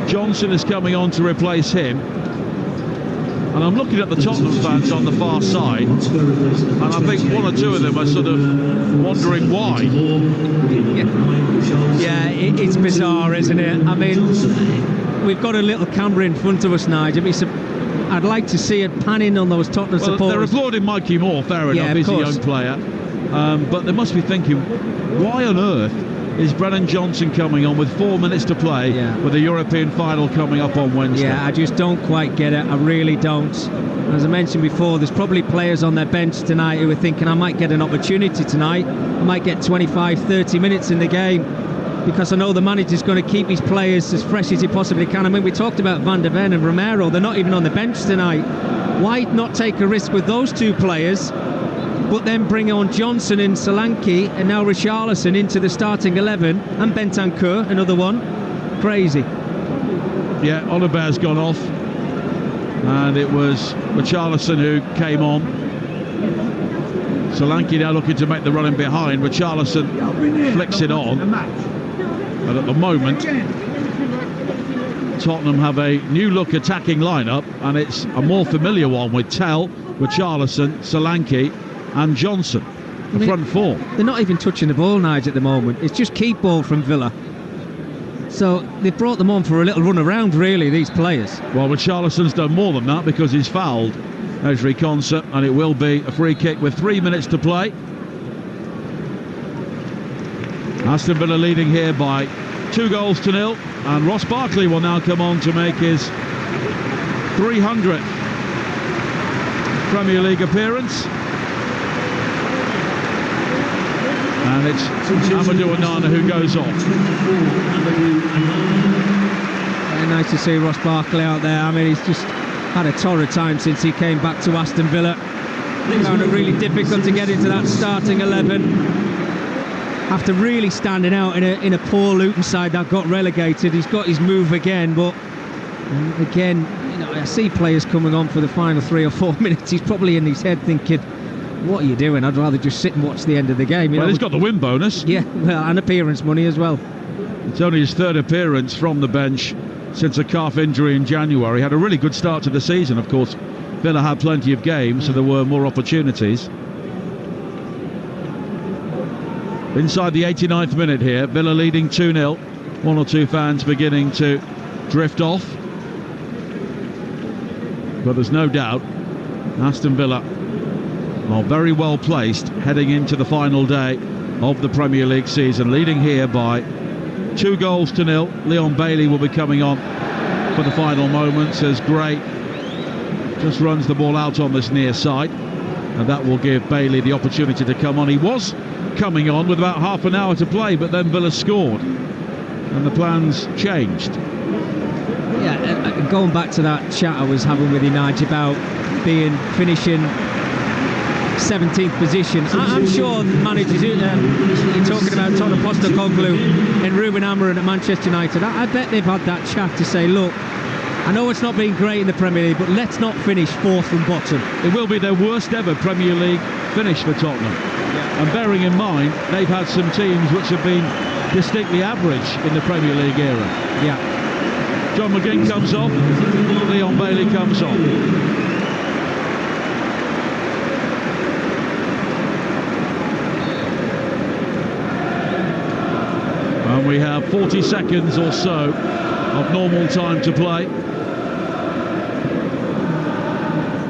Johnson is coming on to replace him. And I'm looking at the Tottenham fans on the far side, and I think one or two of them are sort of wondering why. Yeah, it's bizarre, isn't it? I mean, we've got a little camera in front of us, Nigel. I'd like to see it panning on those Tottenham supporters. They're applauding Mikey Moore, fair enough, he's a young player. But they must be thinking, why on earth is Brennan Johnson coming on with 4 minutes to play with the European final coming up on Wednesday? Yeah, I just don't quite get it. I really don't. As I mentioned before, there's probably players on their bench tonight who are thinking, I might get an opportunity tonight. I might get 25, 30 minutes in the game, because I know the manager's going to keep his players as fresh as he possibly can. I mean, we talked about Van der Ven and Romero. They're not even on the bench tonight. Why not take a risk with those two players, but then bring on Johnson and Solanke and now Richarlison into the starting 11, and Bentancur, another one, Crazy. Yeah, Oliver's gone off, and it was Richarlison who came on. Solanke now looking to make the run in behind. Richarlison flicks it on, but at the moment Tottenham have a new look attacking lineup, and it's a more familiar one with Tell, Richarlison, Solanke and Johnson, the front four. They're not even touching the ball, Nige, at the moment. It's just keep ball from Villa. So they've brought them on for a little run around, really, these players. Well, Richarlison's done more than that because he's fouled Ezri Konsa, and it will be a free kick with 3 minutes to play. Aston Villa leading here by 2-0, and Ross Barkley will now come on to make his 300th Premier League appearance. And it's Amadou Onana who goes off. Very nice to see Ross Barkley out there. I mean, he's just had a torrid time since he came back to Aston Villa. Found it really difficult to get into that starting 11. After really standing out in a poor Luton side that got relegated. He's got his move again, but again, you know, I see players coming on for the final 3 or 4 minutes. He's probably in his head thinking, what are you doing? I'd rather just sit and watch the end of the game. Well, he's got the win bonus. Yeah, well, and appearance money as well. It's only his 3rd appearance from the bench since a calf injury in January. Had a really good start to the season, of course. Villa had plenty of games, so there were more opportunities. Inside the 89th minute here, Villa leading 2-0. 1 or 2 fans beginning to drift off. But there's no doubt Aston Villa are very well placed heading into the final day of the Premier League season, leading here by 2-0. Leon Bailey will be coming on for the final moments as Gray just runs the ball out on this near side, and that will give Bailey the opportunity to come on. He was coming on with about half an hour to play, but then Villa scored and the plans changed. Yeah, going back to that chat I was having with Nige about finishing 17th position. I'm sure managers, you're talking about Tottenham Postecoglou and Ruben Amorim at Manchester United, I bet they've had that chat to say, look, I know it's not been great in the Premier League, but let's not finish 4th from bottom. It will be their worst ever Premier League finish for Tottenham. Yeah. And bearing in mind, they've had some teams which have been distinctly average in the Premier League era. Yeah. John McGinn comes off, Leon Bailey comes on. And we have 40 seconds or so of normal time to play.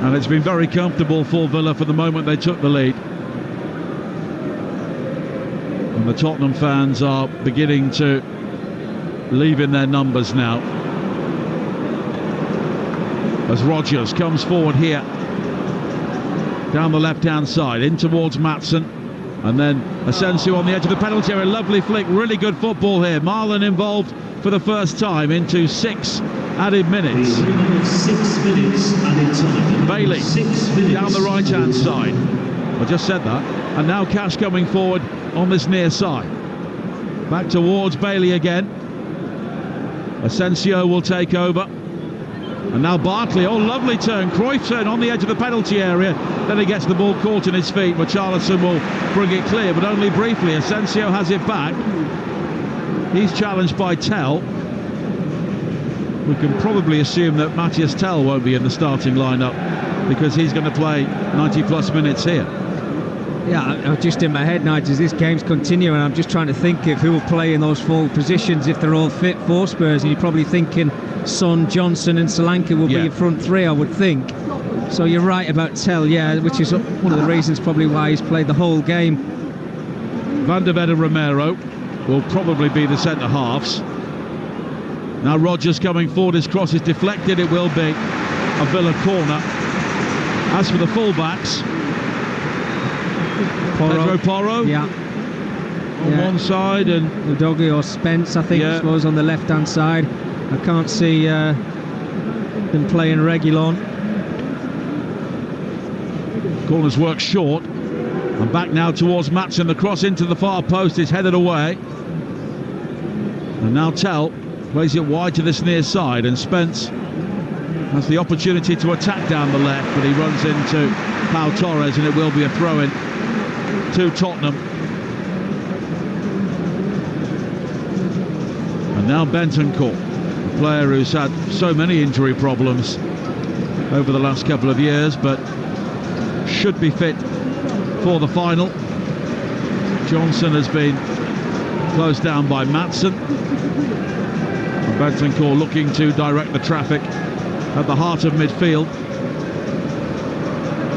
And it's been very comfortable for Villa for the moment they took the lead. And the Tottenham fans are beginning to leave in their numbers now. As Rodgers comes forward here, down the left-hand side, in towards Maatsen. And then Asensio on the edge of the penalty area. Lovely flick, really good football here. Marlon involved for the first time into 6 added minutes. 6 minutes added time. Bailey down the right-hand side. I just said that. And now Cash coming forward on this near side. Back towards Bailey again. Asensio will take over. And now Barkley, oh lovely turn, Cruyff turn on the edge of the penalty area. Then he gets the ball caught in his feet. Richarlison will bring it clear, but only briefly. Asensio has it back. He's challenged by Tell. We can probably assume that Matthias Tell won't be in the starting lineup because he's going to play 90 plus minutes here. Yeah, I'm just in my head, Nige, as this game's continuing, I'm just trying to think of who will play in those forward positions if they're all fit for Spurs, and you're probably thinking Son, Johnson and Solanke will be your front 3, I would think. So you're right about Tell, yeah, which is one of the reasons probably why he's played the whole game. Van der Ven and Romero will probably be the centre-halves. Now Rodgers coming forward, his cross is deflected, it will be a Villa corner. As for the full-backs, Pedro Porro on one side, and Udogie or Spence, I think, I suppose, on the left-hand side. I can't see them playing Reguilon. Corners work short, and back now towards Maatsen. The cross into the far post is headed away, and now Tell Plays it wide to this near side, and Spence has the opportunity to attack down the left, but he runs into Pau Torres, and it will be a throw-in to Tottenham. And now Bentancur, a player who's had so many injury problems over the last couple of years, but should be fit for the final. Johnson has been closed down by Maatsen. Bentancur looking to direct the traffic at the heart of midfield.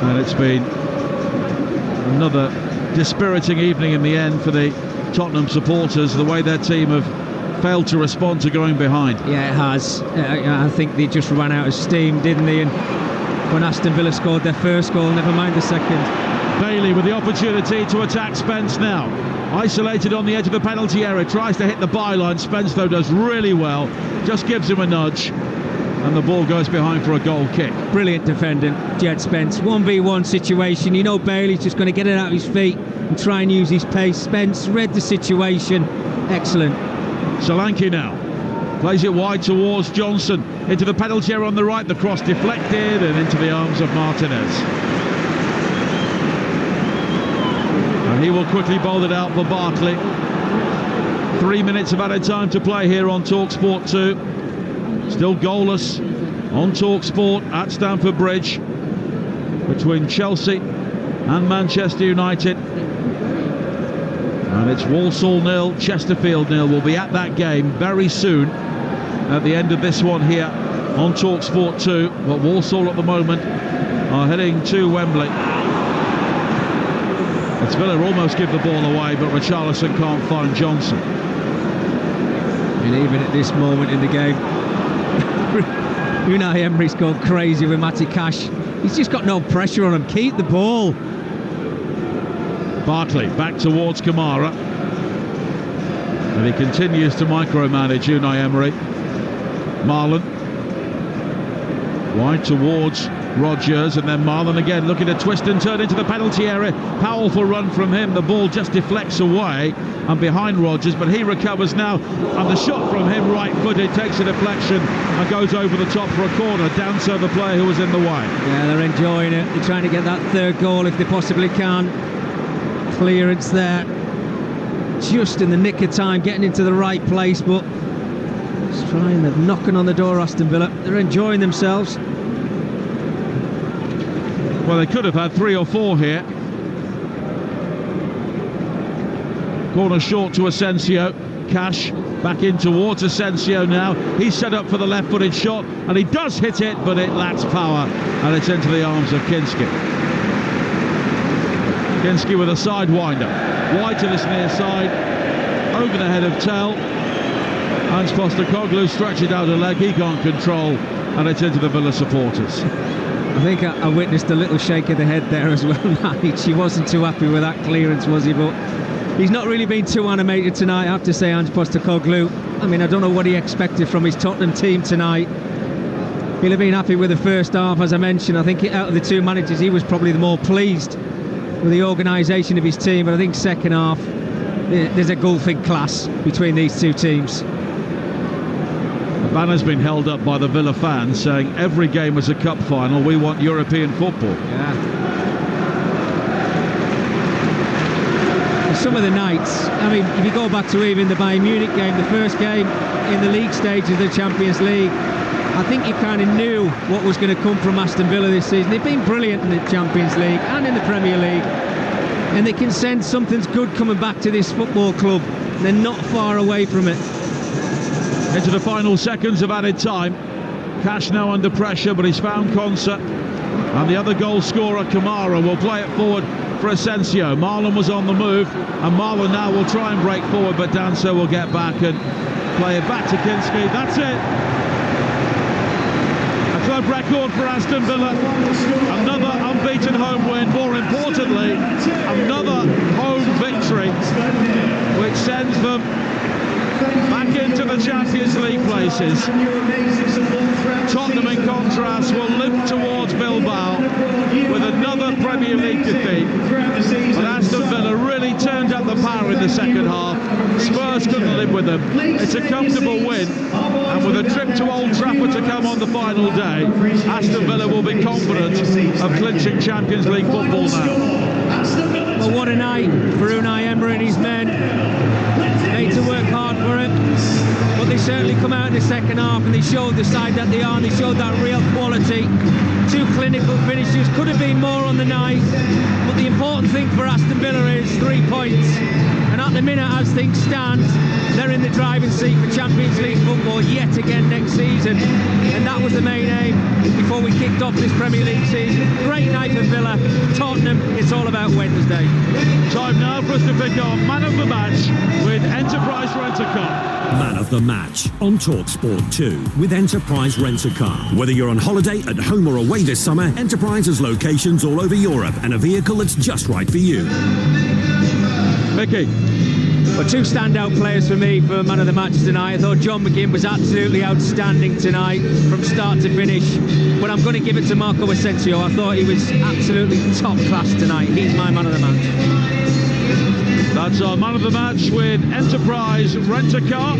And it's been another dispiriting evening in the end for the Tottenham supporters, the way their team have failed to respond to going behind. Yeah, it has. I think they just ran out of steam, didn't they? And when Aston Villa scored their first goal, never mind the second. Bailey with the opportunity to attack Spence now. Isolated on the edge of the penalty area, tries to hit the byline. Spence, though, does really well. Just gives him a nudge, and the ball goes behind for a goal kick. Brilliant defending, Jed Spence. 1v1 situation. You know Bailey's just going to get it out of his feet and try and use his pace. Spence read the situation. Excellent. Solanke now plays it wide towards Johnson. Into the penalty area on the right. The cross deflected and into the arms of Martinez. And he will quickly bowl it out for Barkley. 3 minutes of added time to play here on Talksport 2. Still goalless on Talksport at Stamford Bridge between Chelsea and Manchester United. And it's Walsall 0, Chesterfield 0. We'll be at that game very soon at the end of this one here on Talksport 2. But Walsall at the moment are heading to Wembley. It's Villa almost give the ball away, but Richarlison can't find Johnson. And even at this moment in the game, Unai Emery's gone crazy with Matty Cash. He's just got no pressure on him. Keep the ball. Barkley back towards Kamara. And he continues to micromanage Unai Emery. Marlon wide towards Rodgers, and then Marlon again looking to twist and turn into the penalty area. Powerful run from him. The ball just deflects away and behind Rodgers, but he recovers now, and the shot from him, right-footed, takes a deflection and goes over the top for a corner. Danso, the player who was in the way. Yeah, they're enjoying it. They're trying to get that third goal if they possibly can. Clearance there, just in the nick of time, getting into the right place, but just trying, they're knocking on the door, Aston Villa. They're enjoying themselves. Well, they could have had 3 or 4 here. Corner short to Asensio. Cash back in towards Asensio now. He's set up for the left-footed shot, and he does hit it, but it lacks power, and it's into the arms of Kinski. Kinski with a sidewinder. Wide to this near side. Over the head of Tell. Ange Postecoglou stretches out a leg he can't control, and it's into the Villa supporters. I think I witnessed a little shake of the head there as well. He wasn't too happy with that clearance, was he? But he's not really been too animated tonight, I have to say, Ange Postecoglou. I mean, I don't know what he expected from his Tottenham team tonight. He'll have been happy with the first half, as I mentioned. I think out of the two managers, he was probably the more pleased with the organisation of his team. But I think second half, there's a gulfing class between these two teams. The banner's been held up by the Villa fans saying every game is a cup final. We want European football. Yeah. Some of the nights, I mean, if you go back to even the Bayern Munich game, the first game in the league stage of the Champions League, I think you kind of knew what was going to come from Aston Villa this season. They've been brilliant in the Champions League and in the Premier League, and they can sense something's good coming back to this football club. They're not far away from it. Into the final seconds of added time. Cash now under pressure, but he's found Konsa. And the other goal scorer, Kamara, will play it forward for Asensio. Marlon was on the move, and Marlon now will try and break forward, but Danso will get back and play it back to Kinski. That's it. A club record for Aston Villa. Another unbeaten home win. More importantly, another home victory, which sends them back into the Champions League places. Tottenham, in contrast, will limp towards Bilbao with another Premier League defeat. But Aston Villa really turned up the power in the second half. Spurs couldn't live with them. It's a comfortable win, and with a trip to Old Trafford to come on the final day, Aston Villa will be confident of clinching Champions League football now. Well, what a night for Unai Emery and his men. Made to work hard for it, but they certainly come out in the second half and they showed the side that they are, and they showed that real quality. 2 clinical finishes, could have been more on the night, but the important thing for Aston Villa is 3 points, and at the minute as things stand, they're in the driving seat for Champions League football yet again next season, and that was the main aim before we kicked off this Premier League season. Great night for Villa. Tottenham, it's all about Wednesday. Time now for us to pick our man of the match with Enterprise Rent-A-Car. Man of the match on Talksport 2 with Enterprise Rent-A-Car. Whether you're on holiday, at home or away this summer, Enterprise has locations all over Europe and a vehicle that's just right for you. Mickey. Well, 2 standout players for me for man of the match tonight. I thought John McGinn was absolutely outstanding tonight from start to finish, but I'm going to give it to Marco Asensio. I thought he was absolutely top class tonight. He's my man of the match. That's our man of the match with Enterprise Rent-A-Car.